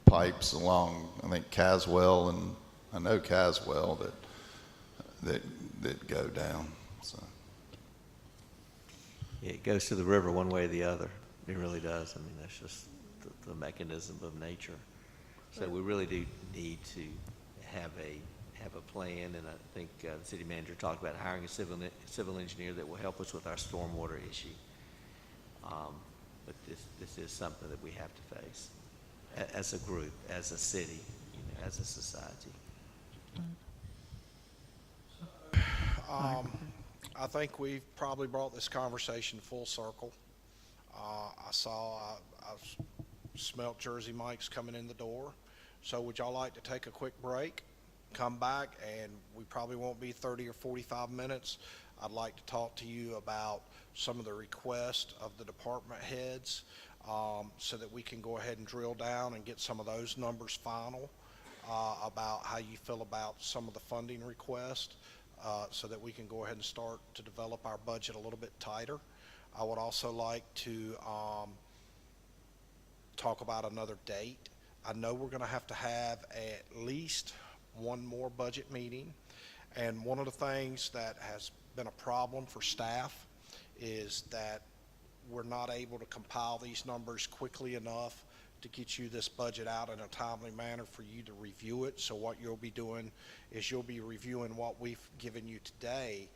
S6: pipes along, I think, Caswell, and I know Caswell that go down. So.
S1: Yeah, it goes to the river one way or the other. It really does. I mean, that's just the mechanism of nature. So we really do need to have a plan, and I think the city manager talked about hiring a civil engineer that will help us with our stormwater issue. But this is something that we have to face as a group, as a city, as a society.
S5: I think we've probably brought this conversation full circle. I smelt Jersey Mike's coming in the door. So would y'all like to take a quick break, come back, and we probably won't be 30 or 45 minutes. I'd like to talk to you about some of the requests of the department heads, so that we can go ahead and drill down and get some of those numbers final, about how you feel about some of the funding requests, so that we can go ahead and start to develop our budget a little bit tighter. I would also like to talk about another date. I know we're going to have at least one more budget meeting, and one of the things that has been a problem for staff is that we're not able to compile these numbers quickly enough to get you this budget out in a timely manner for you to review it. So what you'll be doing is you'll be reviewing what we've given you today,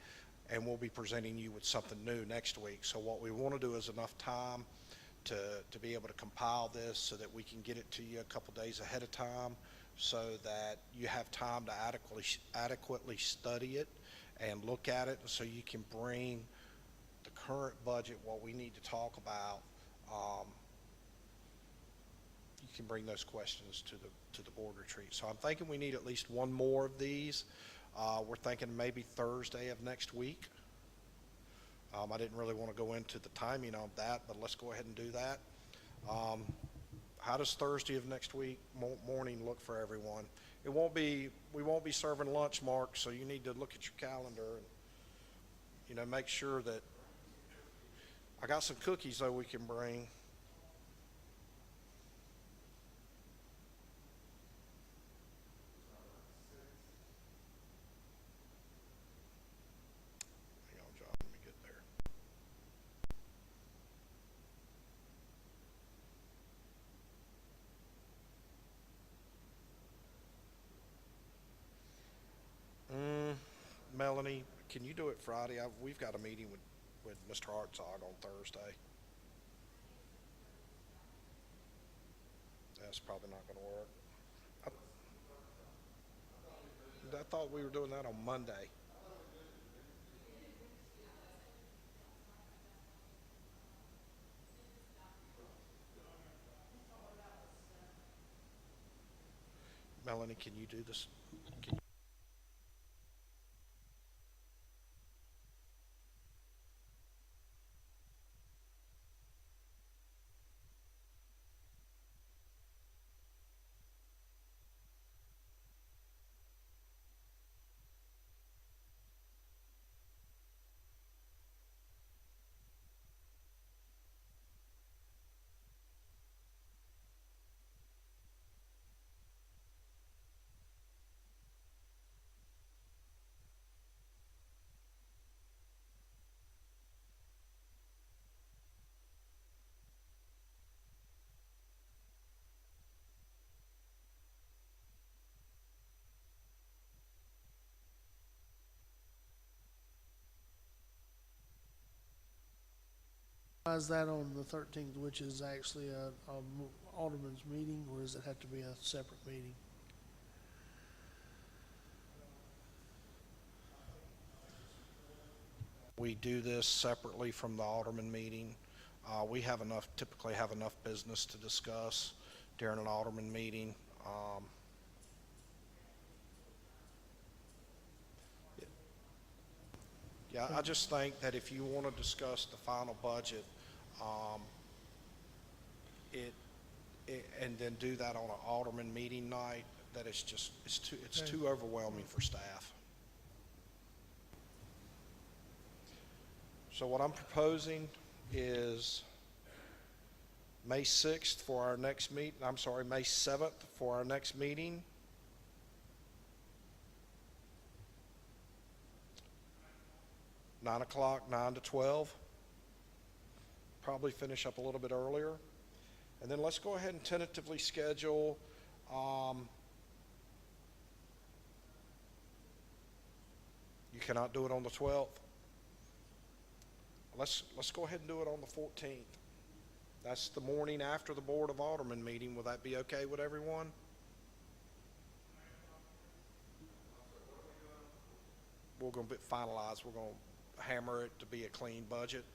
S5: and we'll be presenting you with something new next week. So what we want to do is enough time to be able to compile this so that we can get it to you a couple days ahead of time, so that you have time to adequately study it and look at it, so you can bring the current budget, what we need to talk about. You can bring those questions to the board retreat. So I'm thinking we need at least one more of these. We're thinking maybe Thursday of next week. I didn't really want to go into the timing on that, but let's go ahead and do that. How does Thursday of next week morning look for everyone? We won't be serving lunch, Mark, so you need to look at your calendar and, make sure that, I got some cookies though we can bring. Hang on, John, let me get there. Melanie, can you do it Friday? We've got a meeting with Mr. Hartzog on Thursday. That's probably not going to work. I thought we were doing that on Monday. Melanie, can you do this?
S9: Is that on the 13th, which is actually a alderman's meeting, or does it have to be a separate meeting?
S5: We do this separately from the alderman meeting. We typically have enough business to discuss during an alderman meeting. Yeah, I just think that if you want to discuss the final budget, and then do that on an alderman meeting night, that it's too overwhelming for staff. So what I'm proposing is May 6th for our next meet. I'm sorry, May 7th for our next meeting. (9:00), 9 to 12. Probably finish up a little bit earlier. And then let's go ahead and tentatively schedule you cannot do it on the 12th. Let's go ahead and do it on the 14th. That's the morning after the Board of Aldermen meeting. Will that be okay with everyone? We're going to finalize. We're going to hammer it to be a clean budget.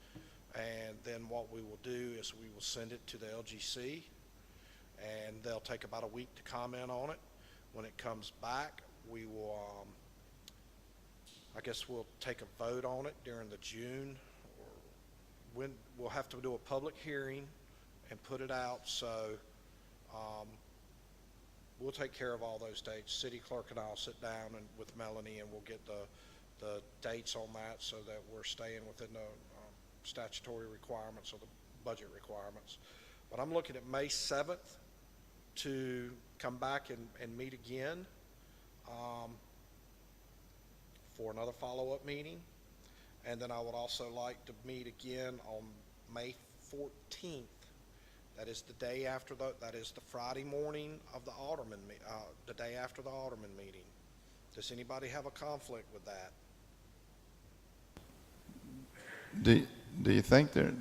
S5: And then what we will do is we will send it to the LGC, and they'll take about a week to comment on it. When it comes back, we will, I guess we'll take a vote on it during the June, or when we'll have to do a public hearing and put it out. So we'll take care of all those dates. City clerk and I'll sit down with Melanie, and we'll get the dates on that so that we're staying within the statutory requirements or the budget requirements. But I'm looking at May 7th to come back and meet again for another follow-up meeting. And then I would also like to meet again on May 14th. That is the day after that is the Friday morning of the alderman, the day after the alderman meeting. Does anybody have a conflict with that?
S6: Do you think there,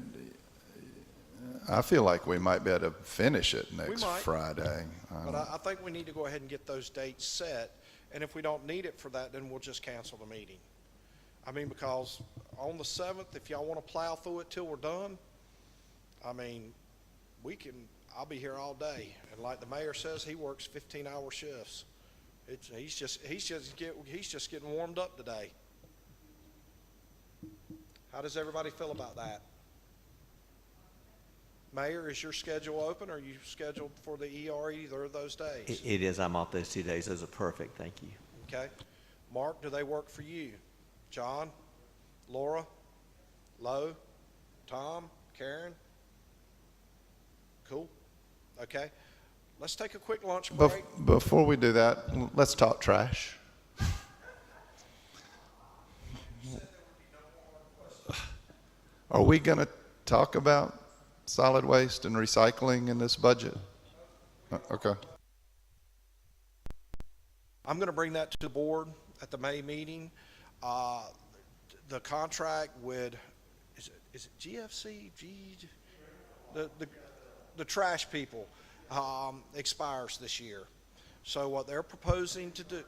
S6: I feel like we might be able to finish it next
S5: might.
S6: Friday.
S5: But I think we need to go ahead and get those dates set, and if we don't need it for that, then we'll just cancel the meeting. I mean, because on the 7th, if y'all want to plow through it till we're done, I mean, I'll be here all day. And like the mayor says, he works 15-hour shifts. He's just getting warmed up today. How does everybody feel about that? Mayor, is your schedule open? Are you scheduled for the ER either of those days?
S1: It is. I'm off those 2 days. Those are perfect. Thank you.
S5: Okay. Mark, do they work for you? John? Laura? Lo? Tom? Karen? Cool. Okay. Let's take a quick lunch break.
S6: Before we do that, let's talk trash. Are we going to talk about solid waste and recycling in this budget? Okay.
S5: I'm going to bring that to the board at the May meeting. The contract with, is it GFC? The trash people expires this year. So what they're proposing to do,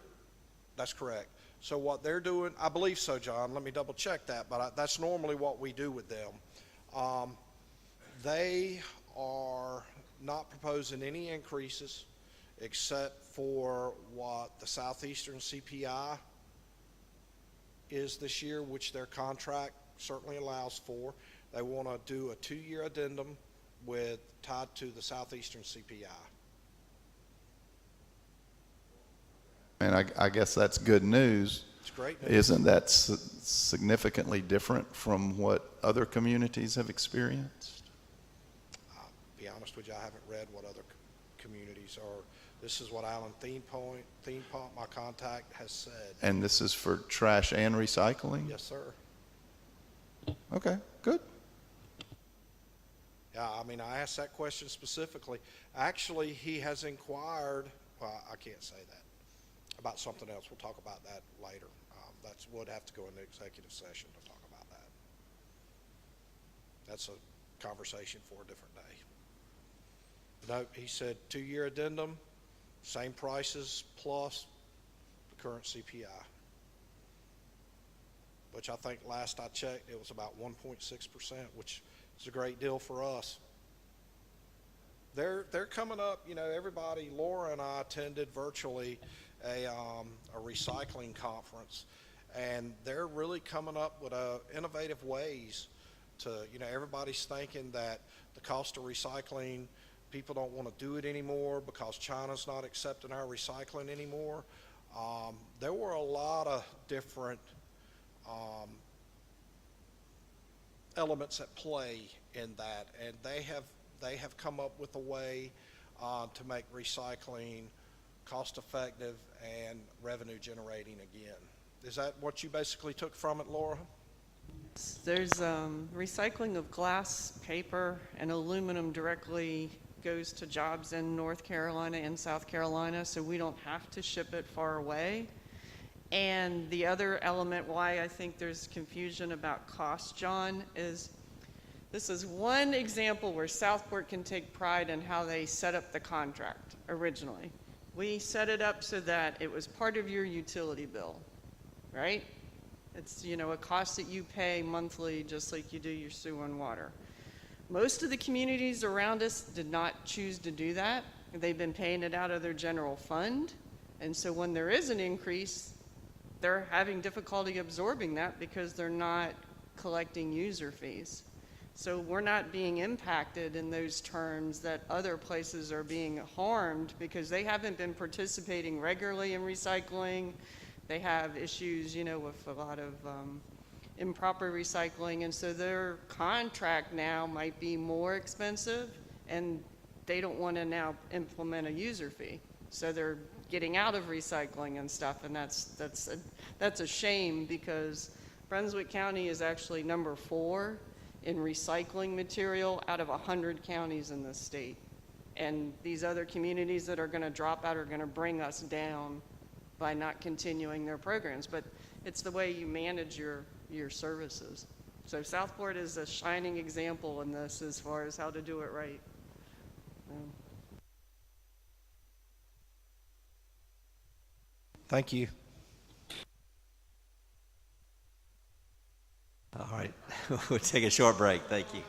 S5: that's correct. So what they're doing, I believe so, John. Let me double check that, but that's normally what we do with them. They are not proposing any increases except for what the Southeastern CPI is this year, which their contract certainly allows for. They want to do a 2-year addendum tied to the Southeastern CPI.
S6: And I guess that's good news.
S5: It's great news.
S6: Isn't that significantly different from what other communities have experienced?
S5: I'll be honest with you, I haven't read what other communities are. This is what Alan Theme Pump, my contact, has said.
S6: And this is for trash and recycling?
S5: Yes, sir.
S6: Okay, good.
S5: Yeah, I mean, I asked that question specifically. Actually, he has inquired, well, I can't say that, about something else. We'll talk about that later. We'll have to go into executive session to talk about that. That's a conversation for a different day. No, he said 2-year addendum, same prices plus the current CPI, which I think last I checked, it was about 1.6%, which is a great deal for us. They're coming up, you know, everybody, Laura and I attended virtually a recycling conference, and they're really coming up with innovative ways to, you know, everybody's thinking that the cost of recycling, people don't want to do it anymore because China's not accepting our recycling anymore. There were a lot of different elements at play in that, and they have come up with a way to make recycling cost effective and revenue generating again. Is that what you basically took from it, Laura?
S3: There's recycling of glass, paper, and aluminum directly goes to jobs in North Carolina and South Carolina, so we don't have to ship it far away. And the other element why I think there's confusion about cost, John, is this is one example where Southport can take pride in how they set up the contract originally. We set it up so that it was part of your utility bill, right? It's, you know, a cost that you pay monthly just like you do your sewer and water. Most of the communities around us did not choose to do that. They've been paying it out of their general fund. And so when there is an increase, they're having difficulty absorbing that because they're not collecting user fees. So we're not being impacted in those terms that other places are being harmed because they haven't been participating regularly in recycling. They have issues, you know, with a lot of improper recycling, and so their contract now might be more expensive, and they don't want to now implement a user fee. So they're getting out of recycling and stuff, and that's a shame because Brunswick County is actually number 4 in recycling material out of 100 counties in the state. And these other communities that are going to drop out are going to bring us down by not continuing their programs. But it's the way you manage your services. So Southport is a shining example in this as far as how to do it right.
S5: Thank you.
S1: All right, we'll take a short break. Thank you.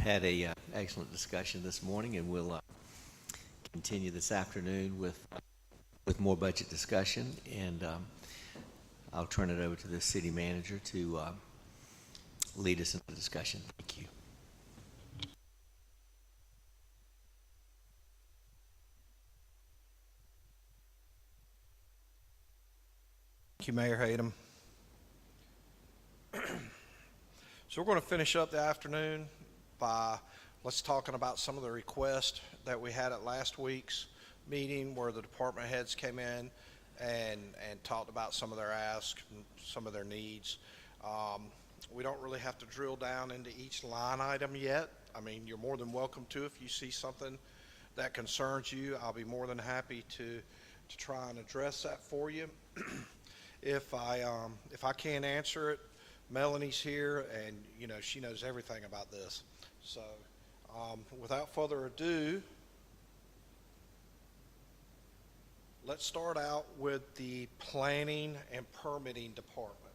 S1: had a excellent discussion this morning, and we'll continue this afternoon with more budget discussion. And I'll turn it over to the city manager to lead us into the discussion. Thank you.
S5: Thank you, Mayor Hayden. So we're going to finish up the afternoon by let's talking about some of the requests that we had at last week's meeting, where the department heads came in and talked about some of their asks and some of their needs. We don't really have to drill down into each line item yet. I mean, you're more than welcome to. If you see something that concerns you, I'll be more than happy to try and address that for you. If I can't answer it, Melanie's here, and you know she knows everything about this. So, without further ado, let's start out with the planning and permitting department.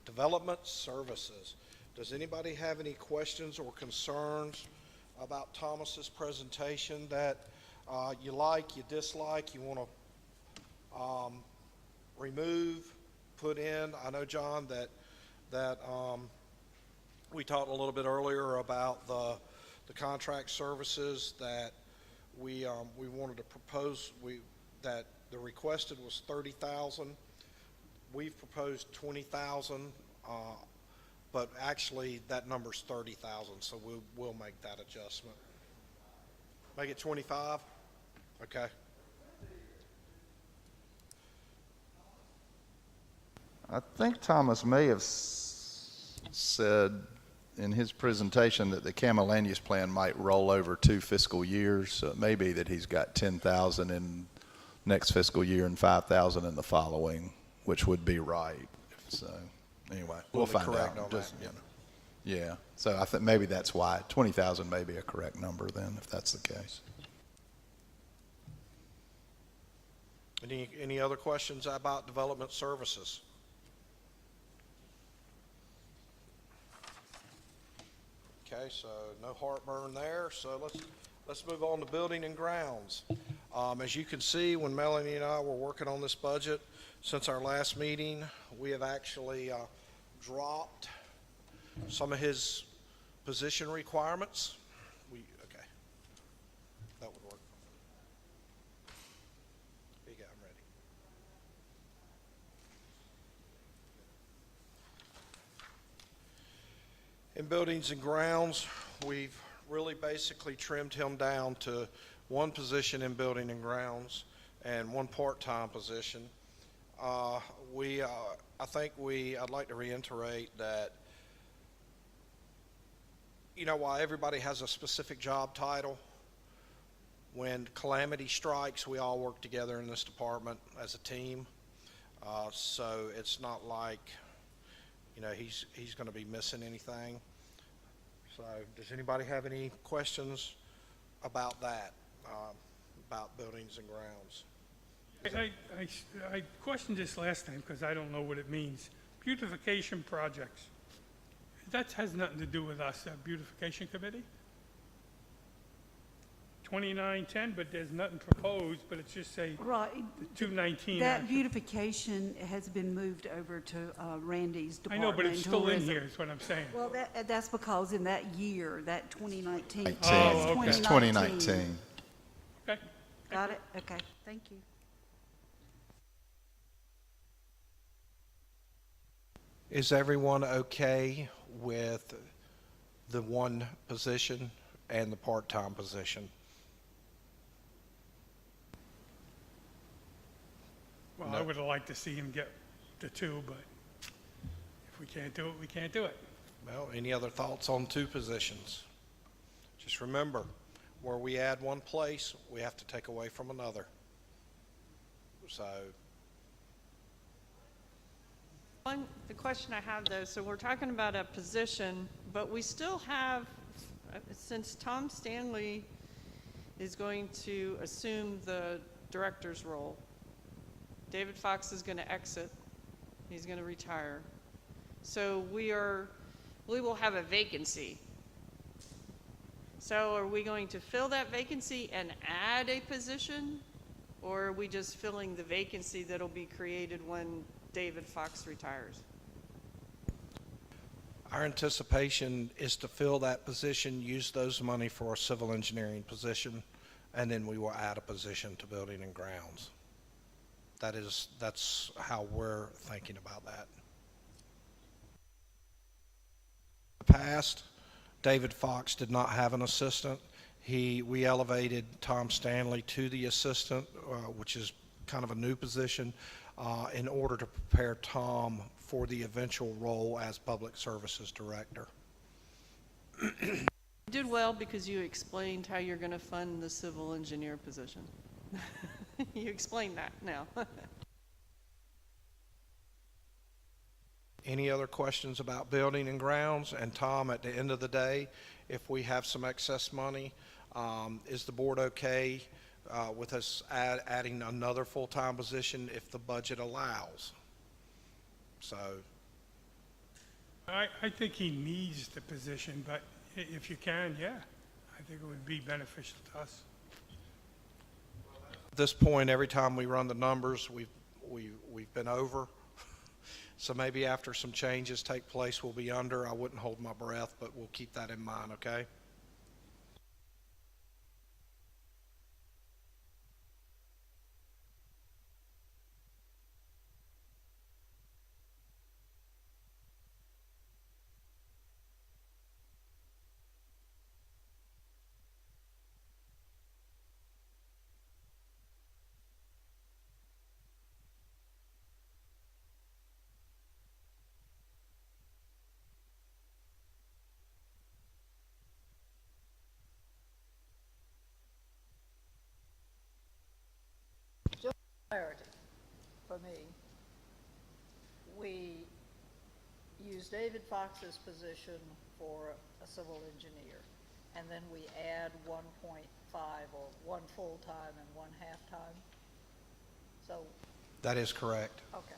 S5: Development services. Does anybody have any questions or concerns about Thomas's presentation that you like, you dislike, you want to remove, put in? I know, John, that we talked a little bit earlier about the contract services that we wanted to propose. That the requested was 30,000. We've proposed 20,000, but actually that number's 30,000. So we'll make that adjustment. Make it 25. Okay.
S6: I think Thomas may have said in his presentation that the CAMA land use plan might roll over 2 fiscal years. So it may be that he's got 10,000 in next fiscal year and 5,000 in the following, which would be right. So anyway, we'll find out. Just, you know, yeah. So I think maybe that's why 20,000 may be a correct number then, if that's the case.
S5: Any other questions about development services? Okay, so no heartburn there. So let's move on to building and grounds. As you can see, when Melanie and I were working on this budget, since our last meeting, we have actually dropped some of his position requirements. Okay, that would work. Here you go, I'm ready. In buildings and grounds, we've really basically trimmed him down to 1 position in building and grounds and 1 part-time position. I'd like to reiterate that, you know, while everybody has a specific job title, when calamity strikes, we all work together in this department as a team. So it's not like, you know, he's going to be missing anything. So does anybody have any questions about that, about buildings and grounds?
S10: I questioned this last time because I don't know what it means. Beautification projects. That has nothing to do with us, that beautification committee. 2910, but there's nothing proposed, but it's just say
S13: Right.
S10: 219.
S13: That
S10: actually.
S13: beautification has been moved over to Randy's
S10: I
S13: department.
S10: know, but it's still in
S13: tourism.
S10: here is what I'm saying.
S13: Well, that's because in that year, that 2019.
S10: Oh, okay.
S6: It's 2019.
S10: Okay.
S13: Got it? Okay, thank you.
S5: Is everyone okay with the 1 position and the part-time position?
S10: Well, I would have liked to see him get the 2, but if we can't do it, we can't do it.
S5: Well, any other thoughts on 2 positions? Just remember, where we add 1 place, we have to take away from another. So,
S3: The question I have though, so we're talking about a position, but we still have, since Tom Stanley is going to assume the director's role, David Fox is going to exit, he's going to retire. So we are we will have a vacancy. So are we going to fill that vacancy and add a position? Or are we just filling the vacancy that'll be created when David Fox retires?
S5: Our anticipation is to fill that position, use those money for a civil engineering position, and then we will add a position to building and grounds. That's how we're thinking about that. In the past, David Fox did not have an assistant. We elevated Tom Stanley to the assistant, which is kind of a new position, in order to prepare Tom for the eventual role as Public Services Director.
S3: You did well because you explained how you're going to fund the civil engineer position. You explained that now.
S5: Any other questions about building and grounds? And Tom, at the end of the day, if we have some excess money, is the board okay with us adding another full-time position if the budget allows? So
S10: I think he needs the position, but if you can, yeah, I think it would be beneficial to us.
S5: at this point, every time we run the numbers, we've been over. So maybe after some changes take place, we'll be under. I wouldn't hold my breath, but we'll keep that in mind, okay?
S2: Clarity for me. We use David Fox's position for a civil engineer, and then we add 1.5 or one full-time and one half-time. So,
S5: That is correct.
S2: okay.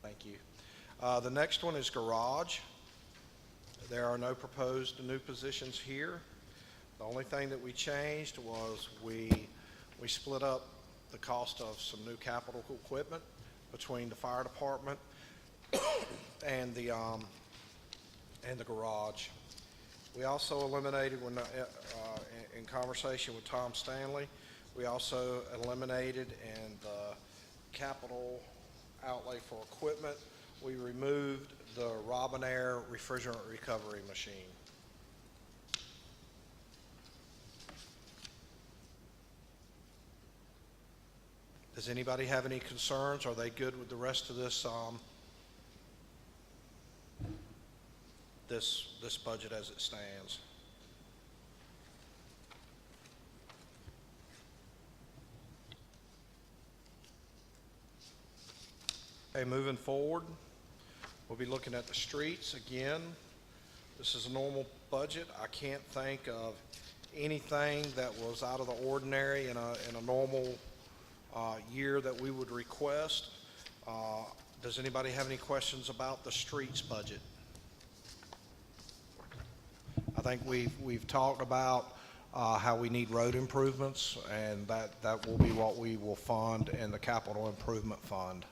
S5: Thank you. The next one is garage. There are no proposed new positions here. The only thing that we changed was we split up the cost of some new capital equipment between the fire department and the garage. We also eliminated, when in conversation with Tom Stanley, we also eliminated in the capital outlay for equipment, we removed the Robinair refrigerant recovery machine. Does anybody have any concerns? Are they good with the rest of this this budget as it stands? Okay, moving forward, we'll be looking at the streets again. This is a normal budget. I can't think of anything that was out of the ordinary in a normal year that we would request. Does anybody have any questions about the streets budget? I think we've talked about how we need road improvements, and that will be what we will fund in the capital improvement fund.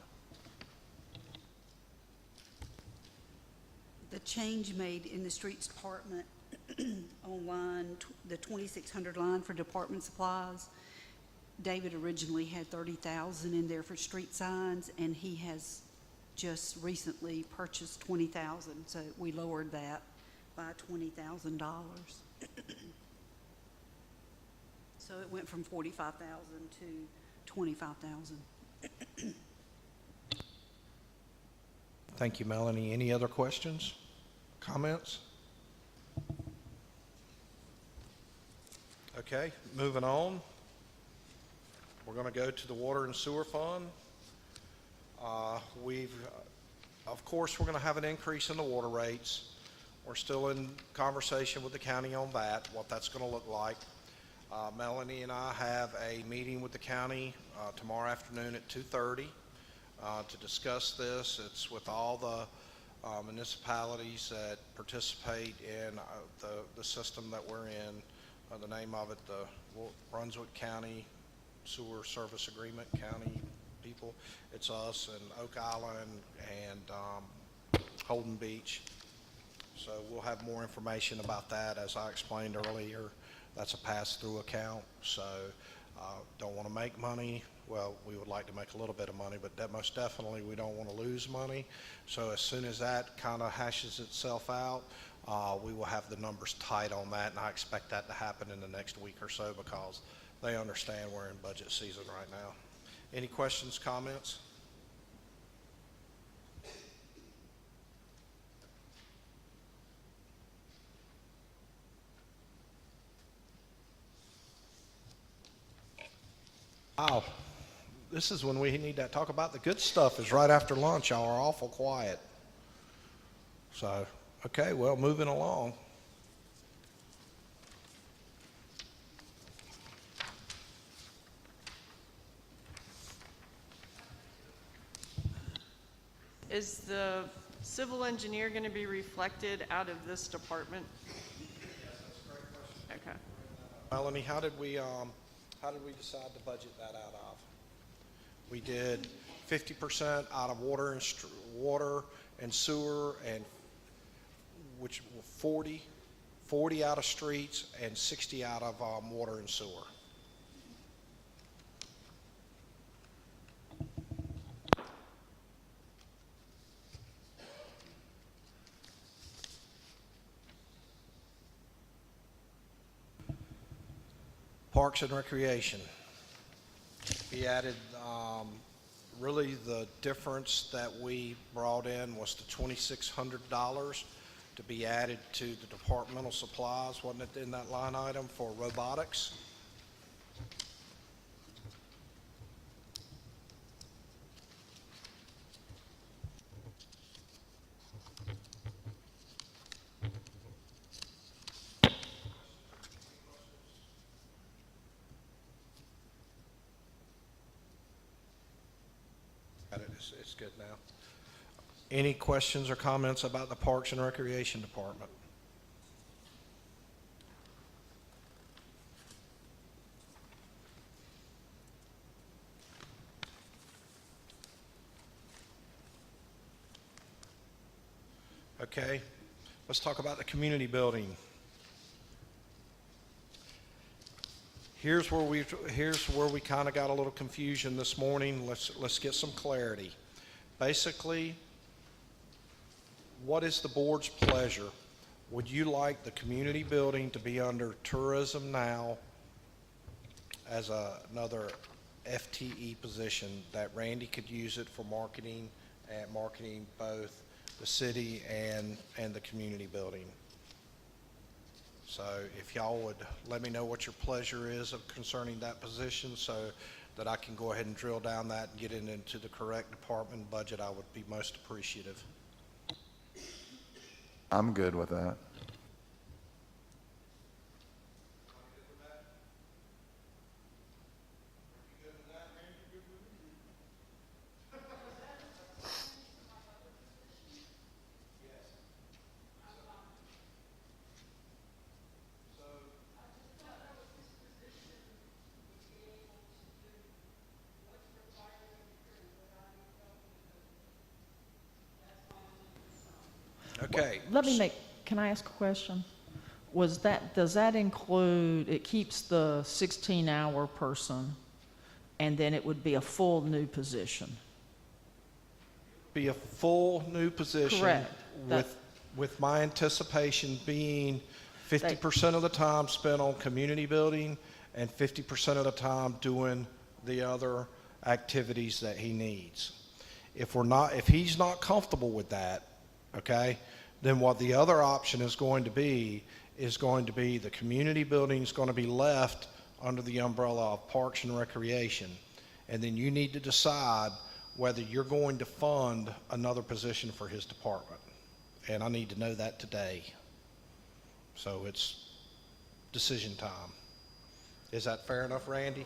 S13: The change made in the streets department on line, the 2600 line for department supplies, David originally had 30,000 in there for street signs, and he has just recently purchased 20,000, so we lowered that by $20,000. So it went from 45,000 to $25,000.
S5: Thank you, Melanie. Any other questions, comments? Okay, moving on. We're going to go to the Water and Sewer Fund. Of course, we're going to have an increase in the water rates. We're still in conversation with the county on that, what that's going to look like. Melanie and I have a meeting with the county tomorrow afternoon at 2:30 to discuss this. It's with all the municipalities that participate in the system that we're in. The name of it, the Brunswick County Sewer Service Agreement, county people. It's us and Oak Island and Holden Beach. So we'll have more information about that. As I explained earlier, that's a pass-through account, so don't want to make money. Well, we would like to make a little bit of money, but that most definitely we don't want to lose money. So as soon as that kind of hashes itself out, we will have the numbers tight on that, and I expect that to happen in the next week or so because they understand we're in budget season right now. Any questions, comments? Wow, this is when we need to talk about the good stuff, is right after lunch. Y'all are awful quiet. So, okay, well, moving along.
S3: Is the civil engineer going to be reflected out of this department?
S5: Yes, that's a great question.
S3: Okay.
S5: Melanie, how did we decide to budget that out of? We did 50% out of water and sewer, and which were 40 out of streets and 60 out of water and sewer. Parks and Recreation. We added, really the difference that we brought in was the $2,600 to be added to the departmental supplies, wasn't it, in that line item for robotics? It's good now. Any questions or comments about the Parks and Recreation Department? Okay, let's talk about the community building. Here's where we kind of got a little confusion this morning. Let's get some clarity. Basically, what is the board's pleasure? Would you like the community building to be under tourism now as another FTE position that Randy could use it for marketing and marketing both the city and the community building? So if y'all would let me know what your pleasure is concerning that position so that I can go ahead and drill down that and get it into the correct department budget, I would be most appreciative.
S6: I'm good with that.
S5: Okay.
S12: Can I ask a question? Does that include, it keeps the 16-hour person, and then it would be a full new position?
S5: Be a full new position.
S12: Correct.
S5: With my anticipation being 50% of the time spent on community building and 50% of the time doing the other activities that he needs. If he's not comfortable with that, okay, then what the other option is going to be the community building is going to be left under the umbrella of Parks and Recreation. And then you need to decide whether you're going to fund another position for his department. And I need to know that today. So it's decision time. Is that fair enough, Randy?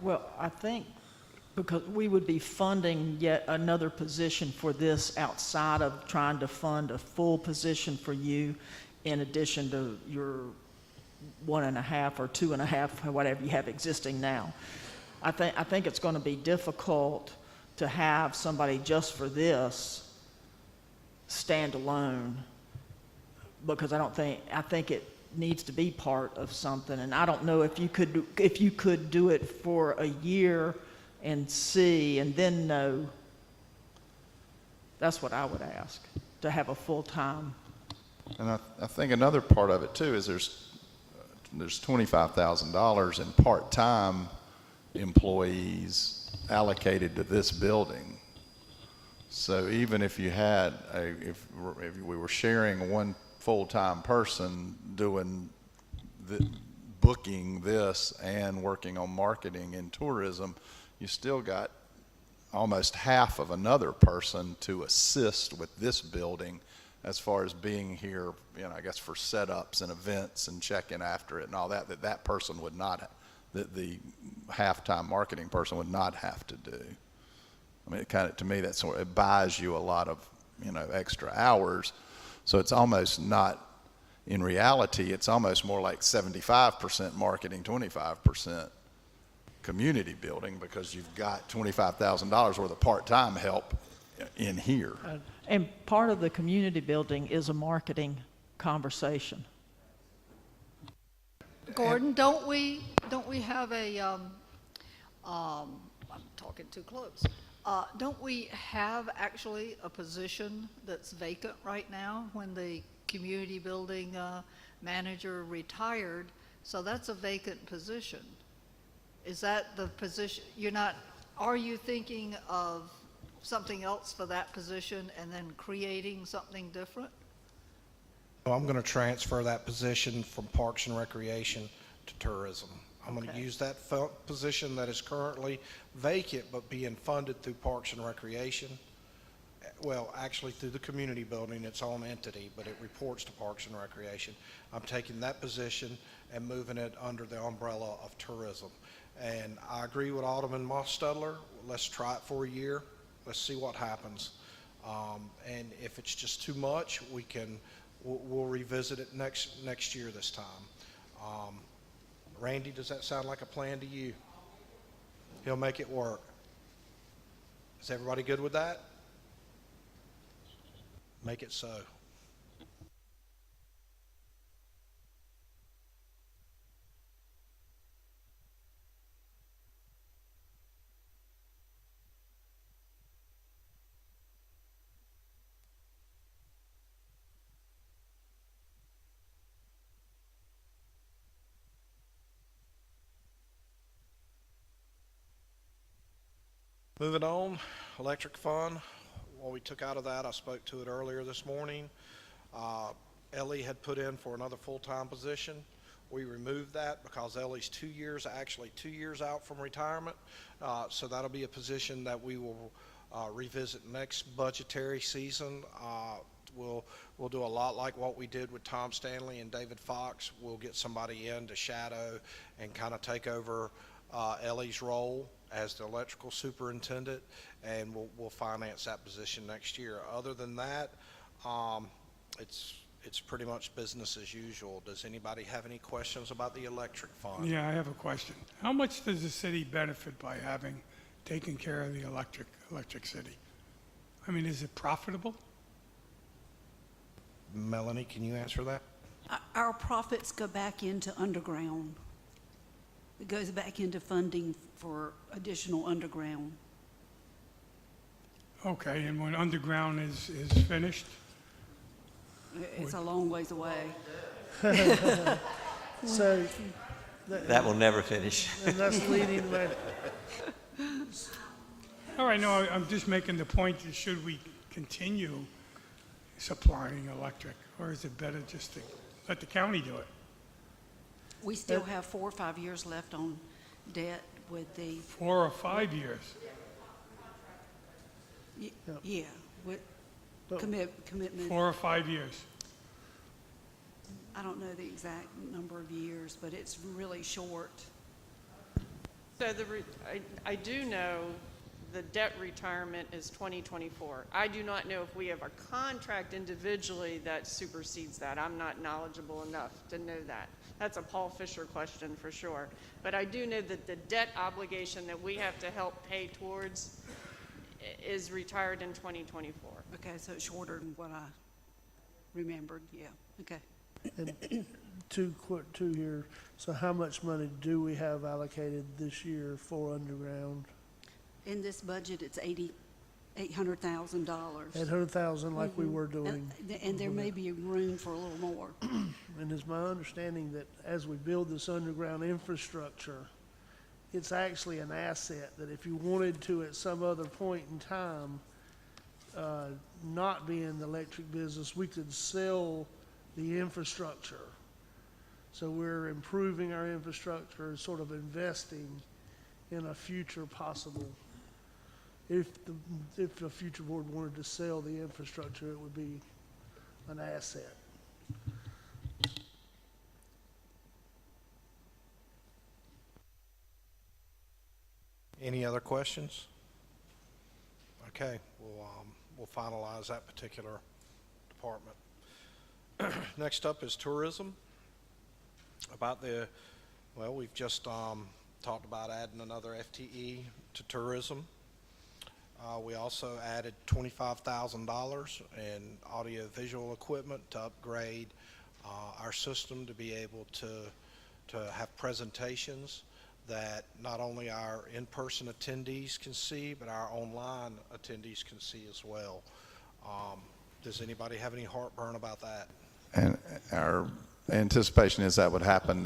S12: Well, I think because we would be funding yet another position for this outside of trying to fund a full position for you in addition to your 1.5 or 2.5, or whatever you have existing now. I think it's going to be difficult to have somebody just for this stand alone, because I think it needs to be part of something. And I don't know if you could do it for a year and see and then know. That's what I would ask, to have a full-time.
S6: And I think another part of it too is there's $25,000 in part-time employees allocated to this building. So even if you had if we were sharing one full-time person doing booking this and working on marketing and tourism, you still got almost half of another person to assist with this building as far as being here, I guess for setups and events and checking after it and all that person would not, the half-time marketing person would not have to do. I mean, to me, it buys you a lot of, extra hours. So it's almost not, in reality, it's almost more like 75% marketing, 25% community building, because you've got $25,000 worth of part-time help in here.
S12: And part of the community building is a marketing conversation.
S2: Gordon, don't we have a, I'm talking too close. Don't we have actually a position that's vacant right now when the community building manager retired? So that's a vacant position. Is that the position? Are you thinking of something else for that position and then creating something different?
S5: Well, I'm going to transfer that position from Parks and Recreation to Tourism. I'm going to use that position that is currently vacant but being funded through Parks and Recreation. Well, actually through the community building, its own entity, but it reports to Parks and Recreation. I'm taking that position and moving it under the umbrella of Tourism. And I agree with Alderman Moss-Studler. Let's try it for a year. Let's see what happens. And if it's just too much, we'll revisit it next year this time. Randy, does that sound like a plan to you? He'll make it work. Is everybody good with that? Make it so. Moving on, electric fund. What we took out of that, I spoke to it earlier this morning. Ellie had put in for another full-time position. We removed that because Ellie's 2 years out from retirement. So that'll be a position that we will revisit next budgetary season. We'll do a lot like what we did with Tom Stanley and David Fox. We'll get somebody in to shadow and kind of take over Ellie's role as the electrical superintendent, and we'll finance that position next year. Other than that, it's pretty much business as usual. Does anybody have any questions about the electric fund?
S10: Yeah, I have a question. How much does the city benefit by having taken care of the electric city? I mean, is it profitable?
S5: Melanie, can you answer that?
S13: Our profits go back into underground. It goes back into funding for additional underground.
S10: Okay, and when underground is finished?
S13: It's a long ways away.
S9: So,
S1: That will never finish.
S9: and that's leading right.
S10: All right, no, I'm just making the point, that should we continue supplying electric, or is it better just to let the county do it?
S13: We still have 4 or 5 years left on debt with the,
S10: 4 or 5 years?
S13: yeah, with commitment.
S10: 4 or 5 years?
S13: I don't know the exact number of years, but it's really short.
S3: So I do know the debt retirement is 2024. I do not know if we have a contract individually that supersedes that. I'm not knowledgeable enough to know that. That's a Paul Fisher question for sure. But I do know that the debt obligation that we have to help pay towards is retired in 2024.
S13: Okay, so it's shorter than what I remembered, yeah, okay.
S9: And two here. So how much money do we have allocated this year for underground?
S13: In this budget, it's $800,000.
S9: $800,000 like we were doing.
S13: And there may be room for a little more.
S9: And it's my understanding that as we build this underground infrastructure, it's actually an asset that if you wanted to at some other point in time, not be in the electric business, we could sell the infrastructure. So we're improving our infrastructure, sort of investing in a future possible. If the future board wanted to sell the infrastructure, it would be an asset.
S5: Any other questions? Okay, we'll finalize that particular department. Next up is tourism. We've just talked about adding another FTE to tourism. We also added $25,000 in audio-visual equipment to upgrade our system to be able to have presentations that not only our in-person attendees can see, but our online attendees can see as well. Does anybody have any heartburn about that?
S6: And our anticipation is that would happen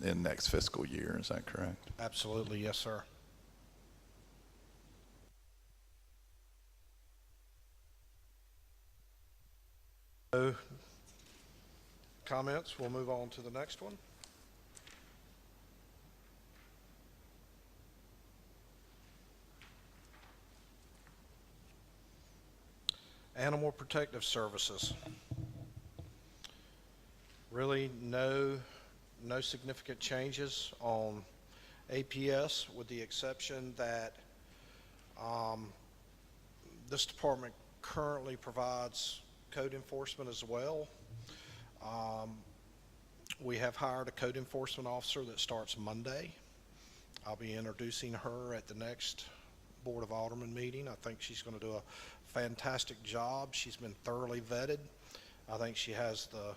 S6: in next fiscal year, is that correct?
S5: Absolutely, yes, sir. No comments, we'll move on to the next one. Animal Protective Services. Really no significant changes on APS, with the exception that this department currently provides code enforcement as well. We have hired a code enforcement officer that starts Monday. I'll be introducing her at the next Board of Aldermen meeting. I think she's going to do a fantastic job. She's been thoroughly vetted. I think she has the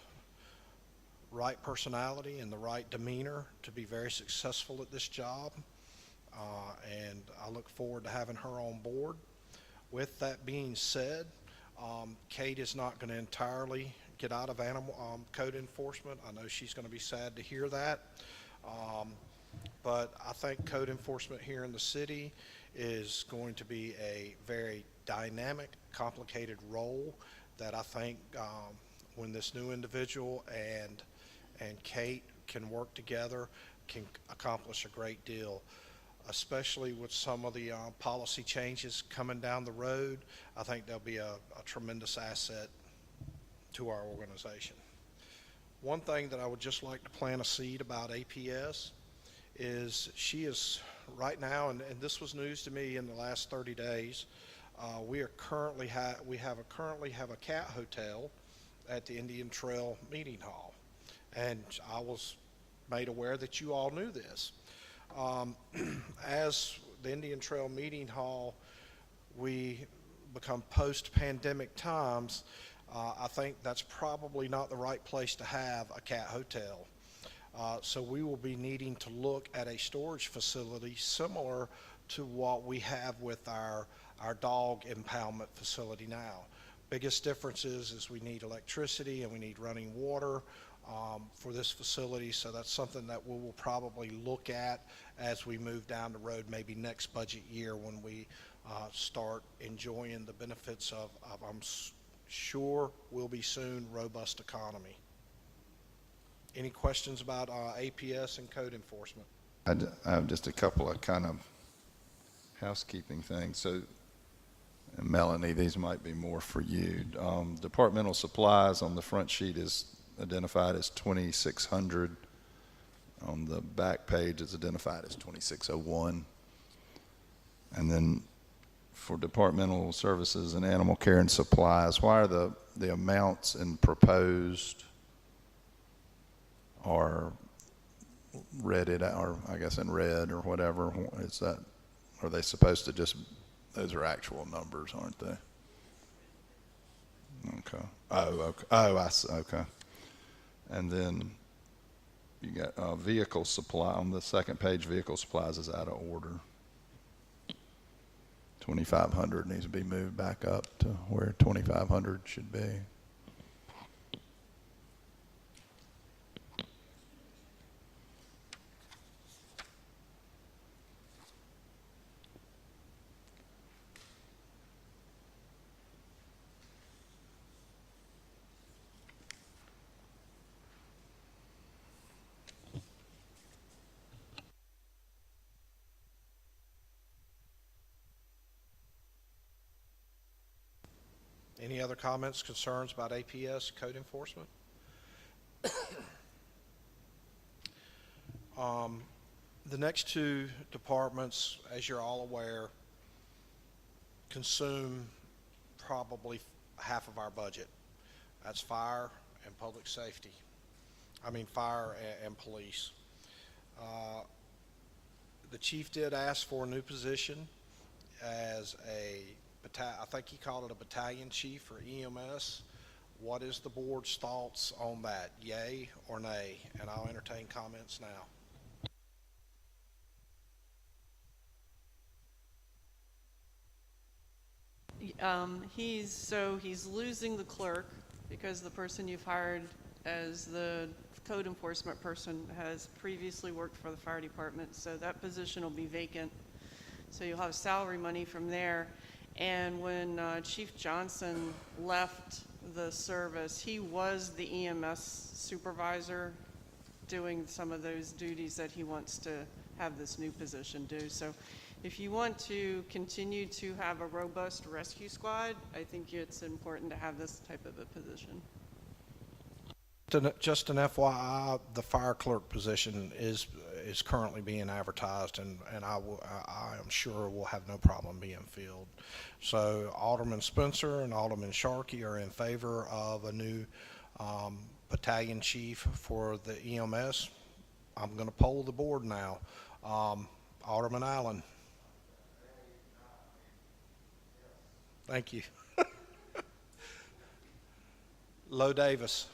S5: right personality and the right demeanor to be very successful at this job, and I look forward to having her on board. With that being said, Kate is not going to entirely get out of animal code enforcement. I know she's going to be sad to hear that, but I think code enforcement here in the city is going to be a very dynamic, complicated role that I think when this new individual and Kate can work together, can accomplish a great deal, especially with some of the policy changes coming down the road. I think they'll be a tremendous asset to our organization. One thing that I would just like to plant a seed about APS is she is right now, and this was news to me in the last 30 days, we currently have a cat hotel at the Indian Trail Meeting Hall. And I was made aware that you all knew this. As the Indian Trail Meeting Hall, we become post-pandemic times, I think that's probably not the right place to have a cat hotel. So we will be needing to look at a storage facility similar to what we have with our dog impoundment facility now. Biggest difference is we need electricity and we need running water for this facility, so that's something that we will probably look at as we move down the road, maybe next budget year when we start enjoying the benefits of I'm sure will be soon, robust economy. Any questions about APS and code enforcement?
S6: I have just a couple of kind of housekeeping things. So, Melanie, these might be more for you. Departmental supplies on the front sheet is identified as 2,600. On the back page, it's identified as 2,601. And then for departmental services and animal care and supplies, why are the amounts in proposed are redded, or I guess in red or whatever? Is that, are they supposed to just, those are actual numbers, aren't they? Okay. Oh, okay. Oh, I see. Okay. And then you got vehicle supply on the second page. Vehicle supplies is out of order. 2,500 needs to be moved back up to where 2,500 should be.
S5: Any other comments, concerns about APS code enforcement? The next two departments, as you're all aware, consume probably half of our budget. That's fire and public safety. I mean, fire and police. The chief did ask for a new position as I think he called it a battalion chief for EMS. What is the board's thoughts on that? Yay or nay? And I'll entertain comments now.
S3: He's losing the clerk because the person you've hired as the code enforcement person has previously worked for the fire department, so that position will be vacant. So you'll have salary money from there. And when Chief Johnson left the service, he was the EMS supervisor doing some of those duties that he wants to have this new position do. So if you want to continue to have a robust rescue squad, I think it's important to have this type of a position.
S5: Just an FYI, the fire clerk position is currently being advertised, and I am sure will have no problem being filled. So Alderman Spencer and Alderman Sharkey are in favor of a new battalion chief for the EMS. I'm going to poll the board now. Alderman Allen. Thank you. Lowe Davis.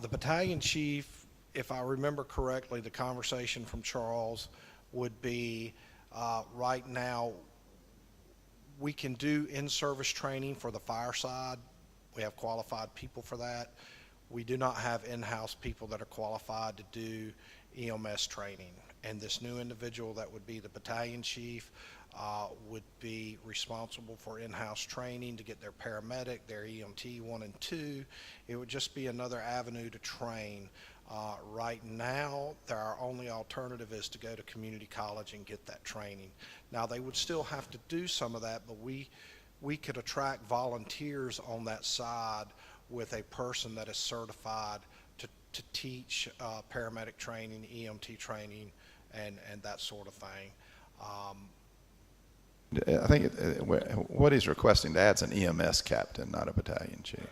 S5: The battalion chief, if I remember correctly, the conversation from Charles would be right now we can do in-service training for the fire side. We have qualified people for that. We do not have in-house people that are qualified to do EMS training. And this new individual that would be the battalion chief would be responsible for in-house training to get their paramedic, their EMT 1 and 2. It would just be another avenue to train. Right now, our only alternative is to go to community college and get that training. Now, they would still have to do some of that, but we could attract volunteers on that side with a person that is certified to teach paramedic training, EMT training, and that sort of thing.
S6: I think what he's requesting to add is an EMS captain, not a battalion chief.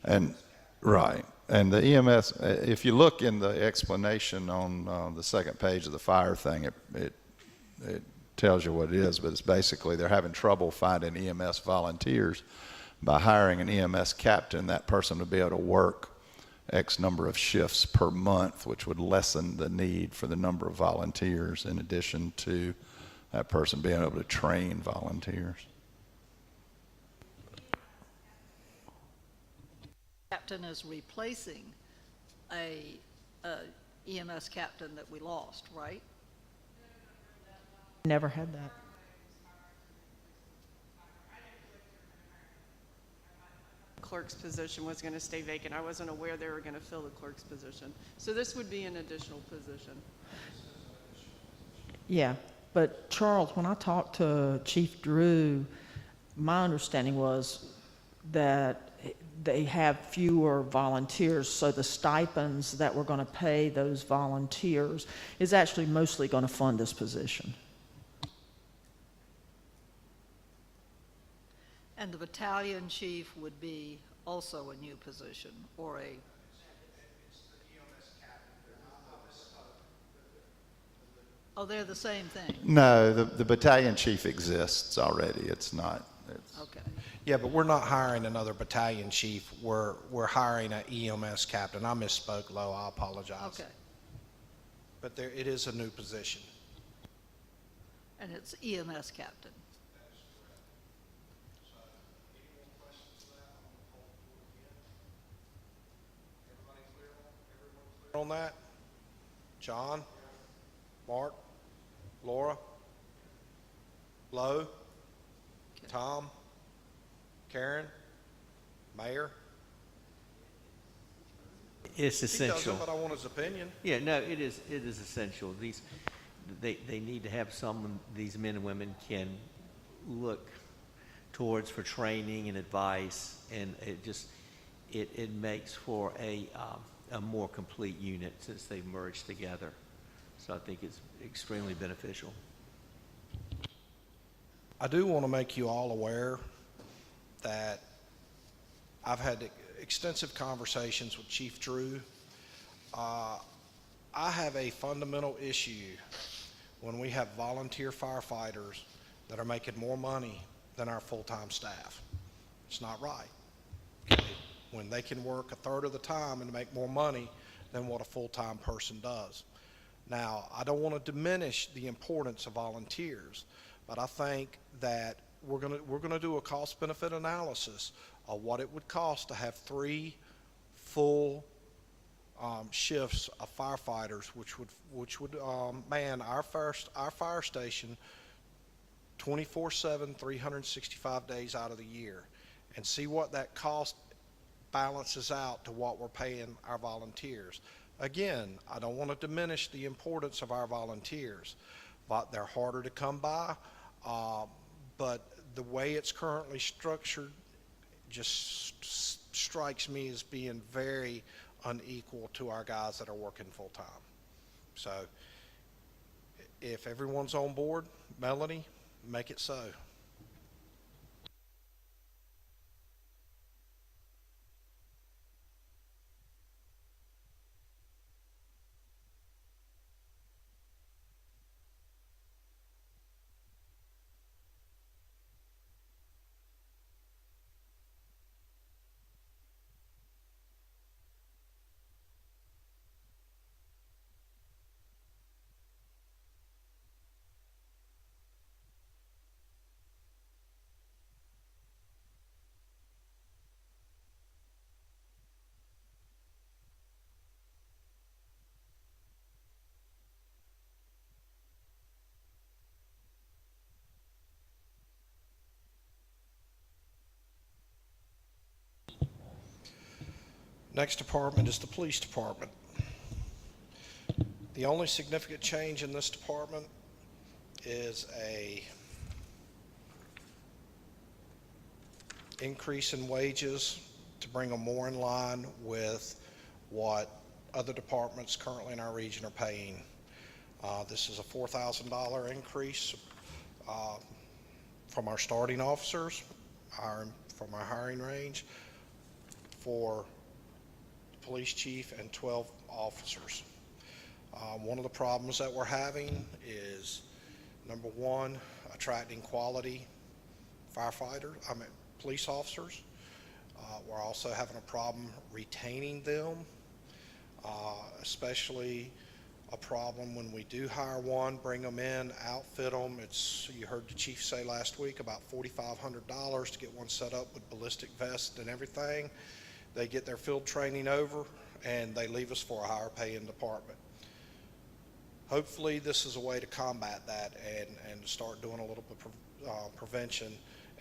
S6: And, right. And the EMS, if you look in the explanation on the second page of the fire thing, it tells you what it is, but it's basically they're having trouble finding EMS volunteers. By hiring an EMS captain, that person would be able to work X number of shifts per month, which would lessen the need for the number of volunteers, in addition to that person being able to train volunteers.
S2: Captain is replacing a EMS captain that we lost, right?
S12: Never had that.
S3: Clerk's position was going to stay vacant. I wasn't aware they were going to fill the clerk's position. So this would be an additional position.
S12: Yeah, but Charles, when I talked to Chief Drew, my understanding was that they have fewer volunteers, so the stipends that we're going to pay those volunteers is actually mostly going to fund this position.
S2: And the battalion chief would be also a new position, or a... Oh, they're the same thing?
S6: No, the battalion chief exists already. It's not.
S2: Okay.
S5: Yeah, but we're not hiring another battalion chief. We're hiring an EMS captain. I misspoke, Lo. I apologize.
S2: Okay.
S5: But it is a new position.
S2: And it's EMS captain.
S5: On that? John? Mark? Laura? Lo? Tom? Karen? Mayor?
S1: It's
S5: He
S1: essential.
S5: doesn't, but I want his opinion.
S1: Yeah, no, it is essential. They need to have someone these men and women can look towards for training and advice, and it makes for a more complete unit since they've merged together. So I think it's extremely beneficial.
S5: I do want to make you all aware that I've had extensive conversations with Chief Drew. I have a fundamental issue when we have volunteer firefighters that are making more money than our full-time staff. It's not right. Okay? When they can work a third of the time and make more money than what a full-time person does. Now, I don't want to diminish the importance of volunteers, but I think that we're going to do a cost-benefit analysis of what it would cost to have 3 full shifts of firefighters, which would man our fire station 24/7, 365 days out of the year, and see what that cost balances out to what we're paying our volunteers. Again, I don't want to diminish the importance of our volunteers, but they're harder to come by. But the way it's currently structured just strikes me as being very unequal to our guys that are working full time. So if everyone's on board, Melanie, make it so. Next department is the police department. The only significant change in this department is a increase in wages to bring them more in line with what other departments currently in our region are paying. This is a $4,000 increase from our starting officers, from our hiring range, for the police chief and 12 officers. One of the problems that we're having is, number one, attracting quality police officers. We're also having a problem retaining them, especially a problem when we do hire one, bring them in, outfit them. You heard the chief say last week about $4,500 to get one set up with ballistic vest and everything. They get their field training over and they leave us for a higher paying department. Hopefully this is a way to combat that and to start doing a little bit of prevention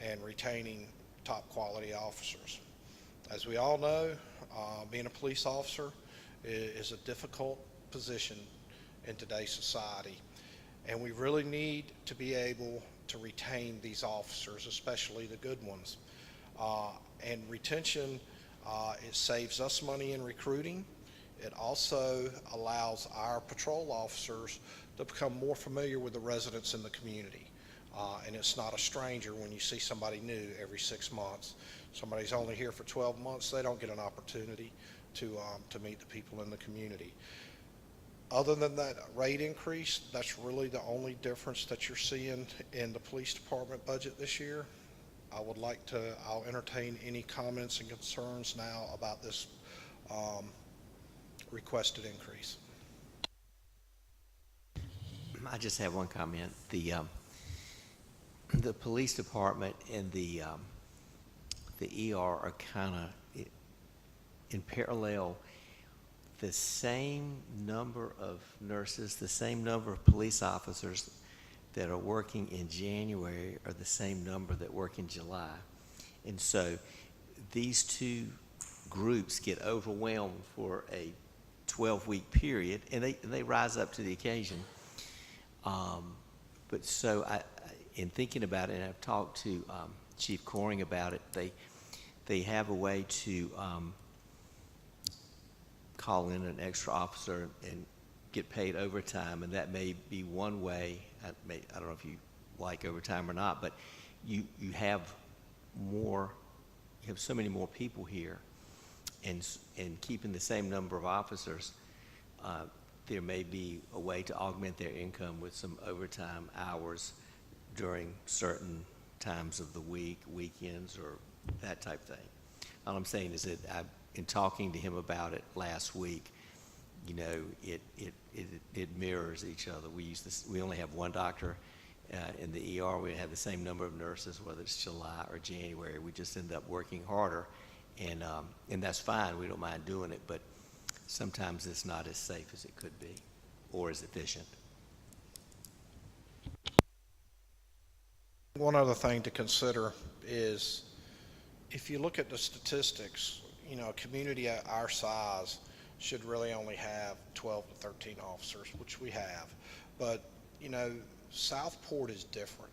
S5: and retaining top quality officers. As we all know, being a police officer is a difficult position in today's society, and we really need to be able to retain these officers, especially the good ones. And retention, it saves us money in recruiting. It also allows our patrol officers to become more familiar with the residents in the community. And it's not a stranger when you see somebody new every 6 months. Somebody's only here for 12 months, they don't get an opportunity to meet the people in the community. Other than that rate increase, that's really the only difference that you're seeing in the police department budget this year. I'll entertain any comments and concerns now about this requested increase.
S1: I just have one comment. The police department and the ER are kind of in parallel. The same number of nurses, the same number of police officers that are working in January are the same number that work in July. And so these two groups get overwhelmed for a 12-week period, and they rise up to the occasion. But so in thinking about it, and I've talked to Chief Coring about it, they have a way to call in an extra officer and get paid overtime, and that may be one way. I don't know if you like overtime or not, but you have so many more people here, and keeping the same number of officers, there may be a way to augment their income with some overtime hours during certain times of the week, weekends, or that type thing. All I'm saying is that in talking to him about it last week, you know, it mirrors each other. We only have one doctor in the ER. We have the same number of nurses, whether it's July or January. We just end up working harder, and that's fine. We don't mind doing it, but sometimes it's not as safe as it could be or as efficient.
S5: One other thing to consider is, if you look at the statistics, you know, a community at our size should really only have 12 to 13 officers, which we have. But, you know, Southport is different.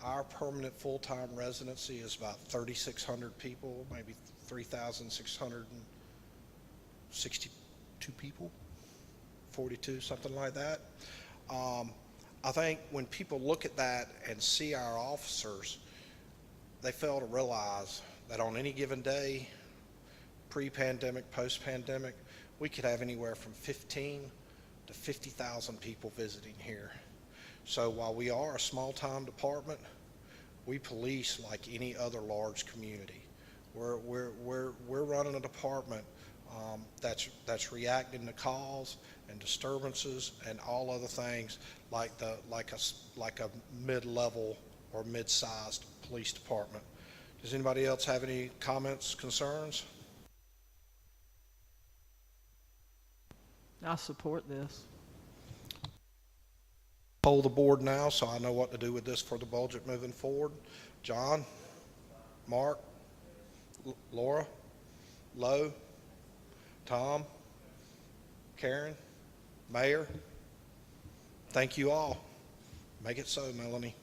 S5: Our permanent full-time residency is about 3,600 people, maybe 3,662 people, 42, something like that. I think when people look at that and see our officers, they fail to realize that on any given day, pre-pandemic, post-pandemic, we could have anywhere from 15 to 50,000 people visiting here. So while we are a small-time department, we police like any other large community. We're running a department that's reacting to calls and disturbances and all other things like a mid-level or mid-sized police department. Does anybody else have any comments, concerns?
S12: I support this.
S5: Poll the board now so I know what to do with this for the budget moving forward. John, Mark, Laura, Lowe, Tom, Karen, Mayor. Thank you all. Make it so, Melanie.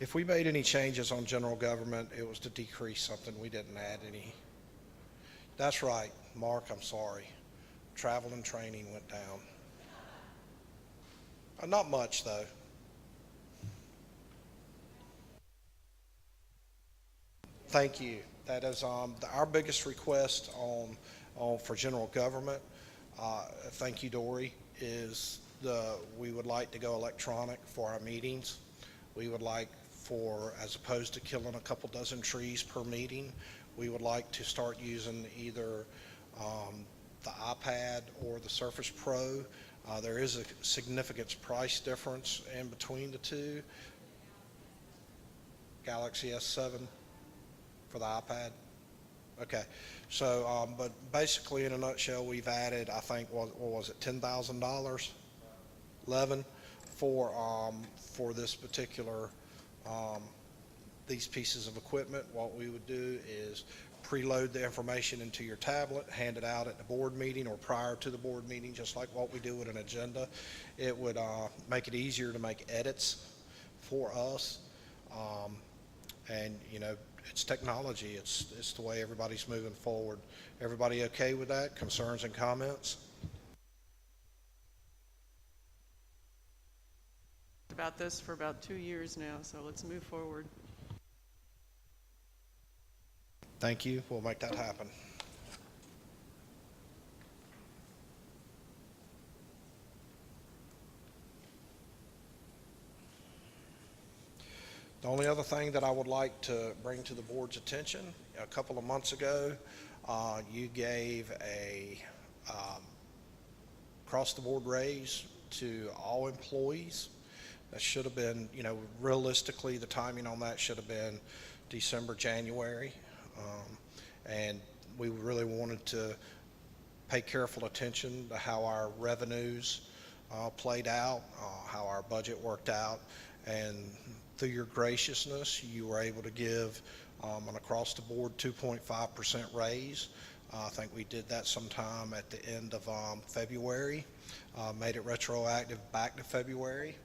S5: If we made any changes on general government, it was to decrease something. We didn't add any. That's right, Mark, I'm sorry. Travel and training went down. Not much, though. Thank you. That is our biggest request for general government. Thank you, Dory. We would like to go electronic for our meetings. We would like as opposed to killing a couple dozen trees per meeting, we would like to start using either the iPad or the Surface Pro. There is a significant price difference in between the two. Galaxy S7 for the iPad. Okay, so but basically in a nutshell, we've added, I think, what was it, $10,000, 11 for this particular these pieces of equipment. What we would do is preload the information into your tablet, hand it out at the board meeting or prior to the board meeting, just like what we do with an agenda. It would make it easier to make edits for us. And, you know, it's technology. It's the way everybody's moving forward. Everybody okay with that? Concerns and comments?
S3: About this for about 2 years now, so let's move forward.
S5: Thank you. We'll make that happen. The only other thing that I would like to bring to the board's attention, a couple of months ago, you gave a across-the-board raise to all employees. That should have been, you know, realistically, the timing on that should have been December, January. And we really wanted to pay careful attention to how our revenues played out, how our budget worked out. And through your graciousness, you were able to give an across-the-board 2.5% raise. I think we did that sometime at the end of February, made it retroactive back to February.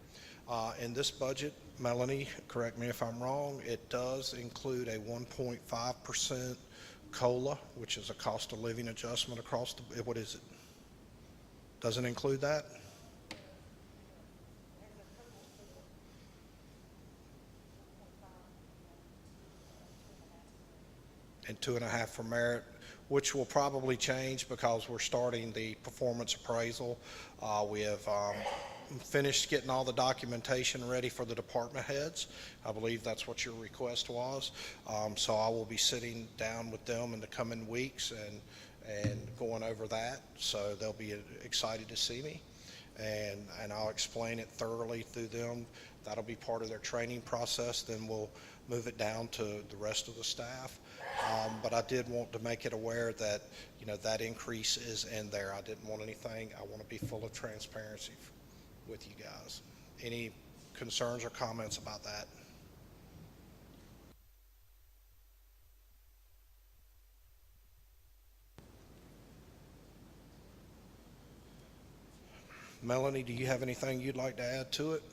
S5: In this budget, Melanie, correct me if I'm wrong, it does include a 1.5% COLA, which is a cost of living adjustment across the, what is it? Doesn't include that? And 2.5 for merit, which will probably change because we're starting the performance appraisal. We have finished getting all the documentation ready for the department heads. I believe that's what your request was. So I will be sitting down with them in the coming weeks and going over that. So they'll be excited to see me, and I'll explain it thoroughly through them. That'll be part of their training process. Then we'll move it down to the rest of the staff. But I did want to make it aware that, you know, that increase is in there. I didn't want anything. I want to be full of transparency with you guys. Any concerns or comments about that? Melanie, do you have anything you'd like to add to it?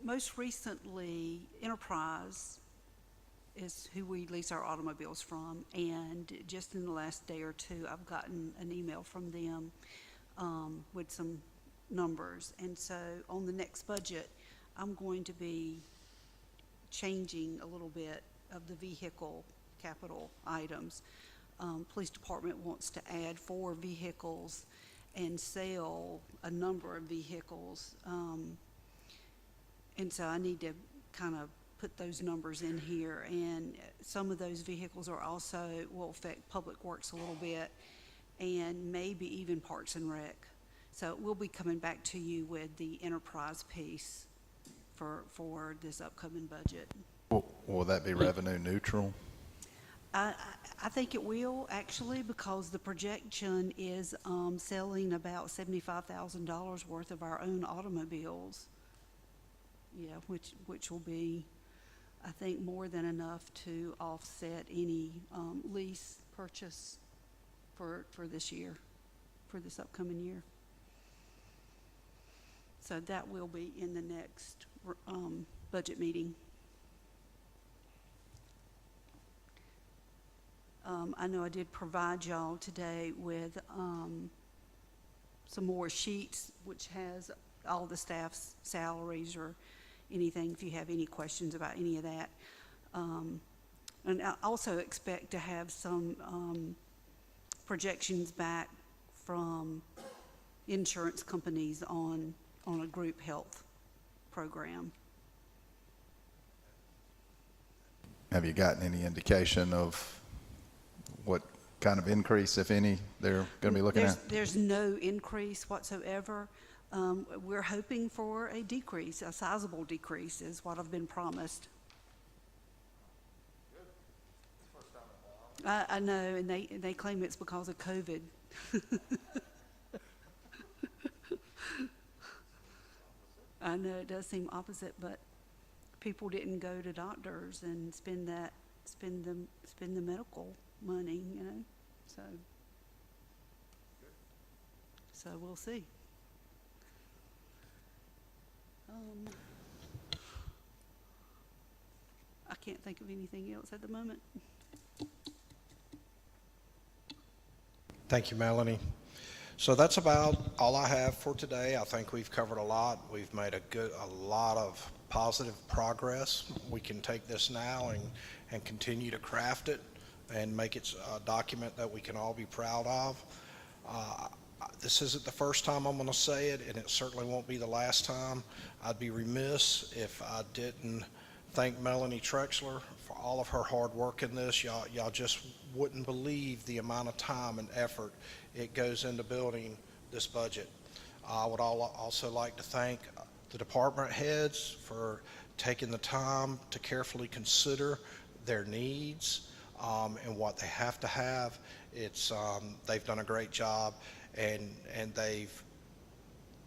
S13: Most recently, Enterprise is who we lease our automobiles from, and just in the last day or two, I've gotten an email from them with some numbers. And so on the next budget, I'm going to be changing a little bit of the vehicle capital items. Police Department wants to add 4 vehicles and sell a number of vehicles. And so I need to kind of put those numbers in here. And some of those vehicles are also, will affect Public Works a little bit, and maybe even Parks and Rec. So we'll be coming back to you with the enterprise piece for this upcoming budget.
S6: Will that be revenue neutral?
S13: I think it will, actually, because the projection is selling about $75,000 worth of our own automobiles. Yeah, which will be, I think, more than enough to offset any lease purchase for this year. for this upcoming year. So that will be in the next budget meeting. I know I did provide y'all today with some more sheets, which has all the staff's salaries or anything, if you have any questions about any of that. And I also expect to have some projections back from insurance companies on a group health program.
S6: Have you gotten any indication of what kind of increase, if any, they're going to be looking at?
S13: There's no increase whatsoever. We're hoping for a decrease, a sizable decrease is what I've been promised. I know, and they claim it's because of COVID. I know it does seem opposite, but people didn't go to doctors and spend the medical money, you know. So we'll see. I can't think of anything else at the moment.
S5: Thank you, Melanie. So that's about all I have for today. I think we've covered a lot. We've made a lot of positive progress. We can take this now and continue to craft it and make it a document that we can all be proud of. This isn't the first time I'm going to say it, and it certainly won't be the last time. I'd be remiss if I didn't thank Melanie Trexler for all of her hard work in this. Y'all just wouldn't believe the amount of time and effort it goes into building this budget. I would also like to thank the department heads for taking the time to carefully consider their needs and what they have to have. They've done a great job, and they've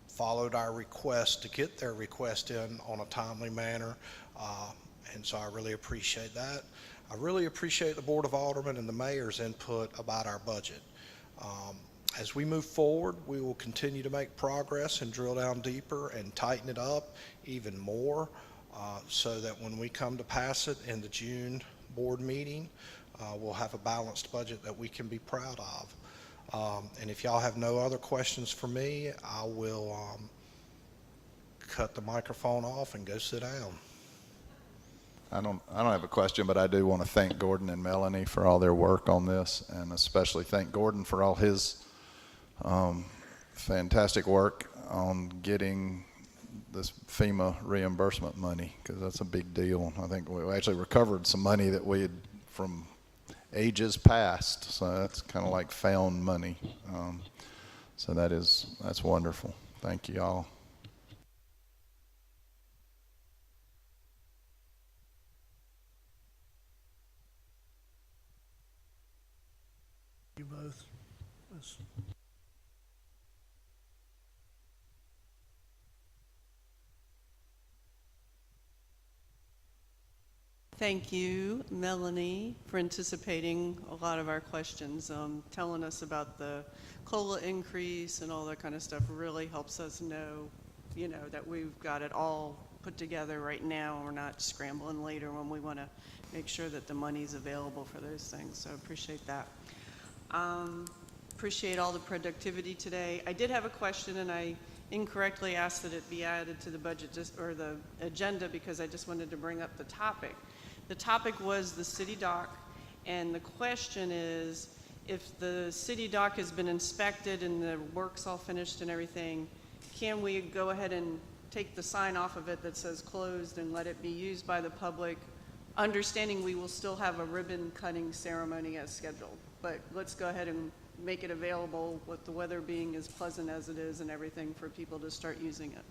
S5: followed our request to get their request in on a timely manner, and so I really appreciate that. I really appreciate the Board of Aldermen and the mayor's input about our budget. As we move forward, we will continue to make progress and drill down deeper and tighten it up even more so that when we come to pass it in the June board meeting, we'll have a balanced budget that we can be proud of. And if y'all have no other questions for me, I will cut the microphone off and go sit down.
S6: I don't have a question, but I do want to thank Gordon and Melanie for all their work on this, and especially thank Gordon for all his fantastic work on getting this FEMA reimbursement money, because that's a big deal. I think we actually recovered some money that we had from ages past, so that's kind of like found money. So that's wonderful. Thank you all.
S9: You both.
S3: Thank you, Melanie, for anticipating a lot of our questions. Telling us about the COLA increase and all that kind of stuff really helps us know, that we've got it all put together right now, and we're not scrambling later when we want to make sure that the money's available for those things. So I appreciate that. Appreciate all the productivity today. I did have a question, and I incorrectly asked that it be added to the budget or the agenda, because I just wanted to bring up the topic. The topic was the city dock, and the question is, if the city dock has been inspected and the work's all finished and everything, can we go ahead and take the sign off of it that says closed and let it be used by the public, understanding we will still have a ribbon cutting ceremony as scheduled? But let's go ahead and make it available with the weather being as pleasant as it is and everything for people to start using it.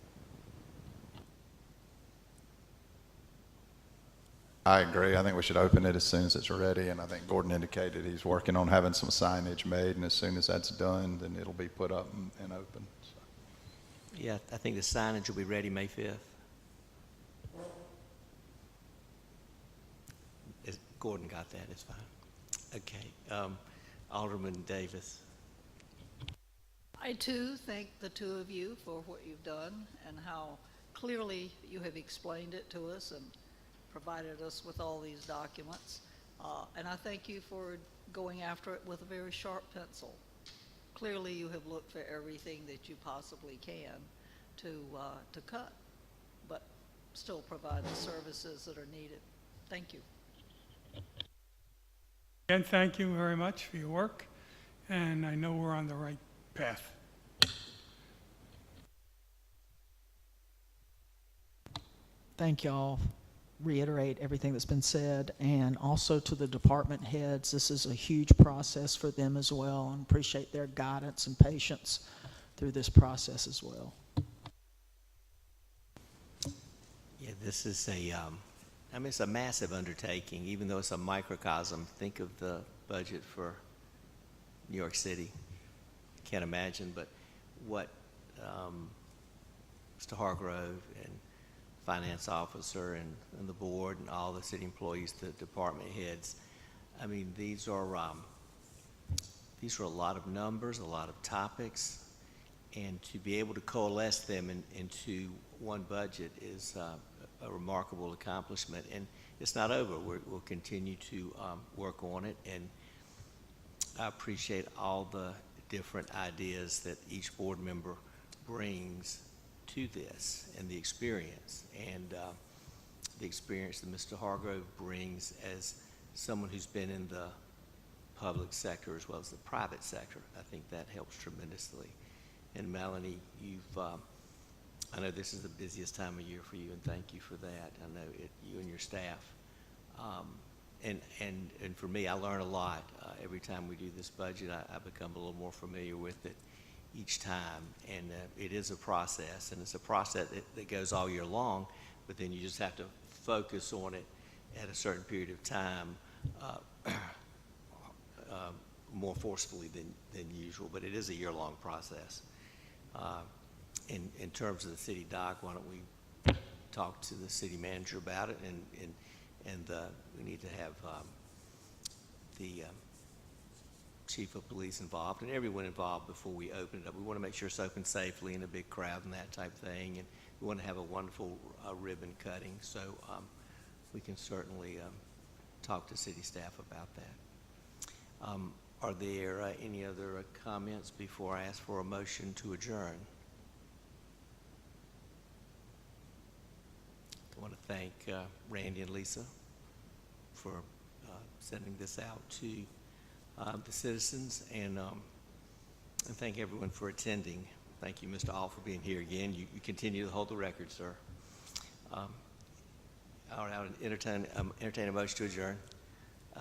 S6: I agree. I think we should open it as soon as it's ready, and I think Gordon indicated he's working on having some signage made, and as soon as that's done, then it'll be put up and open. So.
S1: Yeah, I think the signage will be ready May 5th. Gordon got that, it's fine. Okay, Alderman Davis.
S2: I too thank the two of you for what you've done and how clearly you have explained it to us and provided us with all these documents. And I thank you for going after it with a very sharp pencil. Clearly you have looked for everything that you possibly can to cut, but still provide the services that are needed. Thank you.
S10: Again, thank you very much for your work, and I know we're on the right path.
S12: Thank y'all. Reiterate everything that's been said, and also to the department heads. This is a huge process for them as well, and appreciate their guidance and patience through this process as well.
S1: Yeah, this is I mean, it's a massive undertaking, even though it's a microcosm. Think of the budget for New York City. Can't imagine, but what Mr. Hargrove and finance officer and the board and all the city employees, the department heads, I mean, these are a lot of numbers, a lot of topics, and to be able to coalesce them into one budget is a remarkable accomplishment. And it's not over. We'll continue to work on it, and I appreciate all the different ideas that each board member brings to this, and the experience that Mr. Hargrove brings as someone who's been in the public sector as well as the private sector. I think that helps tremendously. And Melanie, I know this is the busiest time of year for you, and thank you for that. I know you and your staff. And for me, I learn a lot. Every time we do this budget, I become a little more familiar with it each time. And it is a process, and it's a process that goes all year long, but then you just have to focus on it at a certain period of time more forcefully than usual. But it is a year-long process. In terms of the city dock, why don't we talk to the city manager about it, and we need to have the chief of police involved and everyone involved before we open it up. We want to make sure it's open safely in a big crowd and that type of thing, and we want to have a wonderful ribbon cutting, so we can certainly talk to city staff about that. Are there any other comments before I ask for a motion to adjourn? I want to thank Randy and Lisa for sending this out to the citizens, and thank everyone for attending. Thank you, Mr. All, for being here again. You continue to hold the record, sir. I'll entertain a motion to adjourn.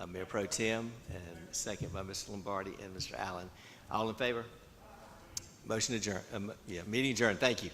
S1: Mayor Pro Tem, and second by Mr. Lombardi and Mr. Allen. All in favor? Motion adjourned. Meeting adjourned. Thank you.